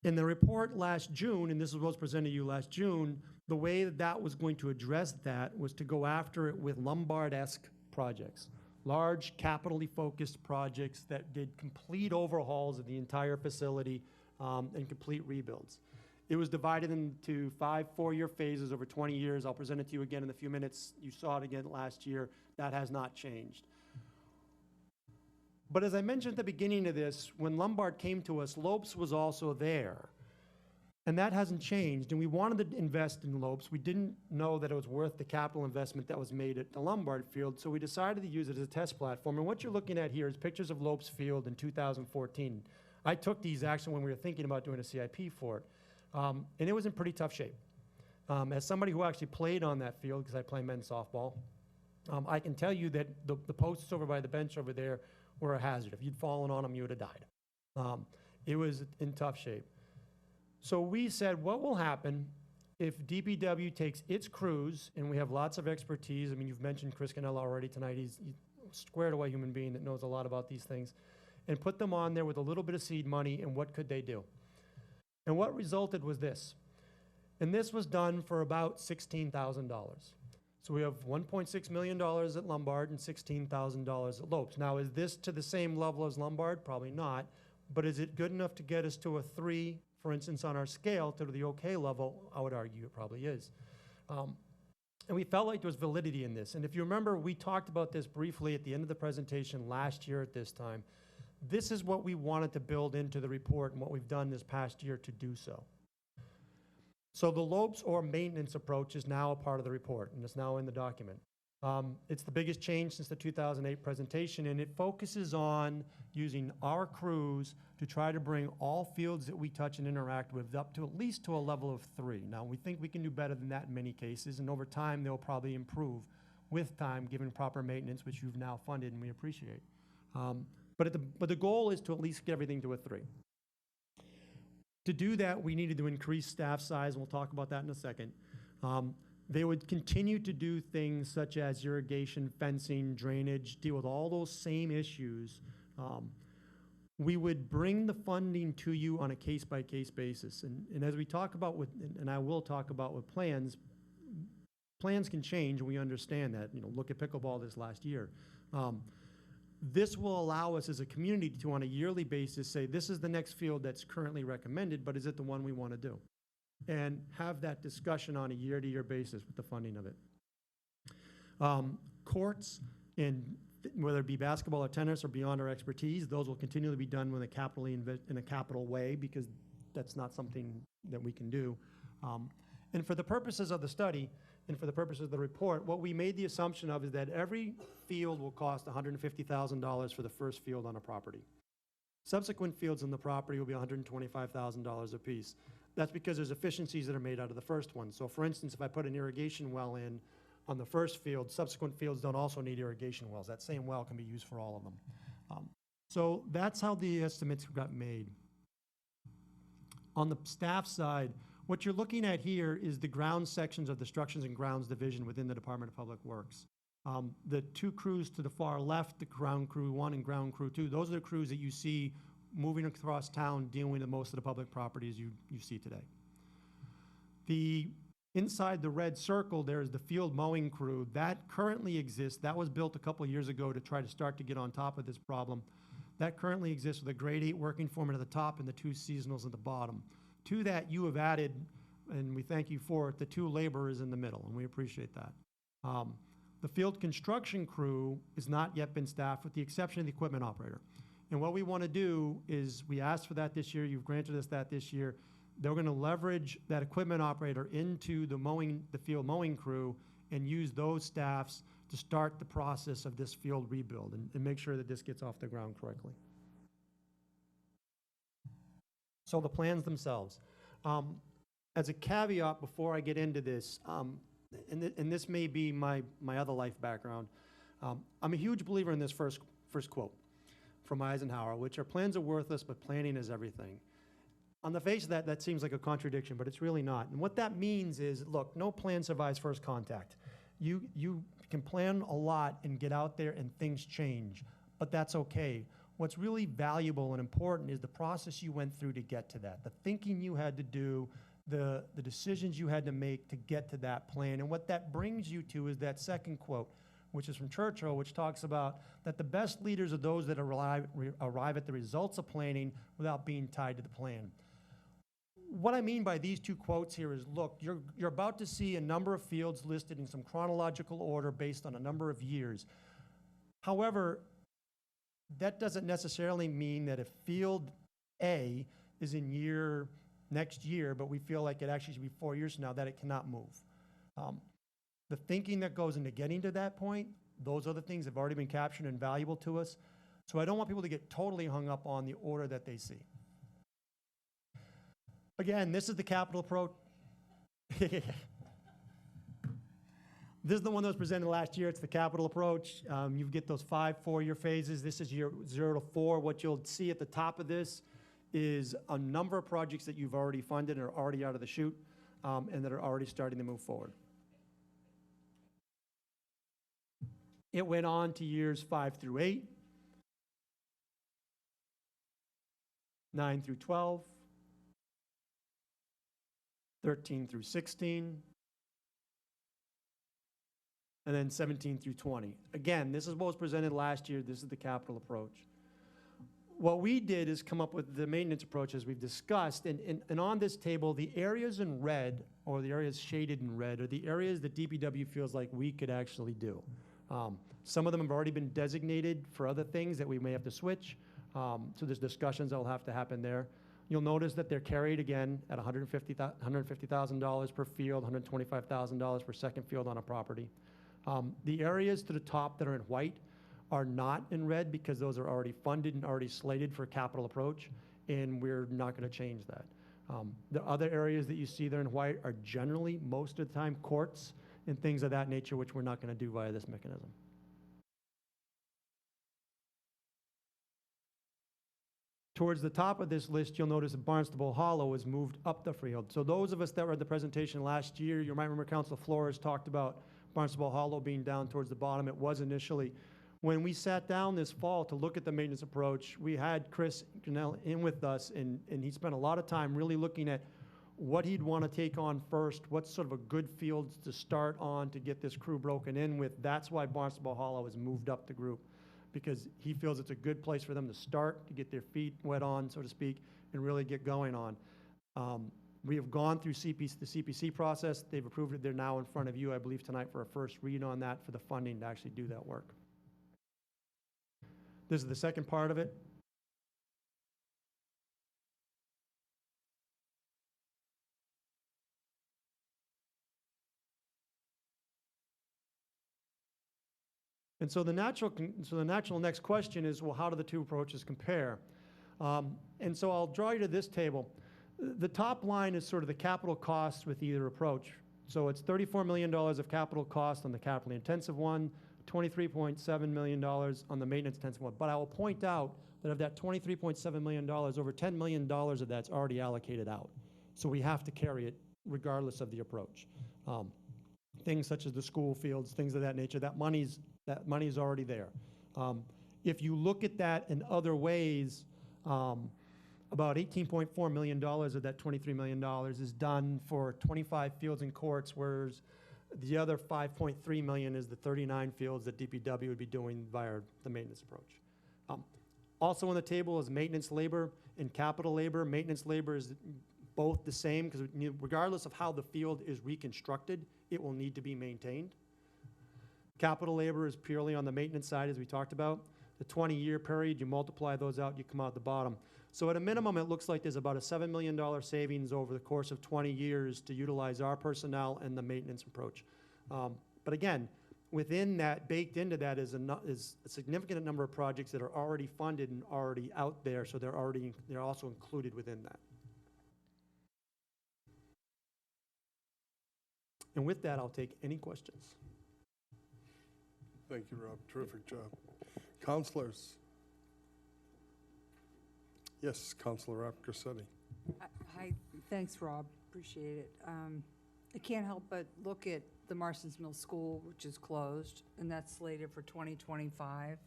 In the report last June, and this is what was presented to you last June, the way that was going to address that was to go after it with Lombard-esque projects. Large, capitally focused projects that did complete overhauls of the entire facility and complete rebuilds. It was divided into 5 four-year phases over 20 years. I'll present it to you again in a few minutes. You saw it again last year. That has not changed. But as I mentioned at the beginning of this, when Lombard came to us, Lopes was also there. And that hasn't changed. And we wanted to invest in Lopes. We didn't know that it was worth the capital investment that was made at the Lombard Field, so we decided to use it as a test platform. And what you're looking at here is pictures of Lopes Field in 2014. I took these actually when we were thinking about doing a CIP for it. And it was in pretty tough shape. As somebody who actually played on that field, because I play men's softball, I can tell you that the posts over by the bench over there were a hazard. If you'd fallen on them, you would have died. It was in tough shape. So we said, what will happen if DPW takes its crews, and we have lots of expertise. I mean, you've mentioned Chris Cannella already tonight. He's a squared away human being that knows a lot about these things. And put them on there with a little bit of seed money, and what could they do? And what resulted was this. And this was done for about $16,000. So we have $1.6 million at Lombard and $16,000 at Lopes. Now, is this to the same level as Lombard? Probably not. But is it good enough to get us to a 3, for instance, on our scale to the okay level? I would argue it probably is. And we felt like there was validity in this. And if you remember, we talked about this briefly at the end of the presentation last year at this time. This is what we wanted to build into the report and what we've done this past year to do so. So the lopes or maintenance approach is now a part of the report, and it's now in the document. It's the biggest change since the 2008 presentation, and it focuses on using our crews to try to bring all fields that we touch and interact with up to at least to a level of 3. Now, we think we can do better than that in many cases, and over time, they'll probably improve with time, given proper maintenance, which you've now funded, and we appreciate. But the goal is to at least get everything to a 3. To do that, we needed to increase staff size, and we'll talk about that in a second. They would continue to do things such as irrigation, fencing, drainage, deal with all those same issues. We would bring the funding to you on a case-by-case basis. And as we talk about with, and I will talk about with plans can change, and we understand that. You know, look at pickleball this last year. This will allow us as a community to, on a yearly basis, say, this is the next field that's currently recommended, but is it the one we want to do? And have that discussion on a year-to-year basis with the funding of it. Courts, whether it be basketball or tennis or beyond our expertise, those will continually be done with in a capital way, because that's not something that we can do. And for the purposes of the study, and for the purposes of the report, what we made the assumption of is that every field will cost $150,000 for the first field on a property. Subsequent fields on the property will be $125,000 apiece. That's because there's efficiencies that are made out of the first one. So for instance, if I put an irrigation well in on the first field, subsequent fields don't also need irrigation wells. That same well can be used for all of them. So that's how the estimates got made. On the staff side, what you're looking at here is the ground sections of the Structures and Grounds Division within the Department of Public Works. The 2 crews to the far left, the Ground Crew 1 and Ground Crew 2, those are the crews that you see moving across town, dealing with most of the public properties you see today. Inside the red circle, there's the field mowing crew. That currently exists. That was built a couple of years ago to try to start to get on top of this problem. That currently exists with a grade 8 working foreman at the top and the 2 seasonals at the bottom. To that, you have added, and we thank you for it, the 2 laborers in the middle, and we appreciate that. The field construction crew has not yet been staffed, with the exception of the equipment operator. And what we want to do is, we asked for that this year, you've granted us that this year. They're going to leverage that equipment operator into the field mowing crew and use those staffs to start the process of this field rebuild and make sure that this gets off the ground correctly. So the plans themselves. As a caveat before I get into this, and this may be my other life background, I'm a huge believer in this first quote from Eisenhower, which are plans are worthless, but planning is everything. On the face of that, that seems like a contradiction, but it's really not. And what that means is, look, no plan survives first contact. You can plan a lot and get out there and things change, but that's okay. What's really valuable and important is the process you went through to get to that, the thinking you had to do, the decisions you had to make to get to that plan. And what that brings you to is that second quote, which is from Churchill, which talks about that the best leaders are those that arrive at the results of planning without being tied to the plan. What I mean by these 2 quotes here is, look, you're about to see a number of fields listed in some chronological order based on a number of years. However, that doesn't necessarily mean that if field A is in next year, but we feel like it actually should be 4 years from now, that it cannot move. The thinking that goes into getting to that point, those other things have already been captured and valuable to us. So I don't want people to get totally hung up on the order that they see. Again, this is the capital approach. This is the one that was presented last year. It's the capital approach. You get those 5 4-year phases. This is year 0 to 4. What you'll see at the top of this is a number of projects that you've already funded and are already out of the chute, and that are already starting to move forward. It went on to years 5 through 8, 9 through 12, 13 through 16, and then 17 through 20. Again, this is what was presented last year. This is the capital approach. What we did is come up with the maintenance approach as we've discussed, and on this table, the areas in red, or the areas shaded in red, are the areas that DPW feels like we could actually do. Some of them have already been designated for other things that we may have to switch, so there's discussions that will have to happen there. You'll notice that they're carried again at $150,000 per field, $125,000 per second field on a property. The areas to the top that are in white are not in red because those are already funded and already slated for capital approach, and we're not going to change that. The other areas that you see there in white are generally, most of the time, courts and things of that nature, which we're not going to do via this mechanism. Towards the top of this list, you'll notice that Barnstable Hollow is moved up the field. So those of us that were at the presentation last year, you might remember Councilor Flores talked about Barnstable Hollow being down towards the bottom. It was initially. When we sat down this fall to look at the maintenance approach, we had Chris Grinnell in with us, and he spent a lot of time really looking at what he'd want to take on first, what's sort of a good field to start on to get this crew broken in with. That's why Barnstable Hollow has moved up the group, because he feels it's a good place for them to start, to get their feet wet on, so to speak, and really get going on. We have gone through the CPC process. They've approved it. They're now in front of you, I believe, tonight for a first read on that for the funding to actually do that work. This is the second part of it. And so the natural next question is, well, how do the two approaches compare? And so I'll draw you to this table. The top line is sort of the capital costs with either approach. So it's $34 million of capital cost on the capital intensive one, $23.7 million on the maintenance intensive one. But I will point out that of that $23.7 million, over $10 million of that's already allocated out. So we have to carry it regardless of the approach. Things such as the school fields, things of that nature, that money's already there. If you look at that in other ways, about $18.4 million of that $23 million is done for 25 fields and courts, whereas the other $5.3 million is the 39 fields that DPW would be doing via the maintenance approach. Also on the table is maintenance labor and capital labor. Maintenance labor is both the same because regardless of how the field is reconstructed, it will need to be maintained. Capital labor is purely on the maintenance side, as we talked about. The 20-year period, you multiply those out, you come out the bottom. So at a minimum, it looks like there's about a $7 million savings over the course of 20 years to utilize our personnel and the maintenance approach. But again, within that, baked into that is a significant number of projects that are already funded and already out there, so they're also included within that. And with that, I'll take any questions. Thank you, Rob. Terrific job. Councilors? Yes, Councilor Grassetti. Hi, thanks, Rob. Appreciate it. I can't help but look at the Marston's Mill School, which is closed, and that's slated for 2025.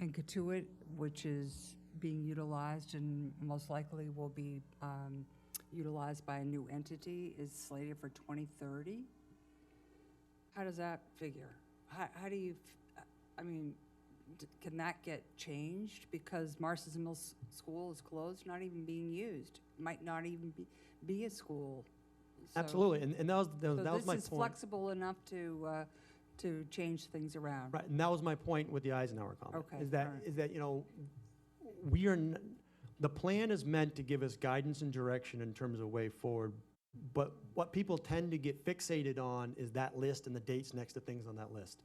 And Katuitt, which is being utilized and most likely will be utilized by a new entity, is slated for 2030. How does that figure? How do you, I mean, can that get changed? Because Marston's Mill School is closed, not even being used. Might not even be a school. So, absolutely, and that was my point. This is flexible enough to change things around. Right, and that was my point with the Eisenhower comment. Okay, Is that you know, the plan is meant to give us guidance and direction in terms of way forward. But what people tend to get fixated on is that list and the dates next to things on that list.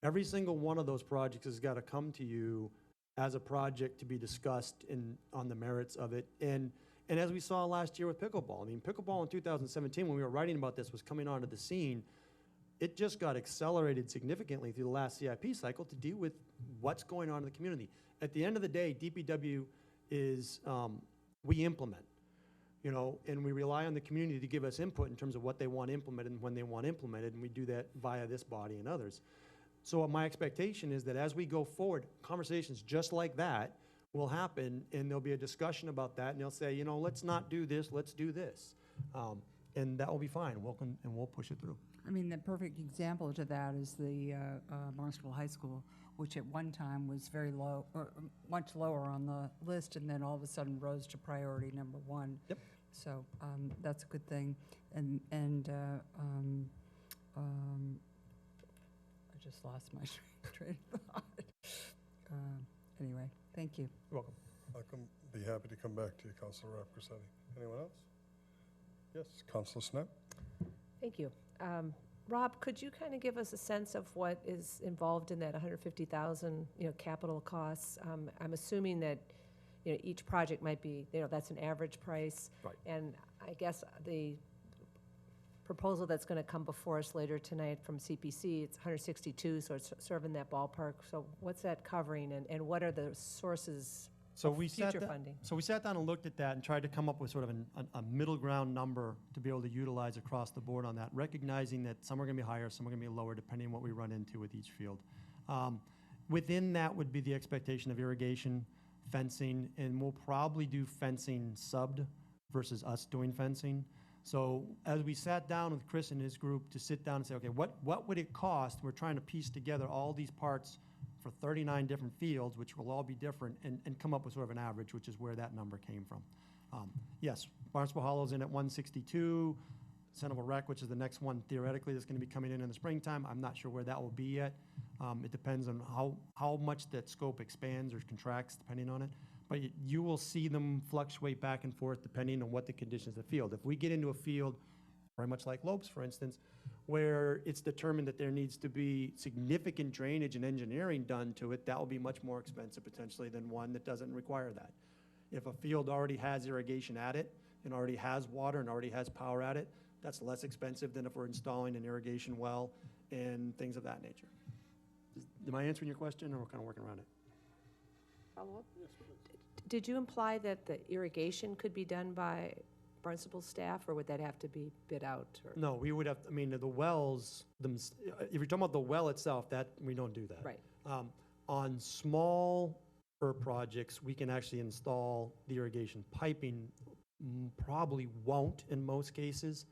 Every single one of those projects has got to come to you as a project to be discussed on the merits of it. And as we saw last year with pickleball, I mean, pickleball in 2017, when we were writing about this, was coming onto the scene. It just got accelerated significantly through the last CIP cycle to deal with what's going on in the community. At the end of the day, DPW is, we implement. You know, and we rely on the community to give us input in terms of what they want implemented and when they want implemented, and we do that via this body and others. So my expectation is that as we go forward, conversations just like that will happen, and there'll be a discussion about that, and they'll say, you know, let's not do this, let's do this. And that will be fine, and we'll push it through. I mean, the perfect example to that is the Barnstable High School, which at one time was very low, or much lower on the list, and then all of a sudden rose to priority number one. Yep. So that's a good thing. And I just lost my train of thought. Anyway, thank you. You're welcome. I'll be happy to come back to you, Councilor Rapcorsetti. Anyone else? Yes, Councilor Snap? Thank you. Rob, could you kind of give us a sense of what is involved in that 150,000, capital costs? I'm assuming that, each project might be, that's an average price. Right. And I guess the proposal that's going to come before us later tonight from CPC, it's 162, so it's sort of in that ballpark. So what's that covering, and what are the sources So of we future funding? So we sat down and looked at that and tried to come up with sort of a middle ground number to be able to utilize across the board on that, recognizing that some are going to be higher, some are going to be lower, depending on what we run into with each field. Within that would be the expectation of irrigation, fencing, and we'll probably do fencing subbed versus us doing fencing. So as we sat down with Chris and his group to sit down and say, okay, what would it cost? We're trying to piece together all these parts for 39 different fields, which will all be different, and come up with sort of an average, which is where that number came from. Yes, Barnstable Hollow's in at 162. Centerville Rec, which is the next one theoretically that's going to be coming in the springtime. I'm not sure where that will be yet. It depends on how much that scope expands or contracts depending on it. But you will see them fluctuate back and forth depending on what the conditions of the field. If we get into a field, very much like Lopes, for instance, where it's determined that there needs to be significant drainage and engineering done to it, that will be much more expensive potentially than one that doesn't require that. If a field already has irrigation at it and already has water and already has power at it, that's less expensive than if we're installing an irrigation well and things of that nature. Am I answering your question, or we're kind of working around it? Follow up? Did you imply that the irrigation could be done by Barnstable staff, or would that have to be bid out? Or? No, we would have, the wells, if you're talking about the well itself, that, we don't do that. Right. On small projects, we can actually install the irrigation piping. Probably won't in most cases.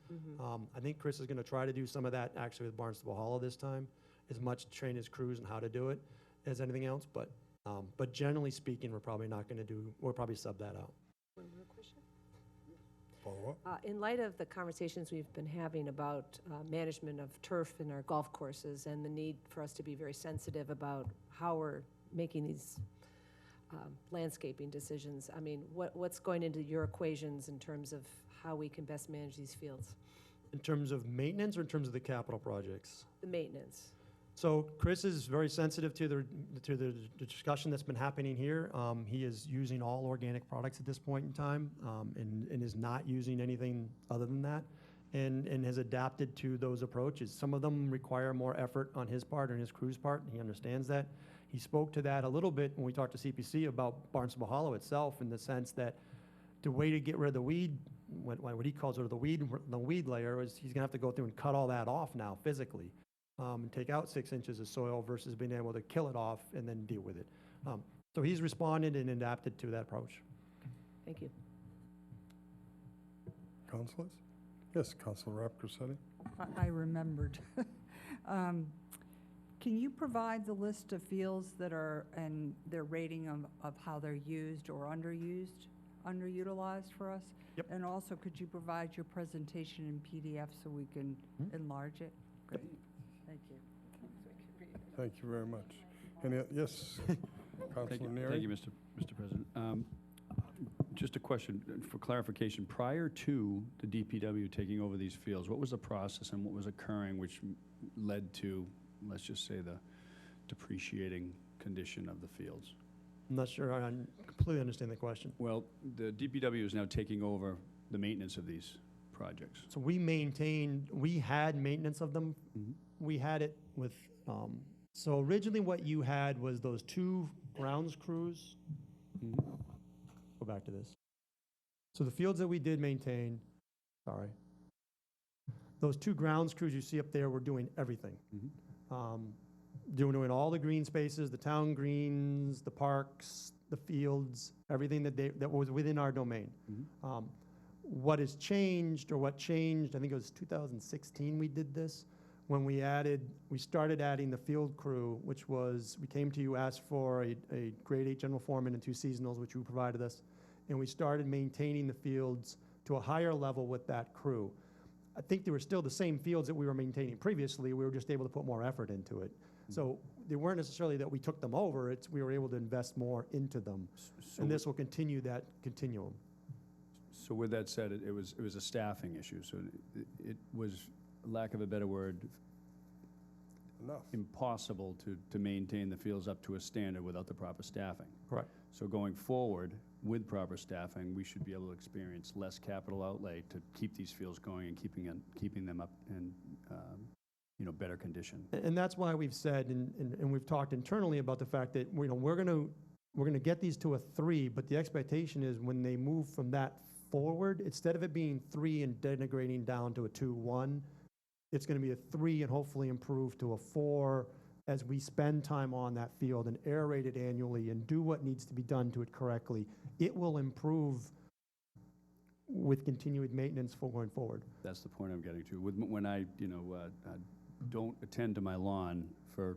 I think Chris is going to try to do some of that actually with Barnstable Hollow this time, as much to train his crews on how to do it as anything else. But generally speaking, we're probably not going to do, we'll probably sub that out. One more question? Follow up? In light of the conversations we've been having about management of turf in our golf courses and the need for us to be very sensitive about how we're making these landscaping decisions, what's going into your equations in terms of how we can best manage these fields? In terms of maintenance or in terms of the capital projects? The maintenance. So Chris is very sensitive to the discussion that's been happening here. He is using all organic products at this point in time, and is not using anything other than that, and has adapted to those approaches. Some of them require more effort on his part and his crew's part, and he understands that. He spoke to that a little bit when we talked to CPC about Barnstable Hollow itself, in the sense that the way to get rid of the weed, what he calls sort of the weed layer, is he's going to have to go through and cut all that off now physically. And take out 6 inches of soil versus being able to kill it off and then deal with it. So he's responded and adapted to that approach. Thank you. Councilors? Yes, Councilor Rapcorsetti. I remembered. Can you provide the list of fields that are, and their rating of how they're used or underutilized for us? Yep. And also, could you provide your presentation in PDF so we can enlarge it? Great. Thank you. Thank you very much. Yes, Councilor Neary? Thank you, Mr. President. Just a question for clarification. Prior to the DPW taking over these fields, what was the process and what was occurring which led to, let's just say, the depreciating condition of the fields? I'm not sure I completely understand the question. Well, the DPW is now taking over the maintenance of these projects. So we had maintenance of them. We had it with, so originally what you had was those 2 grounds crews. Go back to this. So the fields that we did maintain, those 2 grounds crews you see up there were doing everything. Doing all the green spaces, the town greens, the parks, the fields, everything that was within our domain. What has changed, or what changed, I think it was 2016 we did this, when we started adding the field crew, which was, we came to you, asked for a grade 8 general foreman and 2 seasonals, which you provided us, and we started maintaining the fields to a higher level with that crew. I think they were still the same fields that we were maintaining previously, we were just able to put more effort into it. So they weren't necessarily that we took them over, it's we were able to invest more into them. And this will continue that continuum. So with that said, it was a staffing issue, so it was, lack of a better word, impossible to maintain the fields up to a standard without the proper staffing. Correct. So going forward, with proper staffing, we should be able to experience less capital outlay to keep these fields going and keeping them up in better condition. And that's why we've said, and we've talked internally about the fact that we're going to get these to a 3, but the expectation is when they move from that forward, instead of it being 3 and denigrating down to a 2-1, it's going to be a 3 and hopefully improve to a 4 as we spend time on that field and aerate it annually and do what needs to be done to it correctly. It will improve with continued maintenance for going forward. That's the point I'm getting to. When I don't attend to my lawn for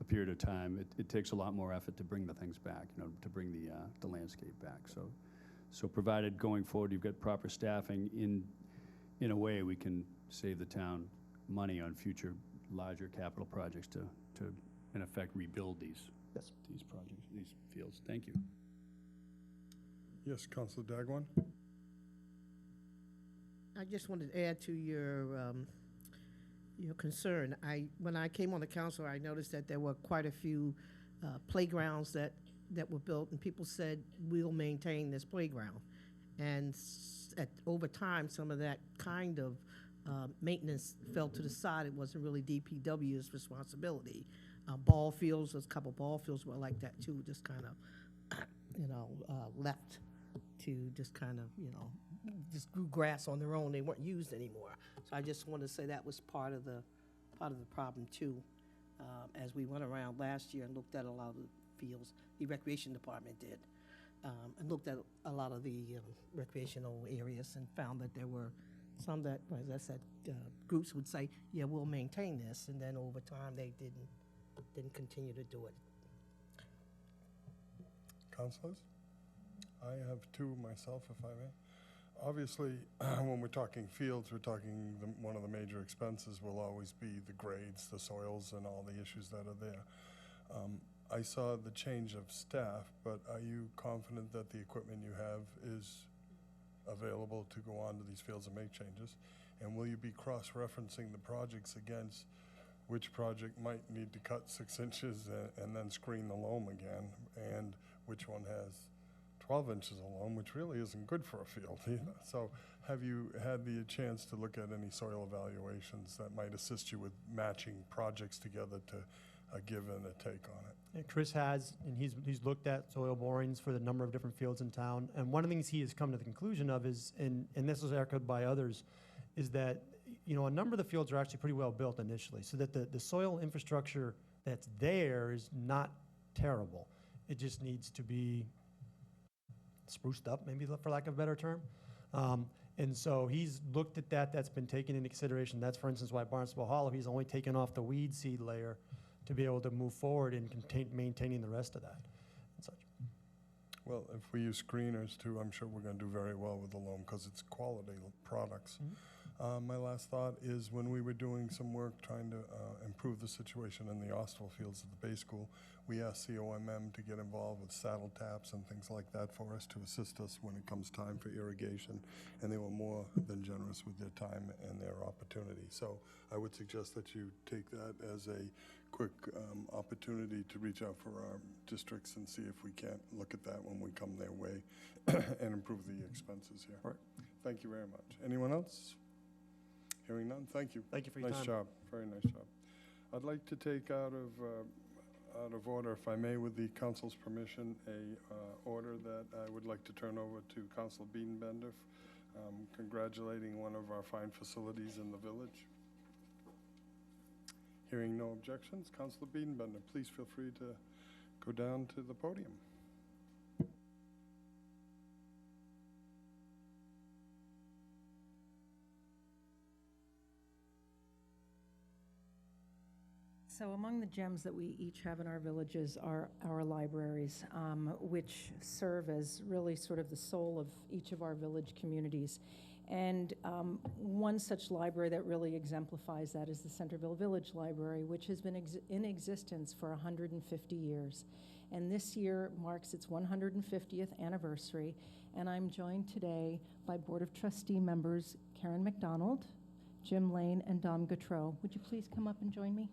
a period of time, it takes a lot more effort to bring the things back, to bring the landscape back. So provided going forward you've got proper staffing, in a way we can save the town money on future larger capital projects to in effect rebuild these projects, these fields. Thank you. Yes, Councilor Dagwan? I just wanted to add to your concern. When I came on the council, I noticed that there were quite a few playgrounds that were built, and people said, we'll maintain this playground. And over time, some of that kind of maintenance fell to the side. It wasn't really DPW's responsibility. Ball fields, there's a couple ball fields were like that too, just kind of, left to just kind of, just grew grass on their own. They weren't used anymore. So I just want to say that was part of the problem too. As we went around last year and looked at a lot of the fields, the recreation department did, and looked at a lot of the recreational areas and found that there were some that, as I said, groups would say, yeah, we'll maintain this, and then over time they didn't continue to do it. Councilors? I have 2 myself, if I may. Obviously, when we're talking fields, we're talking one of the major expenses will always be the grades, the soils, and all the issues that are there. I saw the change of staff, but are you confident that the equipment you have is available to go onto these fields and make changes? And will you be cross-referencing the projects against which project might need to cut 6 inches and then screen the loam again, and which one has 12 inches of loam, which really isn't good for a field either. So have you had the chance to look at any soil evaluations that might assist you with matching projects together to a give and a take on it? And Chris has, and he's looked at soil borings for the number of different fields in town. And one of the things he has come to the conclusion of is, and this was echoed by others, is that a number of the fields are actually pretty well built initially, so that the soil infrastructure that's there is not terrible. It just needs to be spruced up, maybe for lack of a better term. And so he's looked at that. That's been taken into consideration. That's, for instance, why Barnstable Hollow, he's only taken off the weed seed layer to be able to move forward in maintaining the rest of that and such. Well, if we use screeners too, I'm sure we're going to do very well with the loam because it's quality products. My last thought is when we were doing some work trying to improve the situation in the Austell fields at the Bay School, we asked COMM to get involved with saddle taps and things like that for us to assist us when it comes time for irrigation, and they were more than generous with their time and their opportunity. So I would suggest that you take that as a quick opportunity to reach out for our districts and see if we can't look at that when we come their way and improve the expenses here. All right. Thank you very much. Anyone else? Hearing none, thank you. Thank you for your time. Nice job, very nice job. I'd like to take out of order, if I may, with the council's permission, a order that I would like to turn over to Councilor Biedenbender, congratulating one of our fine facilities in the village. Hearing no objections, Councilor Biedenbender, please feel free to go down to the podium. So among the gems that we each have in our villages are our libraries, which serve as really sort of the soul of each of our village communities. And one such library that really exemplifies that is the Centerville Village Library, which has been in existence for 150 years. And this year marks its 150th anniversary. And I'm joined today by Board of Trustee members Karen McDonald, Jim Lane, and Dom Gautreau. Would you please come up and join me?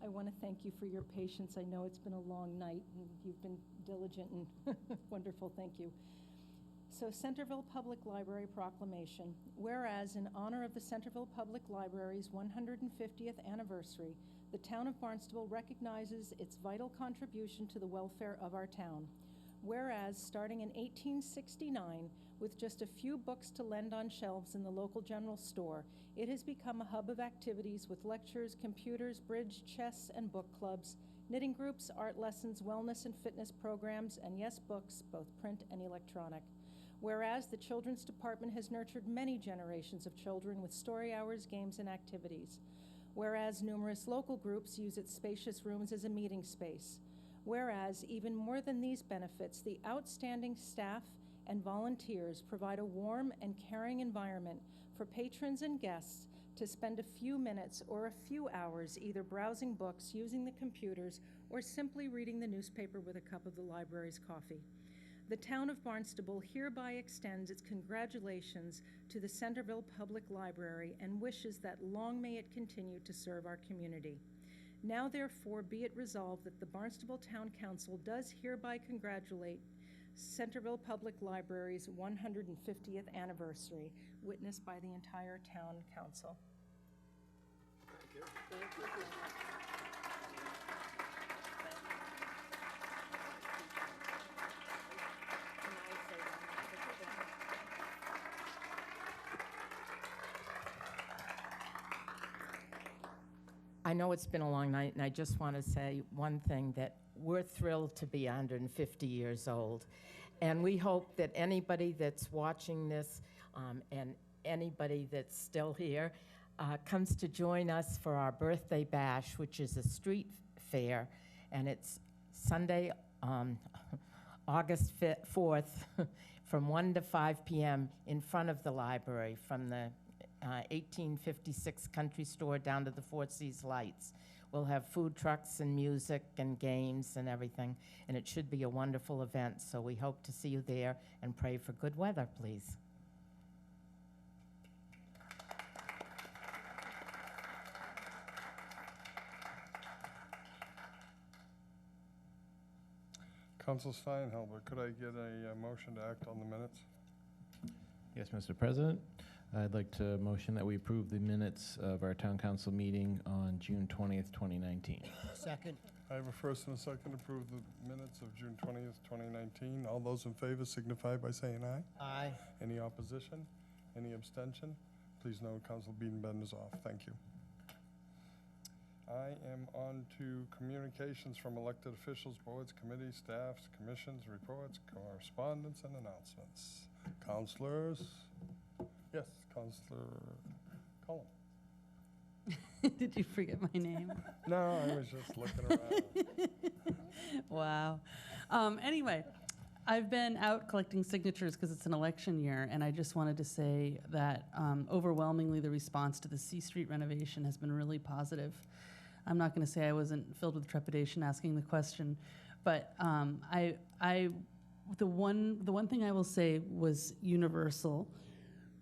I want to thank you for your patience. I know it's been a long night, and you've been diligent and wonderful. Thank you. So, Centerville Public Library Proclamation. Whereas, in honor of the Centerville Public Library's 150th anniversary, the town of Barnstable recognizes its vital contribution to the welfare of our town. Whereas, starting in 1869, with just a few books to lend on shelves in the local general store, it has become a hub of activities with lectures, computers, bridge, chess, and book clubs, knitting groups, art lessons, wellness and fitness programs, and yes, books, both print and electronic. Whereas the Children's Department has nurtured many generations of children with story hours, games, and activities. Whereas numerous local groups use its spacious rooms as a meeting space. Whereas, even more than these benefits, the outstanding staff and volunteers provide a warm and caring environment for patrons and guests to spend a few minutes or a few hours either browsing books, using the computers, or simply reading the newspaper with a cup of the library's coffee. The town of Barnstable hereby extends its congratulations to the Centerville Public Library and wishes that long may it continue to serve our community. Now therefore be it resolved that the Barnstable Town Council does hereby congratulate Centerville Public Library's 150th anniversary, witnessed by the entire town council. Thank you. Thank you very much. I know it's been a long night, and I just want to say one thing, that we're thrilled to be 150 years old. And we hope that anybody that's watching this and anybody that's still here comes to join us for our birthday bash, which is a street fair. And it's Sunday, August 4th, from 1 to 5 p.m. in front of the library, from the 1856 Country Store down to the Four Seas Lights. We'll have food trucks and music and games and everything, and it should be a wonderful event, so we hope to see you there, and pray for good weather, please. Council Steinhelber, could I get a motion to act on the minutes? Yes, Mr. President. I'd like to motion that we approve the minutes of our town council meeting on June 20th, 2019. Second. I have a first and a second to approve the minutes of June 20th, 2019. All those in favor signify by saying aye. Aye. Any opposition? Any abstention? Please note Council Biedenbender is off. Thank you. I am on to communications from elected officials, boards, committees, staffs, commissions, reports, correspondence, and announcements. Councilors? Yes, Councilor Cullum. Did you forget my name? No, I was just looking around. Wow. Anyway, I've been out collecting signatures because it's an election year, and I just wanted to say that overwhelmingly the response to the C Street renovation has been really positive. I'm not going to say I wasn't filled with trepidation asking the question, but the one thing I will say was universal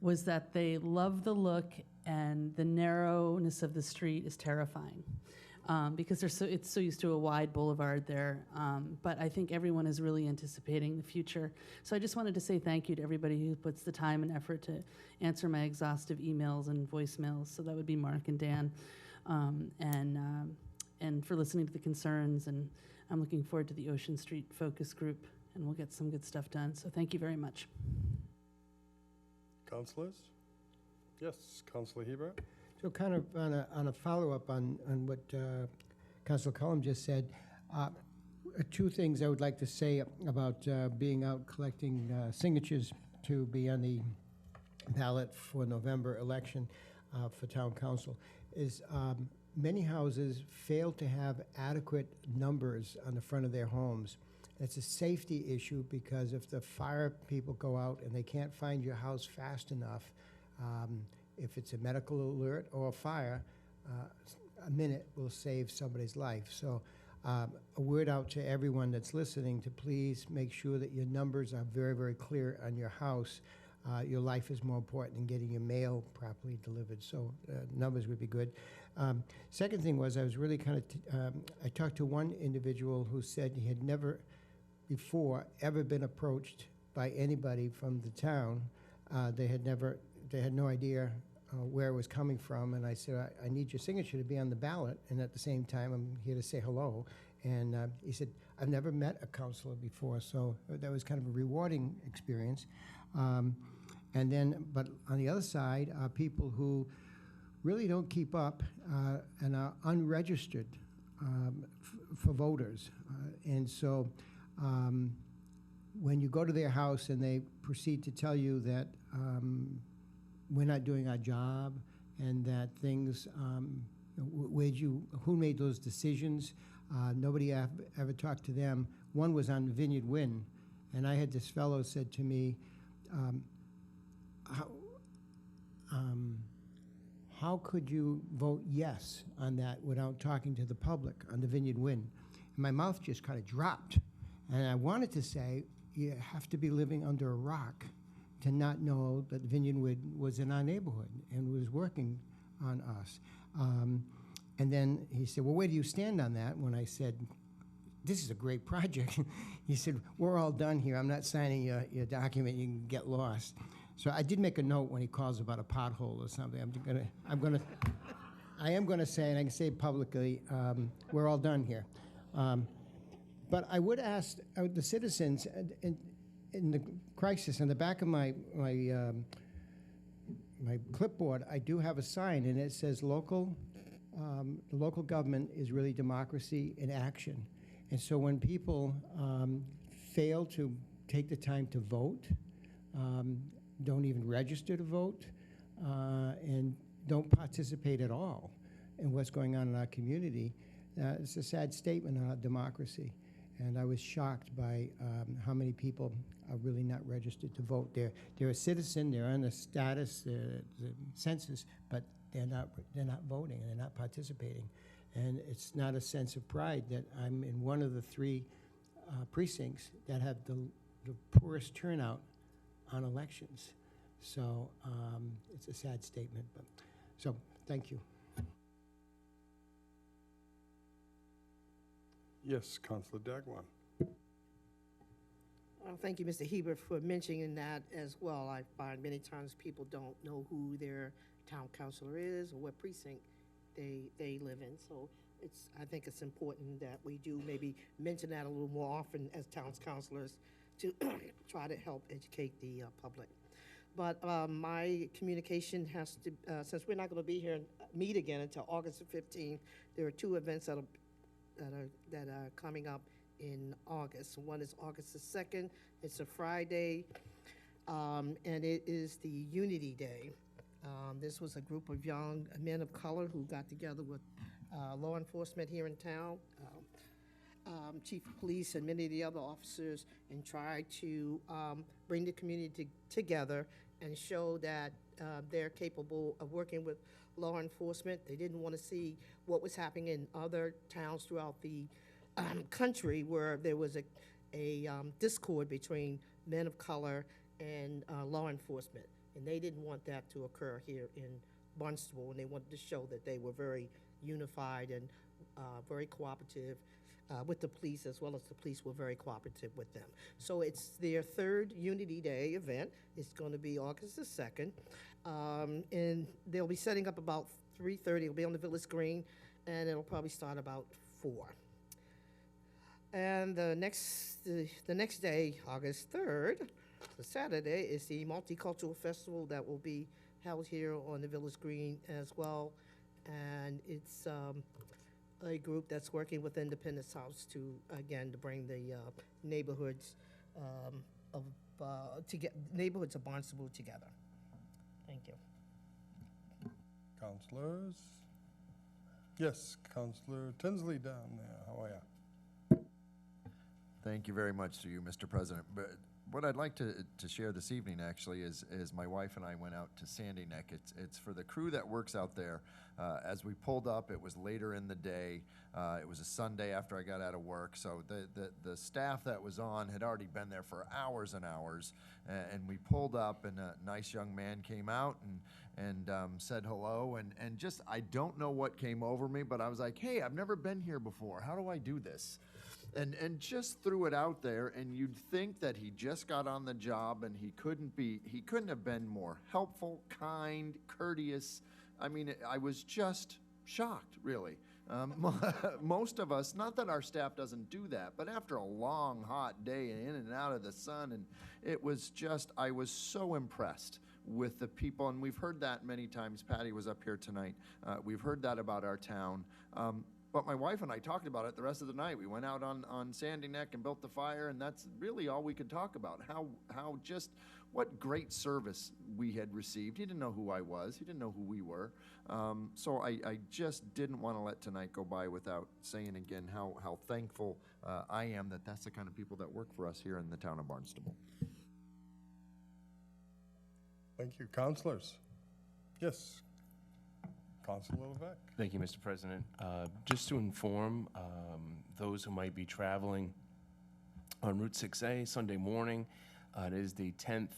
was that they love the look, and the narrowness of the street is terrifying because it's so used to a wide boulevard there. But I think everyone is really anticipating the future. So I just wanted to say thank you to everybody who puts the time and effort to answer my exhaustive emails and voicemails. So that would be Mark and Dan, and for listening to the concerns. And I'm looking forward to the Ocean Street focus group, and we'll get some good stuff done. So thank you very much. Councilors? Yes, Councilor Hebert. So kind of on a follow-up on what Councilor Cullum just said, two things I would like to say about being out collecting signatures to be on the ballot for November election for town council is many houses fail to have adequate numbers on the front of their homes. It's a safety issue because if the fire people go out and they can't find your house fast enough, if it's a medical alert or a fire, a minute will save somebody's life. So a word out to everyone that's listening to please make sure that your numbers are very, very clear on your house. Your life is more important than getting your mail properly delivered. So numbers would be good. Second thing was I was really kind of, I talked to one individual who said he had never before ever been approached by anybody from the town. They had no idea where it was coming from, and I said, I need your signature to be on the ballot, and at the same time, I'm here to say hello. And he said, I've never met a counselor before, so that was kind of a rewarding experience. And then, but on the other side are people who really don't keep up and are unregistered for voters. And so when you go to their house and they proceed to tell you that we're not doing our job and that things, who made those decisions? Nobody ever talked to them. One was on Vineyard Win, and I had this fellow said to me, how could you vote yes on that without talking to the public on the Vineyard Win? And my mouth just kind of dropped. And I wanted to say, you have to be living under a rock to not know that Vineyard Win was in our neighborhood and was working on us. And then he said, well, where do you stand on that? When I said, this is a great project. He said, we're all done here. I'm not signing your document. You can get lost. So I did make a note when he calls about a pothole or something. I am gonna say, and I can say it publicly, we're all done here. But I would ask the citizens in the crisis, in the back of my clipboard, I do have a sign, and it says the local government is really democracy in action. And so when people fail to take the time to vote, don't even register to vote, and don't participate at all in what's going on in our community, it's a sad statement on our democracy. And I was shocked by how many people are really not registered to vote. They're a citizen, they're on the status, the census, but they're not voting and they're not participating. And it's not a sense of pride that I'm in one of the 3 precincts that have the poorest turnout on elections. So it's a sad statement, but so thank you. Yes, Councilor Dagwan. Well, thank you, Mr. Hebert, for mentioning that as well. I find many times people don't know who their town councilor is or what precinct they live in. So I think it's important that we do maybe mention that a little more often as town councilors to try to help educate the public. But my communication has to, since we're not going to be here and meet again until August the 15th, there are 2 events that are coming up in August. One is August the 2nd. It's a Friday, and it is the Unity Day. This was a group of young men of color who got together with law enforcement here in town, chief of police and many of the other officers, and tried to bring the community together and show that they're capable of working with law enforcement. They didn't want to see what was happening in other towns throughout the country where there was a discord between men of color and law enforcement. And they didn't want that to occur here in Barnstable, and they wanted to show that they were very unified and very cooperative with the police, as well as the police were very cooperative with them. So it's their 3rd Unity Day event. It's going to be August the 2nd. And they'll be setting up about 3:30. It'll be on the Village Green, and it'll probably start about 4. And the next day, August 3rd, the Saturday, is the Multicultural Festival that will be held here on the Village Green as well. And it's a group that's working with Independence House to bring the neighborhoods of Barnstable together. Thank you. Councilors? Yes, Councilor Tinsley down there. How are you? Thank you very much to you, Mr. President. But what I'd like to share this evening, actually, is my wife and I went out to Sandy Neck. It's for the crew that works out there. As we pulled up, it was later in the day. It was a Sunday after I got out of work, so the staff that was on had already been there for hours and hours. And we pulled up, and a nice young man came out and said hello. And just, I don't know what came over me, but I was like, hey, I've never been here before. How do I do this? And just threw it out there, and you'd think that he just got on the job and he couldn't have been more helpful, kind, courteous. I mean, I was just shocked, really. Most of us, not that our staff doesn't do that, but after a long, hot day in and out of the sun, and it was just, I was so impressed with the people, and we've heard that many times. Patty was up here tonight. We've heard that about our town. But my wife and I talked about it the rest of the night. We went out on Sandy Neck and built the fire, and that's really all we could talk about. How just what great service we had received. He didn't know who I was. He didn't know who we were. So I just didn't want to let tonight go by without saying again how thankful I am that that's the kind of people that work for us here in the town of Barnstable. Thank you. Councilors? Yes. Councilor Levesque. Thank you, Mr. President. Just to inform those who might be traveling on Route 6A Sunday morning, it is the 10th.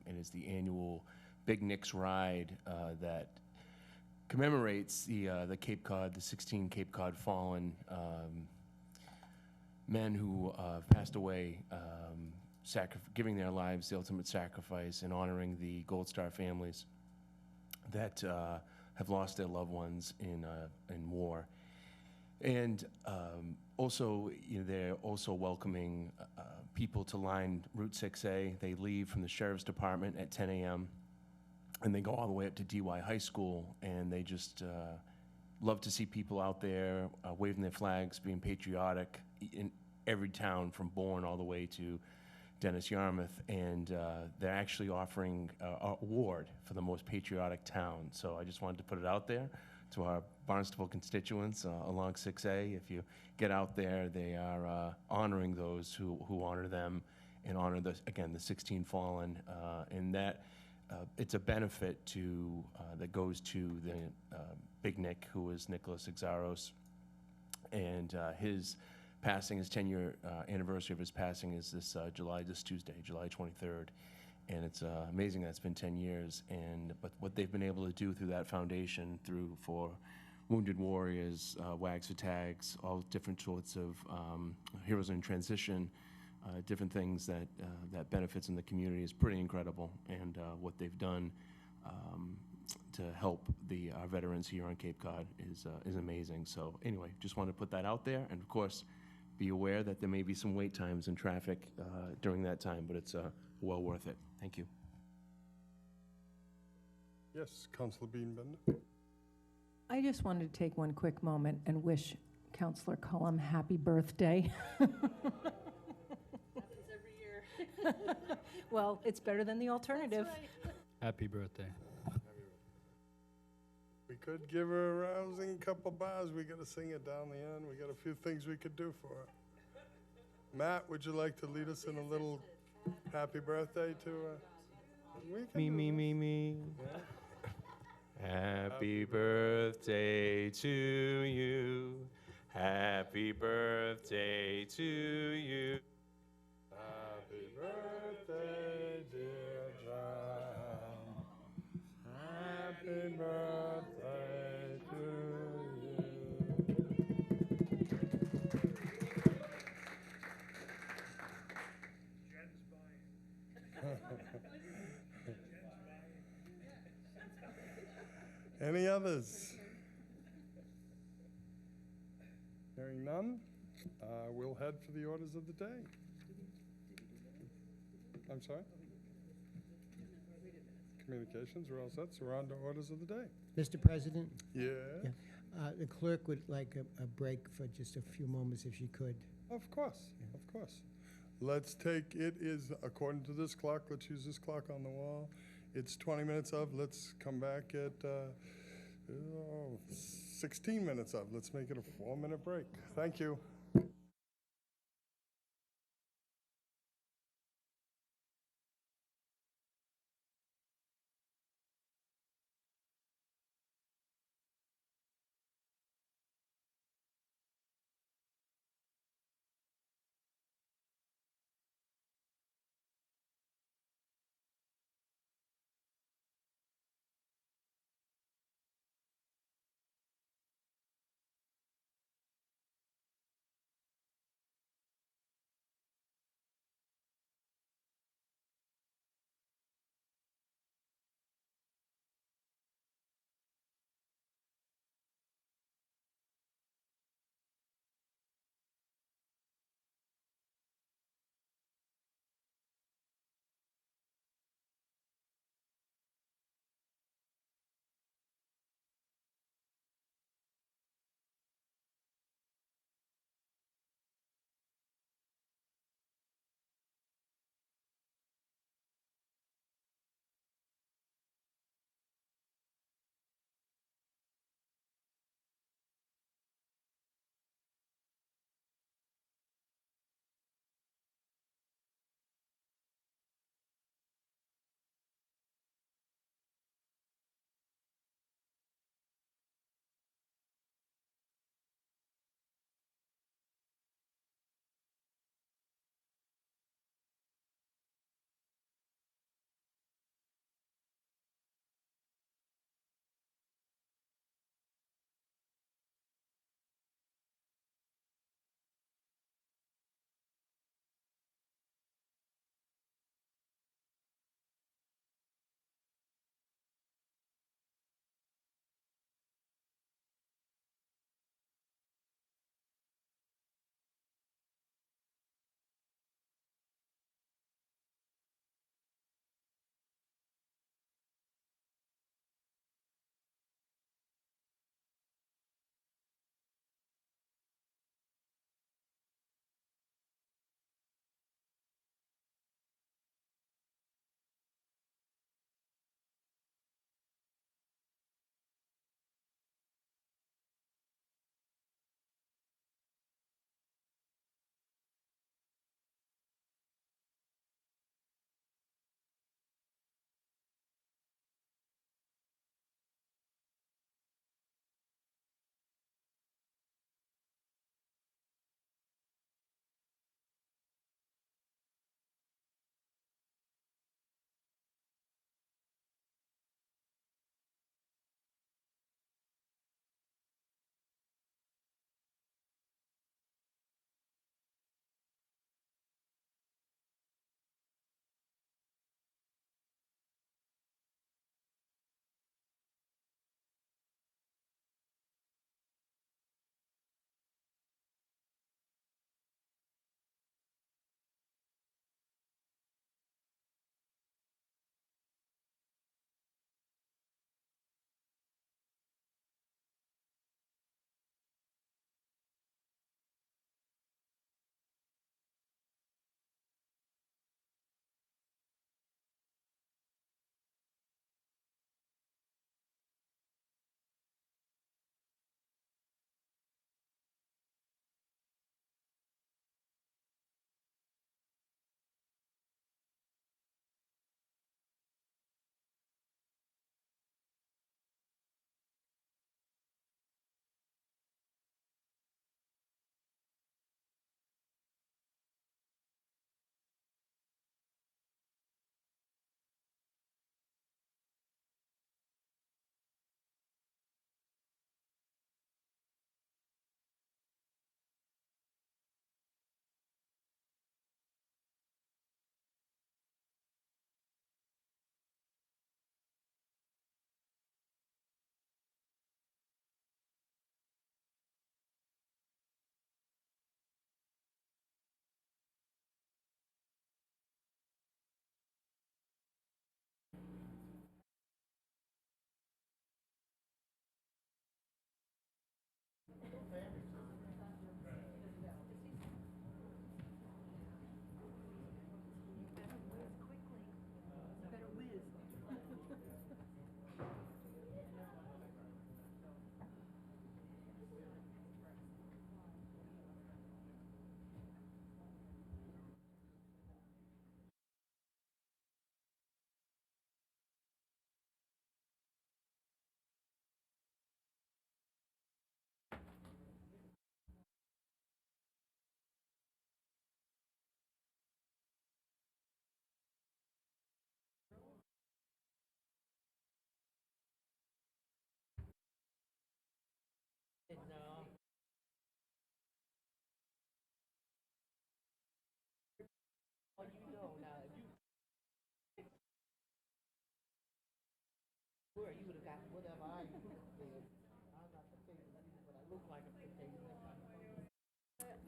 It is the annual Big Nick's Ride that commemorates the Cape Cod, the 16 Cape Cod fallen men who passed away, giving their lives the ultimate sacrifice, and honoring the Gold Star families that have lost their loved ones in war. And also, they're also welcoming people to line Route 6A. They leave from the Sheriff's Department at 10 a.m. and they go all the way up to DY High School, and they just love to see people out there waving their flags, being patriotic in every town from Bourne all the way to Dennis Yarmouth, and they're actually offering an award for the most patriotic town. So I just wanted to put it out there to our Barnstable constituents along 6A. If you get out there, they are honoring those who honor them and honor, the 16 fallen, and that it's a benefit to that goes to the Big Nick, who is Nicholas Exaros, and his passing, his 10-year anniversary of his passing is this Tuesday, July 23rd. And it's amazing that it's been 10 years. But what they've been able to do through that foundation, for Wounded Warriors, Wags for Tags, all different sorts of heroes in transition, different things that benefits in the community is pretty incredible. And what they've done to help our veterans here on Cape Cod is amazing. So anyway, just wanted to put that out there. And of course, be aware that there may be some wait times in traffic during that time, but it's well worth it. Thank you. Yes, Councilor Bean-Bender. I just wanted to take one quick moment and wish Councilor Cullum happy birthday. Happens every year. Well, it's better than the alternative. Right. Happy birthday. We could give her a rousing couple bars. We got to sing it down the end. We got a few things we could do for her. Matt, would you like to lead us in a little happy birthday to Me. Happy birthday to you. Happy birthday to you. Happy birthday, dear John. Happy birthday to you. Any others? Hearing none, we'll head for the orders of the day. I'm sorry? Communications, we're all set, so we're on to orders of the day. Mr. President? Yeah? The clerk would like a break for just a few moments if she could. Of course, of course. Let's take, it is, according to this clock, let's use this clock on the wall. It's 20 minutes of. Let's come back at 16 minutes of. Let's make it a 4-minute break. Thank you.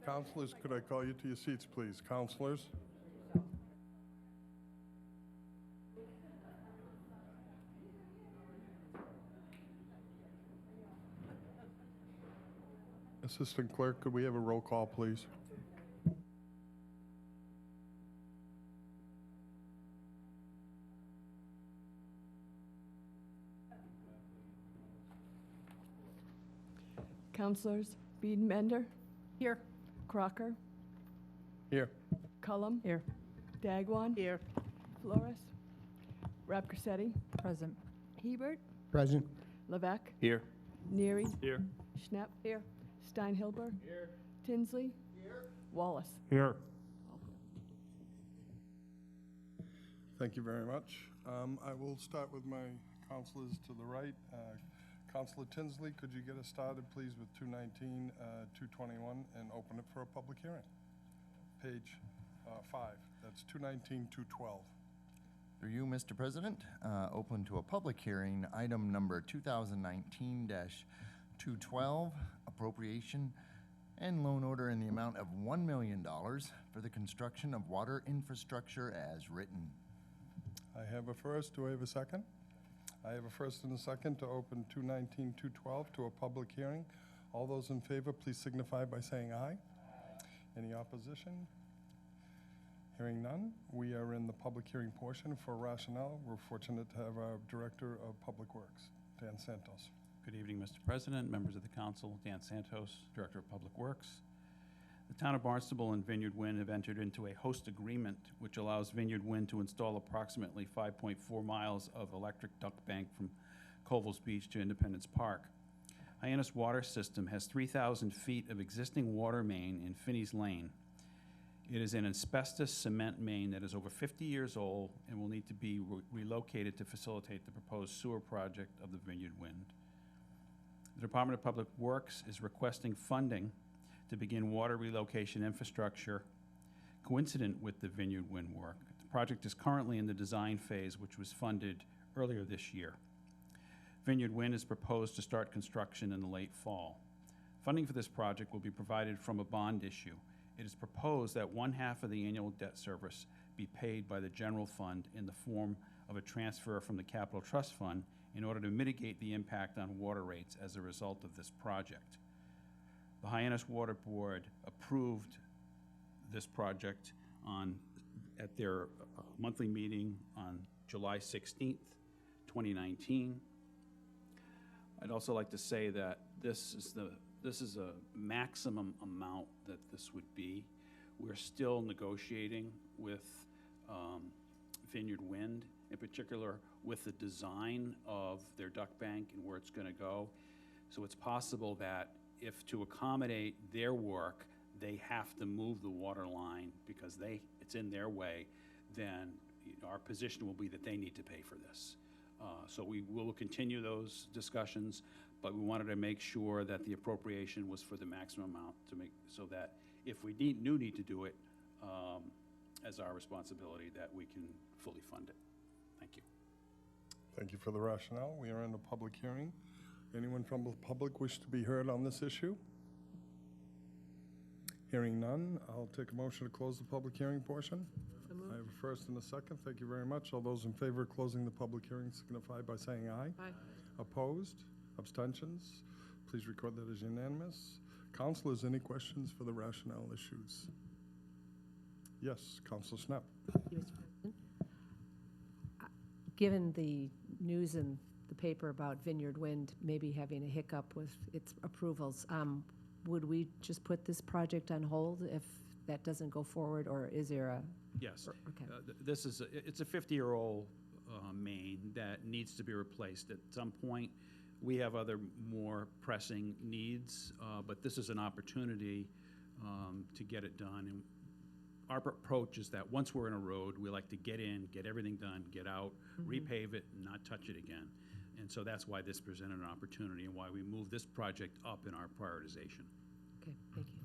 Counselors, could I call you to your seats, please? Counselors? Assistant Clerk, could we have a roll call, please? Councilors Beden-Bender. Here. Crocker. Here. Cullum. Here. Dagwan. Here. Flores. Rapcorsetti. Present. Hebert. Present. Levesque. Here. Neary. Here. Schnapp. Here. Steinhilber. Here. Tinsley. Here. Wallace. Here. Thank you very much. I will start with my counselors to the right. Counselor Tinsley, could you get us started, please, with 219, 221, and open it for a public hearing? Page 5. That's 219, 212. Through you, Mr. President, open to a public hearing, item number 2019-212, appropriation and loan order in the amount of $1 million for the construction of water infrastructure as written. I have a first. Do I have a second? I have a first and a second to open 219, 212 to a public hearing. All those in favor, please signify by saying aye. Any opposition? Hearing none, we are in the public hearing portion for rationale. We're fortunate to have our Director of Public Works, Dan Santos. Good evening, Mr. President, members of the council. Dan Santos, Director of Public Works. The town of Barnstable and Vineyard Wind have entered into a host agreement which allows Vineyard Wind to install approximately 5.4 miles of electric duct bank from Colville's Beach to Independence Park. Hyannis Water System has 3,000 feet of existing water main in Finney's Lane. It is an asbestos cement main that is over 50 years old and will need to be relocated to facilitate the proposed sewer project of the Vineyard Wind. The Department of Public Works is requesting funding to begin water relocation infrastructure coincident with the Vineyard Wind work. The project is currently in the design phase, which was funded earlier this year. Vineyard Wind is proposed to start construction in the late fall. Funding for this project will be provided from a bond issue. It is proposed that 1/2 of the annual debt service be paid by the general fund in the form of a transfer from the Capital Trust Fund in order to mitigate the impact on water rates as a result of this project. The Hyannis Water Board approved this project at their monthly meeting on July 16th, 2019. I'd also like to say that this is a maximum amount that this would be. We're still negotiating with Vineyard Wind, in particular with the design of their duct bank and where it's going to go. So it's possible that if to accommodate their work, they have to move the water line because it's in their way, then our position will be that they need to pay for this. So we will continue those discussions, but we wanted to make sure that the appropriation was for the maximum amount so that if we need to do it as our responsibility, that we can fully fund it. Thank you. Thank you for the rationale. We are in a public hearing. Anyone from the public wish to be heard on this issue? Hearing none, I'll take a motion to close the public hearing portion. I have a first and a second. Thank you very much. All those in favor of closing the public hearing signify by saying aye. Aye. Opposed? Abstentions? Please record that as unanimous. Councilors, any questions for the rationale issues? Yes, Councilor Schnapp. Thank you, Mr. President. Given the news in the paper about Vineyard Wind maybe having a hiccup with its approvals, would we just put this project on hold if that doesn't go forward, or is there a? Yes. Okay. It's a 50-year-old main that needs to be replaced at some point. We have other more pressing needs, but this is an opportunity to get it done. And our approach is that once we're in a road, we like to get in, get everything done, get out, repave it, and not touch it again. And so that's why this presented an opportunity and why we moved this project up in our prioritization. Okay, thank you.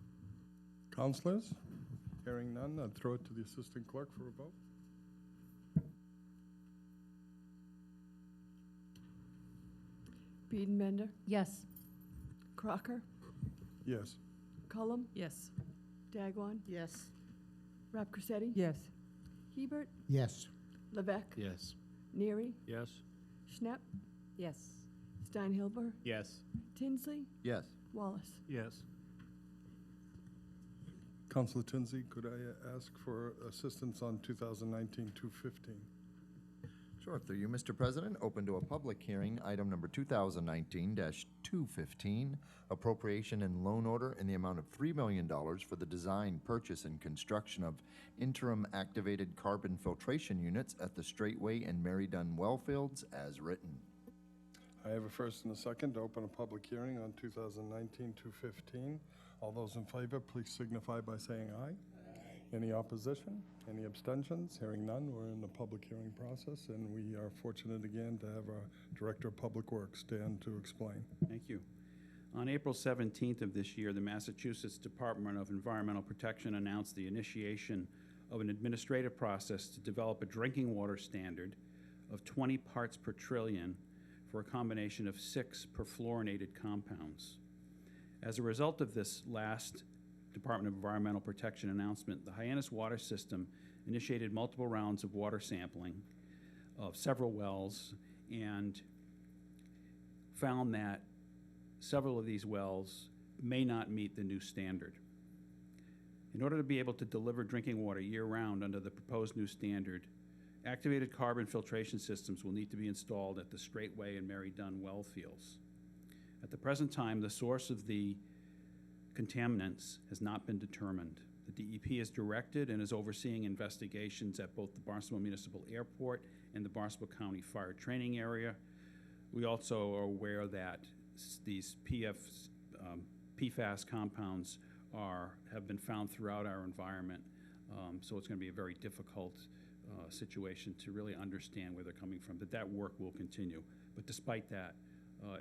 Councilors? Hearing none, I'd throw it to the Assistant Clerk for a vote. Biedenbender, Yes. Crocker, Yes. Cullum, Yes. Dagwan, Yes. Rapcorsetti, Yes. Hebert, Yes. Levesque, Yes. Neary, Yes. Schnapp, Yes. Steinhilber, Yes. Tinsley, Yes. Wallace. Yes. Councilor Tinsley, could I ask for assistance on 2019-215? Sure, through you, Mr. President, open to a public hearing, item number 2019-215, appropriation and loan order in the amount of $3 million for the design, purchase, and construction of interim activated carbon filtration units at the Straightway and Mary Dunn well fields as written. I have a first and a second to open a public hearing on 2019-215. All those in favor, please signify by saying aye. Any opposition? Any abstentions? Hearing none, we're in the public hearing process, and we are fortunate again to have our Director of Public Works, Dan, to explain. Thank you. On April 17th of this year, the Massachusetts Department of Environmental Protection announced the initiation of an administrative process to develop a drinking water standard of 20 parts per trillion for a combination of 6 perfluorinated compounds. As a result of this last Department of Environmental Protection announcement, the Hyannis water system initiated multiple rounds of water sampling of several wells and found that several of these wells may not meet the new standard. In order to be able to deliver drinking water year-round under the proposed new standard, activated carbon filtration systems will need to be installed at the Straightway and Mary Dunn well fields. At the present time, the source of the contaminants has not been determined. The DEP is directed and is overseeing investigations at both the Barnstable Municipal Airport and the Barnstable County Fire Training Area. We also are aware that these PFAS compounds have been found throughout our environment, so it's going to be a very difficult situation to really understand where they're coming from, but that work will continue. But despite that,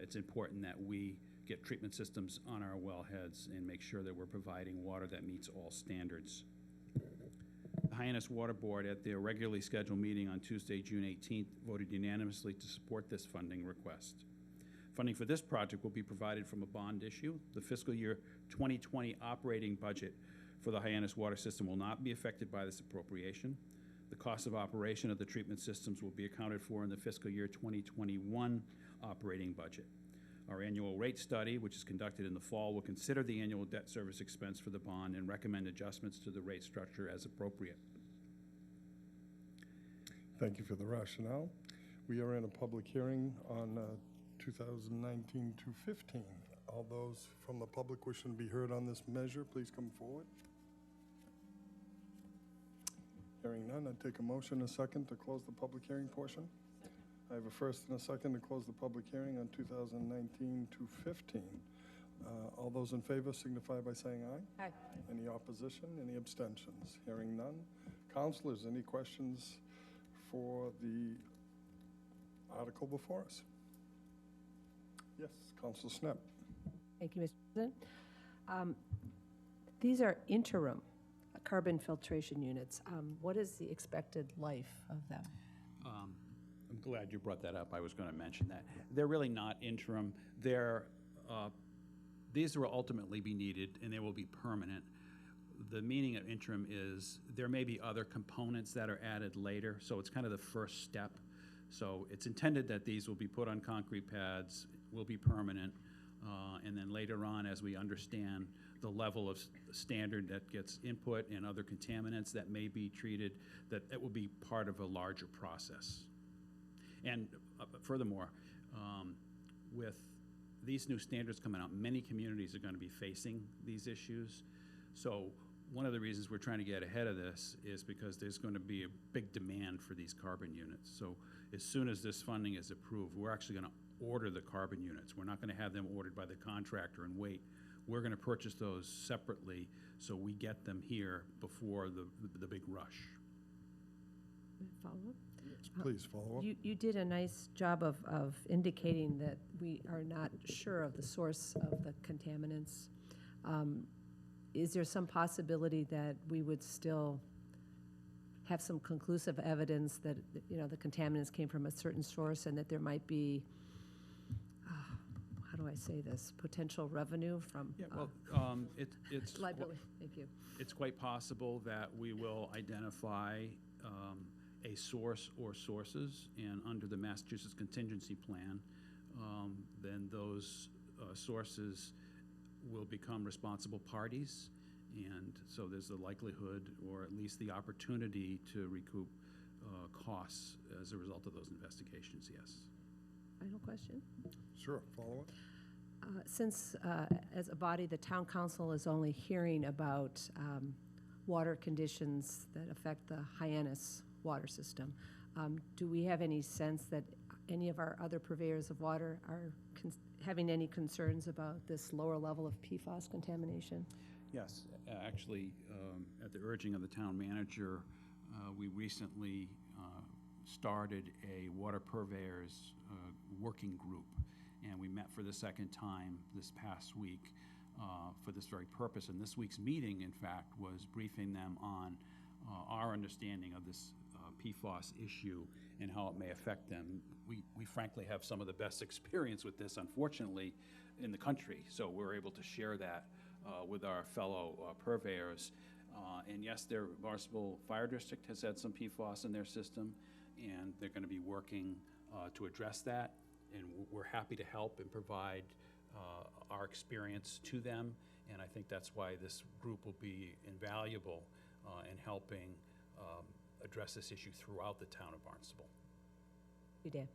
it's important that we get treatment systems on our wellheads and make sure that we're providing water that meets all standards. The Hyannis Water Board, at their regularly scheduled meeting on Tuesday, June 18th, voted unanimously to support this funding request. Funding for this project will be provided from a bond issue. The fiscal year 2020 operating budget for the Hyannis water system will not be affected by this appropriation. The cost of operation of the treatment systems will be accounted for in the fiscal year 2021 operating budget. Our annual rate study, which is conducted in the fall, will consider the annual debt service expense for the bond and recommend adjustments to the rate structure as appropriate. Thank you for the rationale. We are in a public hearing on 2019-215. All those from the public wishing to be heard on this measure, please come forward. Hearing none, I take a motion, a second, to close the public hearing portion. I have a first and a second to close the public hearing on 2019-215. All those in favor signify by saying aye. Aye. Any opposition, any abstentions? Hearing none. Councilors, any questions for the article before us? Yes, Councilor Schnapp. Thank you, Mr. President. These are interim carbon filtration units. What is the expected life of them? I'm glad you brought that up. I was going to mention that. They're really not interim. These will ultimately be needed, and they will be permanent. The meaning of interim is there may be other components that are added later, so it's kind of the first step. So it's intended that these will be put on concrete pads, will be permanent, and then later on, as we understand the level of standard that gets input and other contaminants that may be treated, that it will be part of a larger process. And furthermore, with these new standards coming out, many communities are going to be facing these issues. So one of the reasons we're trying to get ahead of this is because there's going to be a big demand for these carbon units. So as soon as this funding is approved, we're actually going to order the carbon units. We're not going to have them ordered by the contractor and wait. We're going to purchase those separately so we get them here before the big rush. Follow up? Please follow up. You did a nice job of indicating that we are not sure of the source of the contaminants. Is there some possibility that we would still have some conclusive evidence that the contaminants came from a certain source, and that there might be how do I say this, potential revenue from? Yeah, well, it's Liability, thank you. it's quite possible that we will identify a source or sources, and under the Massachusetts contingency plan, then those sources will become responsible parties, and so there's the likelihood, or at least the opportunity, to recoup costs as a result of those investigations, yes. Final question? Sure, follow up. Since, as a body, the town council is only hearing about water conditions that affect the Hyannis water system, do we have any sense that any of our other purveyors of water are having any concerns about this lower level of PFAS contamination? Yes, actually, at the urging of the town manager, we recently started a water purveyors working group, and we met for the second time this past week for this very purpose. And this week's meeting, in fact, was briefing them on our understanding of this PFAS issue and how it may affect them. We frankly have some of the best experience with this, unfortunately, in the country, so we're able to share that with our fellow purveyors. And yes, their Barnstable Fire District has had some PFAS in their system, and they're going to be working to address that, and we're happy to help and provide our experience to them, and I think that's why this group will be invaluable in helping address this issue throughout the town of Barnstable. You did.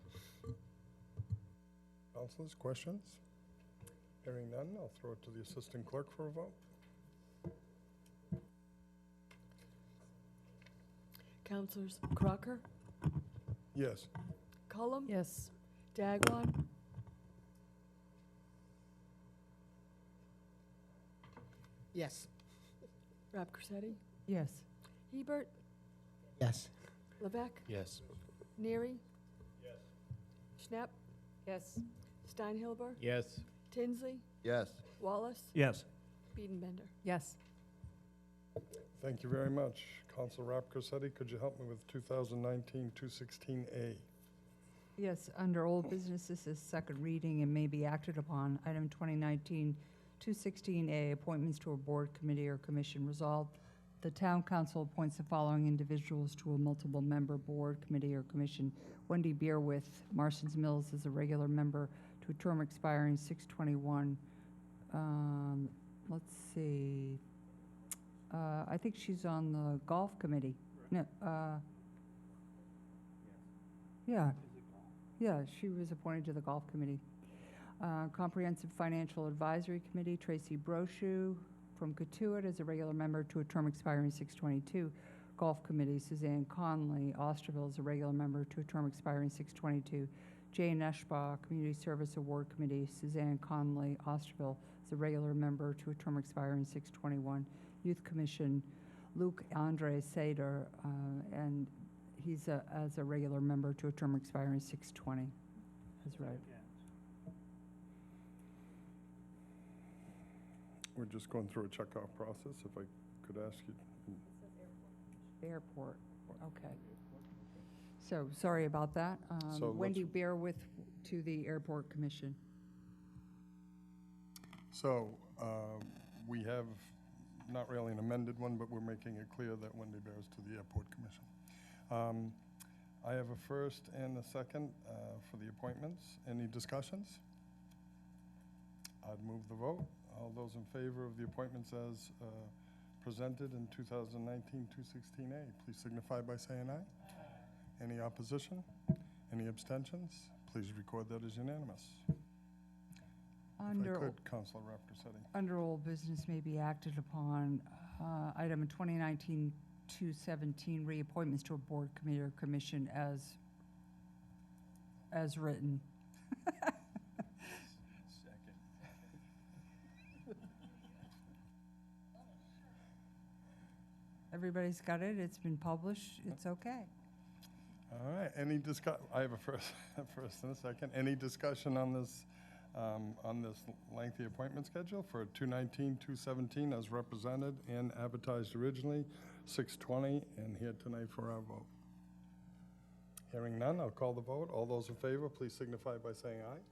Councilors, questions? Hearing none, I'll throw it to the assistant clerk for a vote. Councilors Crocker, Yes. Cullum, Yes. Dagwan, Yes. Rapcorsetti, Yes. Hebert, Yes. Levesque, Yes. Neary. Schnapp, Yes. Steinhilber, Yes. Tinsley, Yes. Wallace, Yes. Biedenbender. Yes. Thank you very much. Council Rapcorsetti, could you help me with 2019-216A? Yes, under old business, this is second reading and may be acted upon. Item 2019-216A, appointments to a board, committee, or commission. Resolved, the town council appoints the following individuals to a multiple-member board, committee, or commission. Wendy Beerwith, Marston's Mills, is a regular member to a term expiring 6/21. Let's see. I think she's on the golf committee. No, yeah. Yeah, she was appointed to the golf committee. Comprehensive Financial Advisory Committee, Tracy Brochu from Katuitt is a regular member to a term expiring 6/22. Golf Committee, Suzanne Conley, Osterville is a regular member to a term expiring 6/22. Jane Eschbach, Community Service Award Committee, Suzanne Conley, Osterville is a regular member to a term expiring 6/21. Youth Commission, Luke Andre Sader, and he's as a regular member to a term expiring 6/20. That's right. We're just going through a checkoff process, if I could ask you. Airport, okay. So, sorry about that. So Wendy Beerwith to the Airport Commission. So, we have not really an amended one, but we're making it clear that Wendy bears to the Airport Commission. I have a first and a second for the appointments. Any discussions? I'd move the vote. All those in favor of the appointments as presented in 2019-216A, please signify by saying aye. Any opposition? Any abstentions? Please record that as unanimous. If I could, Councilor Rapcorsetti. Under old business may be acted upon, item 2019-217, reappointments to a board, committee, or commission as written. Everybody's got it, it's been published, it's okay. All right, I have a first and a second. Any discussion on this lengthy appointment schedule for 219-217 as represented and advertised originally, 6/20, and here tonight for our vote? Hearing none, I'll call the vote. All those in favor, please signify by saying aye.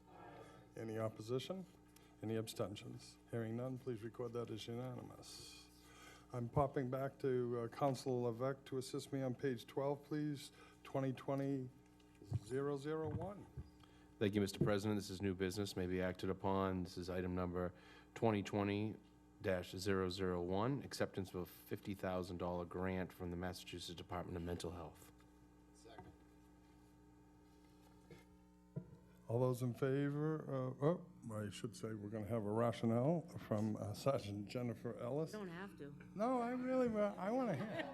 Any opposition? Any abstentions? Hearing none, please record that as unanimous. I'm popping back to Council Levesque to assist me on page 12, please. 2020-001. Thank you, Mr. President. This is new business, may be acted upon. This is item number 2020-001, acceptance of a $50,000 grant from the Massachusetts Department of Mental Health. All those in favor, I should say we're going to have a rationale from Sergeant Jennifer Ellis. You don't have to. No, I really, I want to hear it.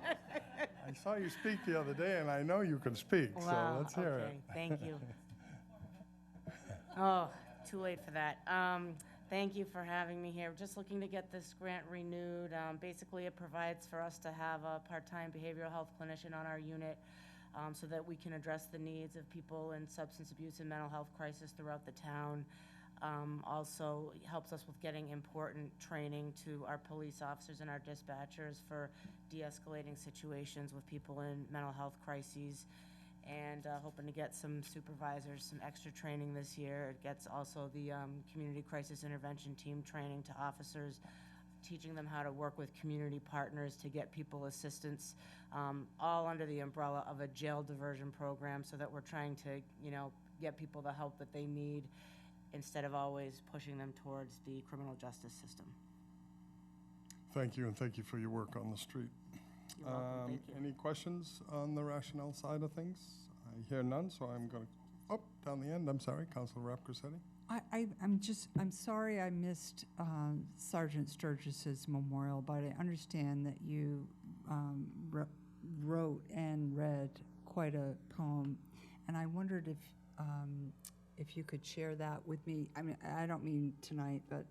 I saw you speak the other day, and I know you can speak, so let's hear it. Thank you. Oh, too late for that. Thank you for having me here. Just looking to get this grant renewed. Basically, it provides for us to have a part-time behavioral health clinician on our unit so that we can address the needs of people in substance abuse and mental health crisis throughout the town. Also helps us with getting important training to our police officers and our dispatchers for de-escalating situations with people in mental health crises, and hoping to get some supervisors some extra training this year. It gets also the community crisis intervention team training to officers, teaching them how to work with community partners to get people assistance, all under the umbrella of a jail diversion program, so that we're trying to, get people the help that they need instead of always pushing them towards the criminal justice system. Thank you, and thank you for your work on the street. You're welcome. Thank you. Any questions on the rationale side of things? I hear none, so I'm going to, down the end, I'm sorry, Councilor Rapcorsetti. I'm sorry I missed Sergeant Sturgis's memorial, but I understand that you wrote and read quite a poem, and I wondered if you could share that with me. I mean, I don't mean tonight, but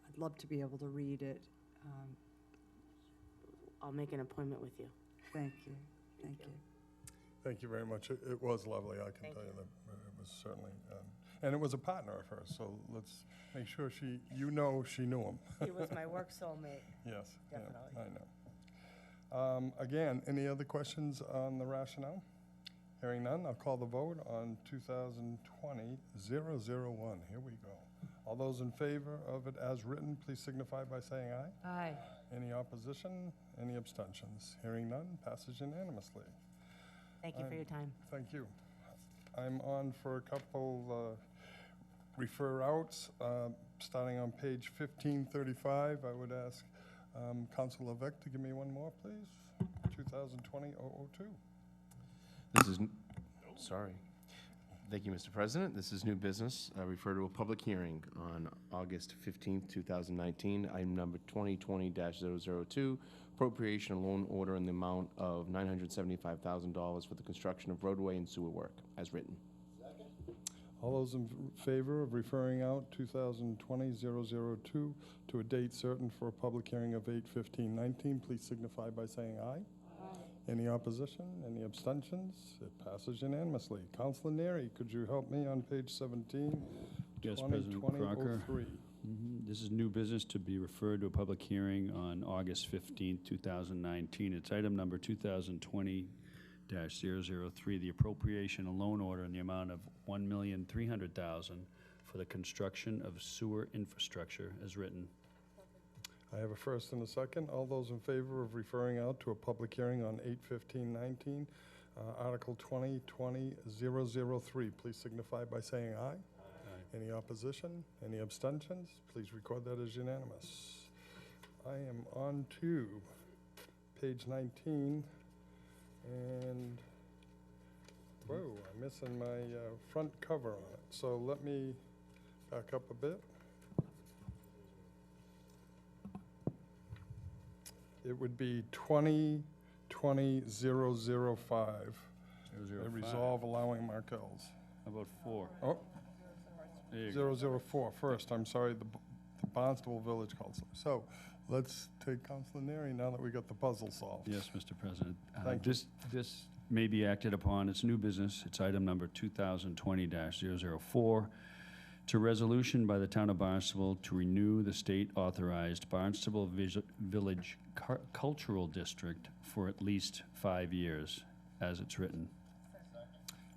I'd love to be able to read it. I'll make an appointment with you. Thank you. Thank you. Thank you very much. It was lovely, I can tell you that it was certainly, and it was a partner of hers, so let's make sure she knew him. He was my work soulmate. Yes, Definitely. yeah, I know. Again, any other questions on the rationale? Hearing none, I'll call the vote on 2020-001. Here we go. All those in favor of it as written, please signify by saying aye. Aye. Any opposition? Any abstentions? Hearing none, passes unanimously. Thank you for your time. Thank you. I'm on for a couple refer outs. Starting on page 1535, I would ask Council Levesque to give me one more, please. 2020-002. This is, sorry. Thank you, Mr. President. This is new business. I refer to a public hearing on August 15th, 2019, item number 2020-002, appropriation and loan order in the amount of $975,000 for the construction of roadway and sewer work, as written. All those in favor of referring out 2020-002 to a date certain for a public hearing of 8/15/19, please signify by saying aye. Any opposition? Any abstentions? It passes unanimously. Councilor Neary, could you help me on page 17? Yes, President Crocker. 2020-03. This is new business to be referred to a public hearing on August 15th, 2019. It's item number 2020-003, the appropriation and loan order in the amount of $1,300,000 for the construction of sewer infrastructure, as written. I have a first and a second. All those in favor of referring out to a public hearing on 8/15/19, Article 2020-003, please signify by saying aye. Any opposition? Any abstentions? Please record that as unanimous. I am on to page 19, and whoa, I'm missing my front cover on it. So let me back up a bit. It would be 2020-005. A resolve allowing Markells. How about 4? Oh. There you go. 004 first, I'm sorry, the Barnstable Village Council. So let's take Councilor Neary now that we got the puzzle solved. Yes, Mr. President. Thank you. This may be acted upon. It's new business. It's item number 2020-004. To resolution by the Town of Barnstable to renew the state-authorized Barnstable Village Cultural District for at least 5 years, as it's written.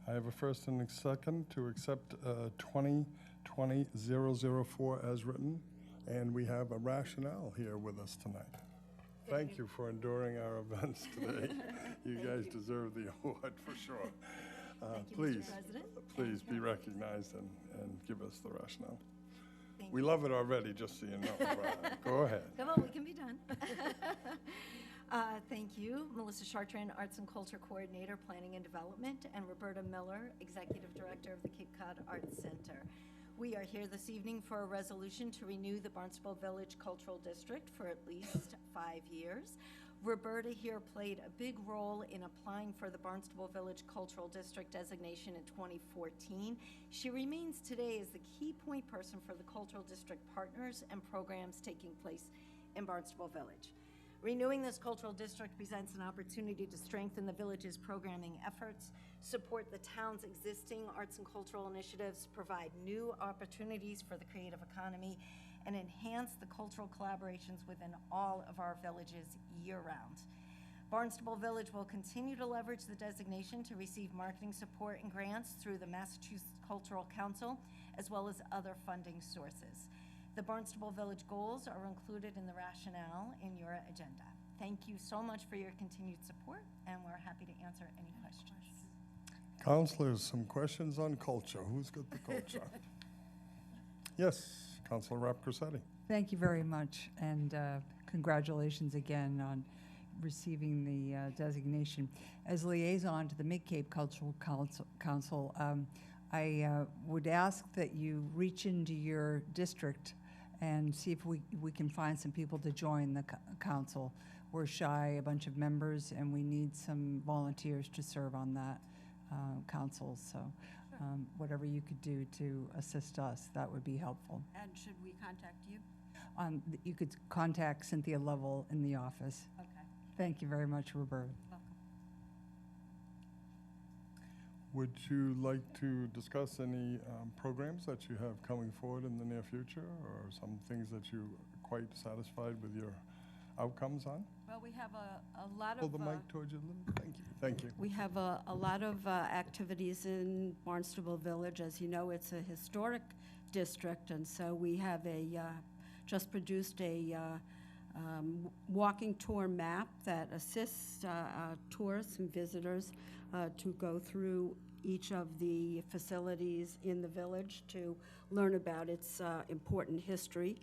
I have a first and a second to accept 2020-004 as written, and we have a rationale here with us tonight. Thank you for enduring our events today. You guys deserve the award for sure. Thank you, Please, Mr. President. please be recognized and give us the rationale. Thank We you. love it already, just so you know. Go ahead. Come on, we can be done. Thank you, Melissa Chartrand, Arts and Culture Coordinator, Planning and Development, and Roberta Miller, Executive Director of the Cape Cod Arts Center. We are here this evening for a resolution to renew the Barnstable Village Cultural District for at least 5 years. Roberta here played a big role in applying for the Barnstable Village Cultural District designation in 2014. She remains today as the key point person for the Cultural District partners and programs taking place in Barnstable Village. Renewing this cultural district presents an opportunity to strengthen the village's programming efforts, support the town's existing arts and cultural initiatives, provide new opportunities for the creative economy, and enhance the cultural collaborations within all of our villages year-round. Barnstable Village will continue to leverage the designation to receive marketing support and grants through the Massachusetts Cultural Council, as well as other funding sources. The Barnstable Village goals are included in the rationale in your agenda. Thank you so much for your continued support, and we're happy to answer any questions. Counselors, some questions on culture. Who's got the culture? Yes, Councilor Rapcorsetti. Thank you very much, and congratulations again on receiving the designation. As liaison to the Mid-Cape Cultural Council, I would ask that you reach into your district and see if we can find some people to join the council. We're shy, a bunch of members, and we need some volunteers to serve on that council. So whatever you could do to assist us, that would be helpful. And should we contact you? You could contact Cynthia Lovell in the office. Okay. Thank you very much, Roberta. Welcome. Would you like to discuss any programs that you have coming forward in the near future, or some things that you're quite satisfied with your outcomes on? Well, we have a lot Pull of... the mic towards you a little. Thank you. Thank you. We have a lot of activities in Barnstable Village. As you know, it's a historic district, and so we have just produced a walking tour map that assists tourists and visitors to go through each of the facilities in the village to learn about its important history.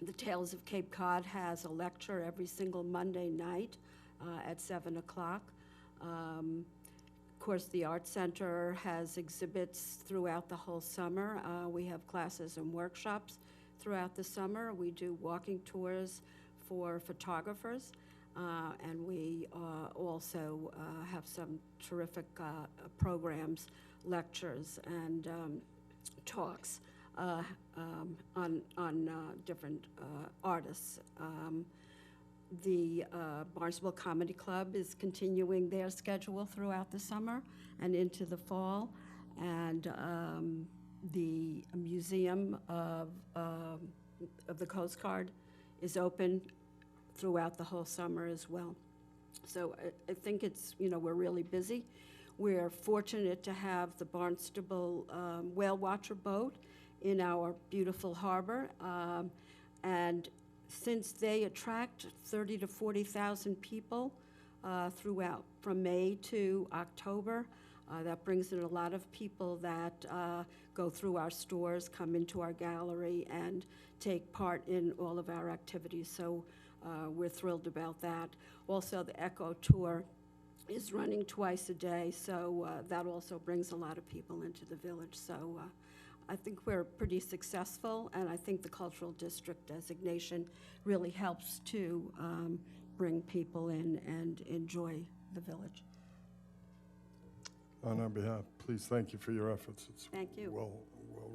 The Tales of Cape Cod has a lecture every single Monday night at 7 o'clock. Of course, the Art Center has exhibits throughout the whole summer. We have classes and workshops throughout the summer. We do walking tours for photographers, and we also have some terrific programs, lectures, and talks on different artists. The Barnstable Comedy Club is continuing their schedule throughout the summer and into the fall, and the Museum of the Coast Guard is open throughout the whole summer as well. So I think it's, we're really busy. We're fortunate to have the Barnstable Whale Watcher boat in our beautiful harbor, and since they attract 30 to 40,000 people throughout, from May to October, that brings in a lot of people that go through our stores, come into our gallery, and take part in all of our activities. So we're thrilled about that. Also, the Echo Tour is running twice a day, so that also brings a lot of people into the village. So I think we're pretty successful, and I think the Cultural District designation really helps to bring people in and enjoy the village. On our behalf, please thank you for your efforts. It's Thank you. well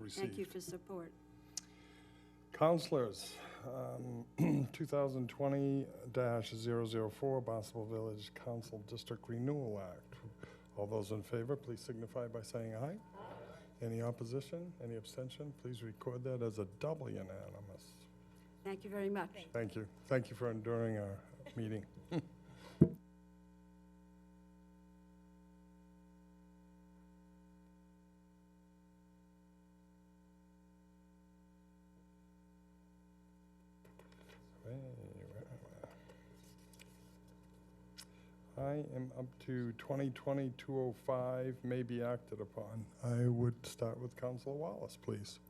received. Thank you for support. Counselors, 2020-004 Barnstable Village Council District Renewal Act. All those in favor, please signify by saying aye. Any opposition, any abstention? Please record that as a double unanimous. Thank you very much. Thank you. Thank you for enduring our meeting. I am up to 2020-205, may be acted upon. I would start with Councilor Wallace, please.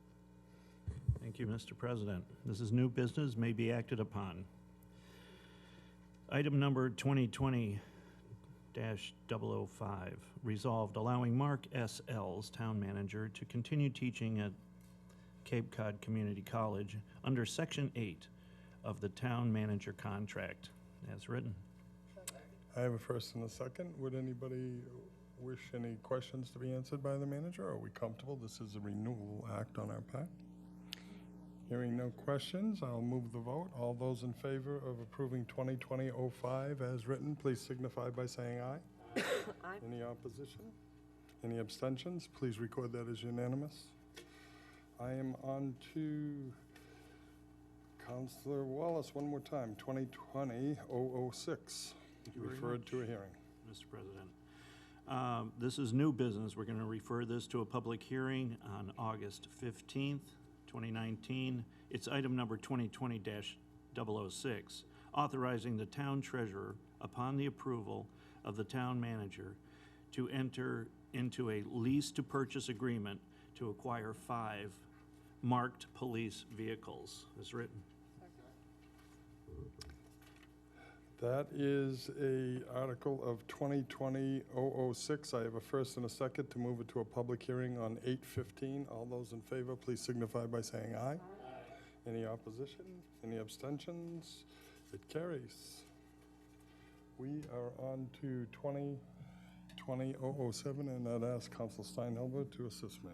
Thank you, Mr. President. This is new business, may be acted upon. Item number 2020-005, resolved allowing Mark S. Ells, town manager, to continue teaching at Cape Cod Community College under Section 8 of the town manager contract, as written. I have a first and a second. Would anybody wish any questions to be answered by the manager? Are we comfortable? This is a renewal act on our part. Hearing no questions, I'll move the vote. All those in favor of approving 2020-05 as written, please signify by saying aye. Aye. Any opposition? Any abstentions? Please record that as unanimous. I am on to Councilor Wallace one more time, 2020-006. Referred to a hearing. Mr. President. This is new business. We're going to refer this to a public hearing on August 15th, 2019. It's item number 2020-006, authorizing the town treasurer, upon the approval of the town manager, to enter into a lease to purchase agreement to acquire 5 marked police vehicles, as written. That is a article of 2020-006. I have a first and a second to move it to a public hearing on 8/15. All those in favor, please signify by saying aye. Aye. Any opposition? Any abstentions? It carries. We are on to 2020-007, and I'd ask Council Steinhelber to assist me.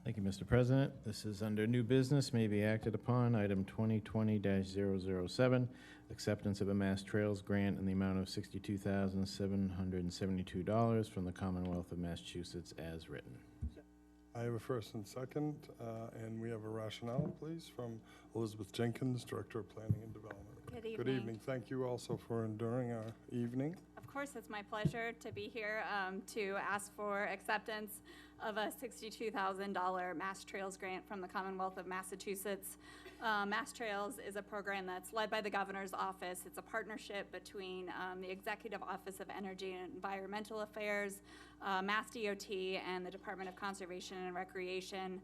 Thank you, Mr. President. This is under new business, may be acted upon, item 2020-007, acceptance of a Mass Trails grant in the amount of $62,772 from the Commonwealth of Massachusetts as written. I have a first and second, and we have a rationale, please, from Elizabeth Jenkins, Director of Planning and Development. Good evening. Good evening. Thank you also for enduring our evening. Of course, it's my pleasure to be here to ask for acceptance of a $62,000 Mass Trails grant from the Commonwealth of Massachusetts. Mass Trails is a program that's led by the Governor's Office. It's a partnership between the Executive Office of Energy and Environmental Affairs, Mass DOT, and the Department of Conservation and Recreation.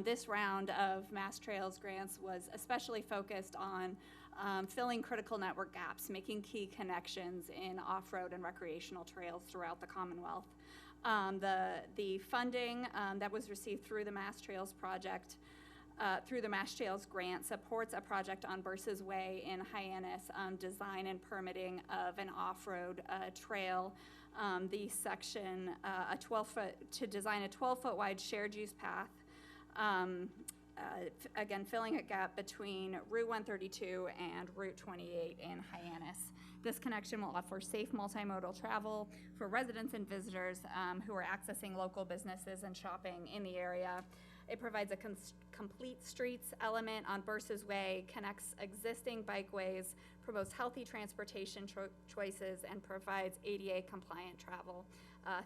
This round of Mass Trails grants was especially focused on filling critical network gaps, making key connections in off-road and recreational trails throughout the Commonwealth. The funding that was received through the Mass Trails project, through the Mass Trails grant, supports a project on Burses Way in Hyannis, design and permitting of an off-road trail. The section, to design a 12-foot wide shared use path, again, filling a gap between Route 132 and Route 28 in Hyannis. This connection will offer safe multimodal travel for residents and visitors who are accessing local businesses and shopping in the area. It provides a complete streets element on Burses Way, connects existing bikeways, promotes healthy transportation choices, and provides ADA compliant travel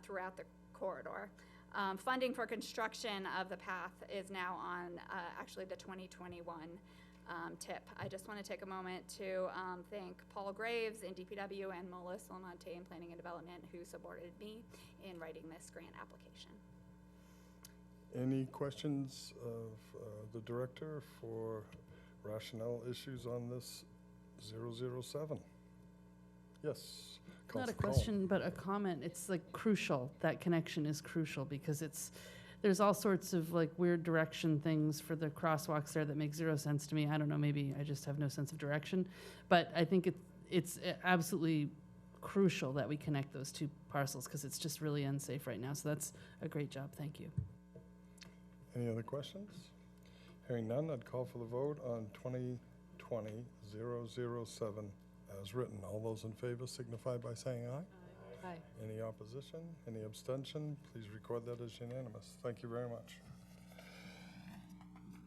throughout the corridor. Funding for construction of the path is now on actually the 2021 tip. I just want to take a moment to thank Paul Graves in DPW and Melissa Lamonte in Planning and Development, who supported me in writing this grant application. Any questions of the director for rationale issues on this 007? Yes. Not a Councilor Cohen. question, but a comment. It's like crucial. That connection is crucial because there's all sorts of like weird direction things for the crosswalks there that make zero sense to me. I don't know, maybe I just have no sense of direction, but I think it's absolutely crucial that we connect those two parcels because it's just really unsafe right now. So that's a great job. Thank you. Any other questions? Hearing none, I'd call for the vote on 2020-007 as written. All those in favor signify by saying aye. Aye. Any opposition? Any abstention? Please record that as unanimous. Thank you very much.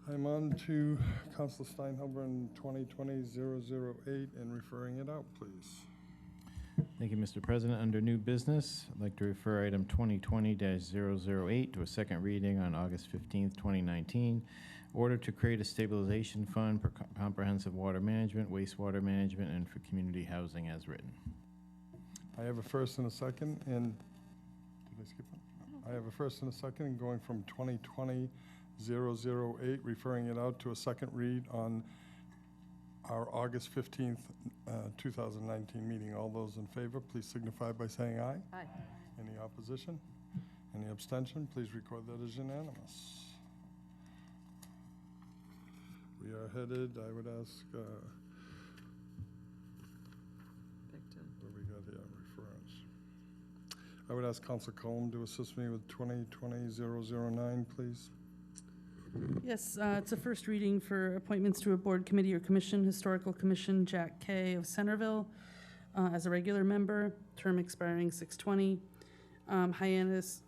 I'm on to Councilor Steinhelber in 2020-008 and referring it out, please. Thank you, Mr. President. Under new business, I'd like to refer item 2020-008 to a second reading on August 15th, 2019. Order to create a stabilization fund for comprehensive water management, wastewater management, and for community housing as written. I have a first and a second, and, did I skip it? No. I have a first and a second, and going from 2020-008, referring it out to a second read on our August 15th, 2019 meeting. All those in favor, please signify by saying aye. Aye. Any opposition? Any abstention? Please record that as unanimous. We are headed, I would ask, what we got here, reference. I would ask Council Colm to assist me with 2020-009, please. Yes, it's a first reading for appointments to a board, committee, or commission. Historical Commission, Jack Kay of Centerville as a regular member, term expiring 6/20. Hyannis,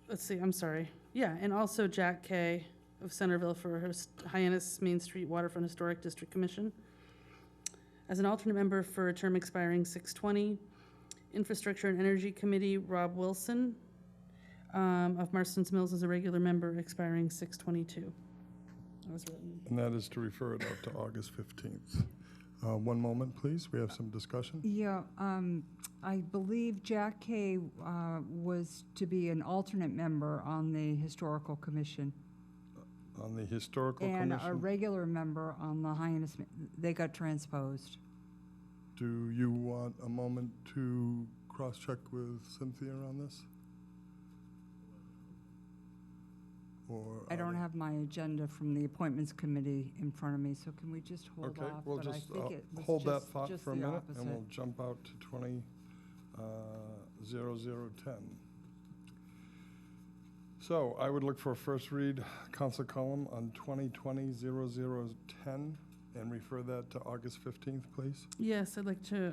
let's see, I'm sorry. Yeah, and also Jack Kay of Centerville for Hyannis Main Street Waterfront Historic District Commission. As an alternate member for a term expiring 6/20. Infrastructure and Energy Committee, Rob Wilson of Marston's Mills as a regular member, expiring 6/22. As written. And that is to refer it out to August 15th. One moment, please. We have some discussion. Yeah, I believe Jack Kay was to be an alternate member on the Historical Commission. On the Historical And a Commission, regular member on the Hyannis, they got transposed. do you want a moment to cross-check with Cynthia on this? Or I don't have my agenda from the Appointments Committee in front of me, so can we just hold Okay, off? we'll But I just think it was hold that just- thought just for a the minute, and opposite. we'll jump out to 20-0010. So I would look for a first read, Council Column, on 2020-0010, and refer that to August 15th, please. Yes, I'd like to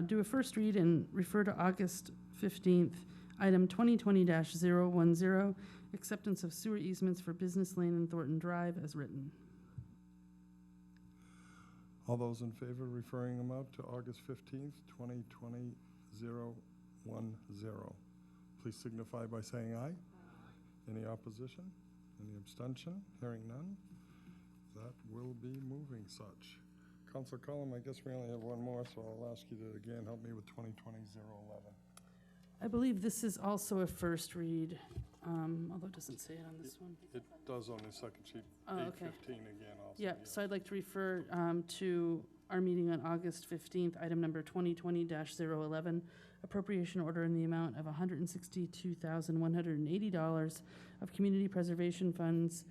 do a first read and refer to August 15th, item 2020-010, acceptance of sewer easements for Business Lane and Thornton Drive as written. All those in favor of referring them out to August 15th, 2020-010, please signify by saying aye. Any opposition? Any abstention? Hearing none, that will be moving such. Council Cullum, I guess we only have one more, so I'll ask you to again help me with 2020-011. I believe this is also a first read, although it doesn't say it on this one. It does on the second sheet, Oh, okay. 815 again also. Yeah, so I'd like to refer to our meeting on August 15th, item number 2020-011, appropriation order in the amount of $162,180 of community preservation funds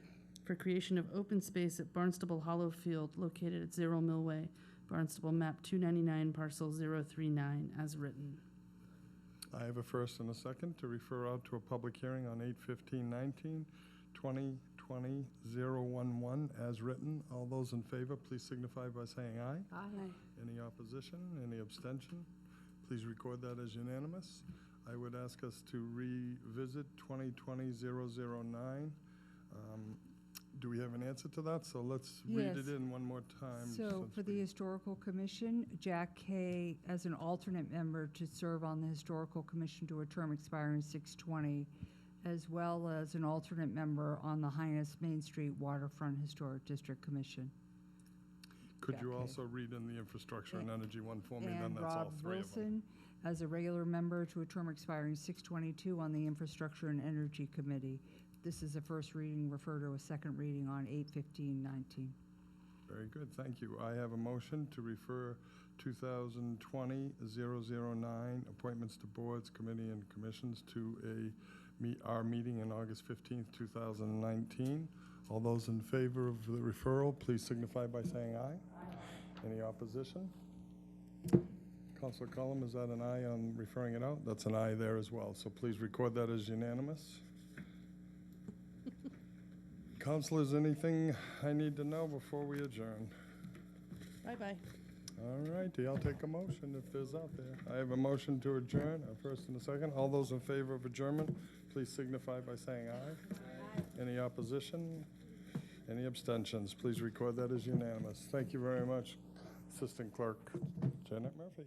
for creation of open space at Barnstable Hollow Field located at 0 Millway, Barnstable map 299, parcel 039, as written. I have a first and a second to refer out to a public hearing on 8/15/19, 2020-011 as written. All those in favor, please signify by saying aye. Aye. Any opposition, any abstention? Please record that as unanimous. I would ask us to revisit 2020-009. Do we have an answer to that? So let's read it Yes. in one more time. So since for the Historical Commission, Jack Kay as an alternate member to serve on the Historical Commission to a term expiring 6/20, as well as an alternate member on the Hyannis Main Street Waterfront Historic District Commission. Could you Okay. also read in the Infrastructure and Energy one for me? Then And that's all Rob three of them. Wilson as a regular member to a term expiring 6/22 on the Infrastructure and Energy Committee. This is a first reading, refer to a second reading on 8/15/19. Very good, thank you. I have a motion to refer 2020-009, appointments to boards, committee, and commissions to our meeting in August 15th, 2019. All those in favor of the referral, please signify by saying aye. Any opposition? Councilor Cullum, is that an aye on referring it out? That's an aye there as well, so please record that as unanimous. Councilors, anything I need to know before we adjourn? Bye-bye. All righty, I'll take a motion if there's out there. I have a motion to adjourn, a first and a second. All those in favor of adjournment, please signify by saying aye. Any opposition? Any abstentions? Please record that as unanimous. Thank you very much, Assistant Clerk Janet Murphy.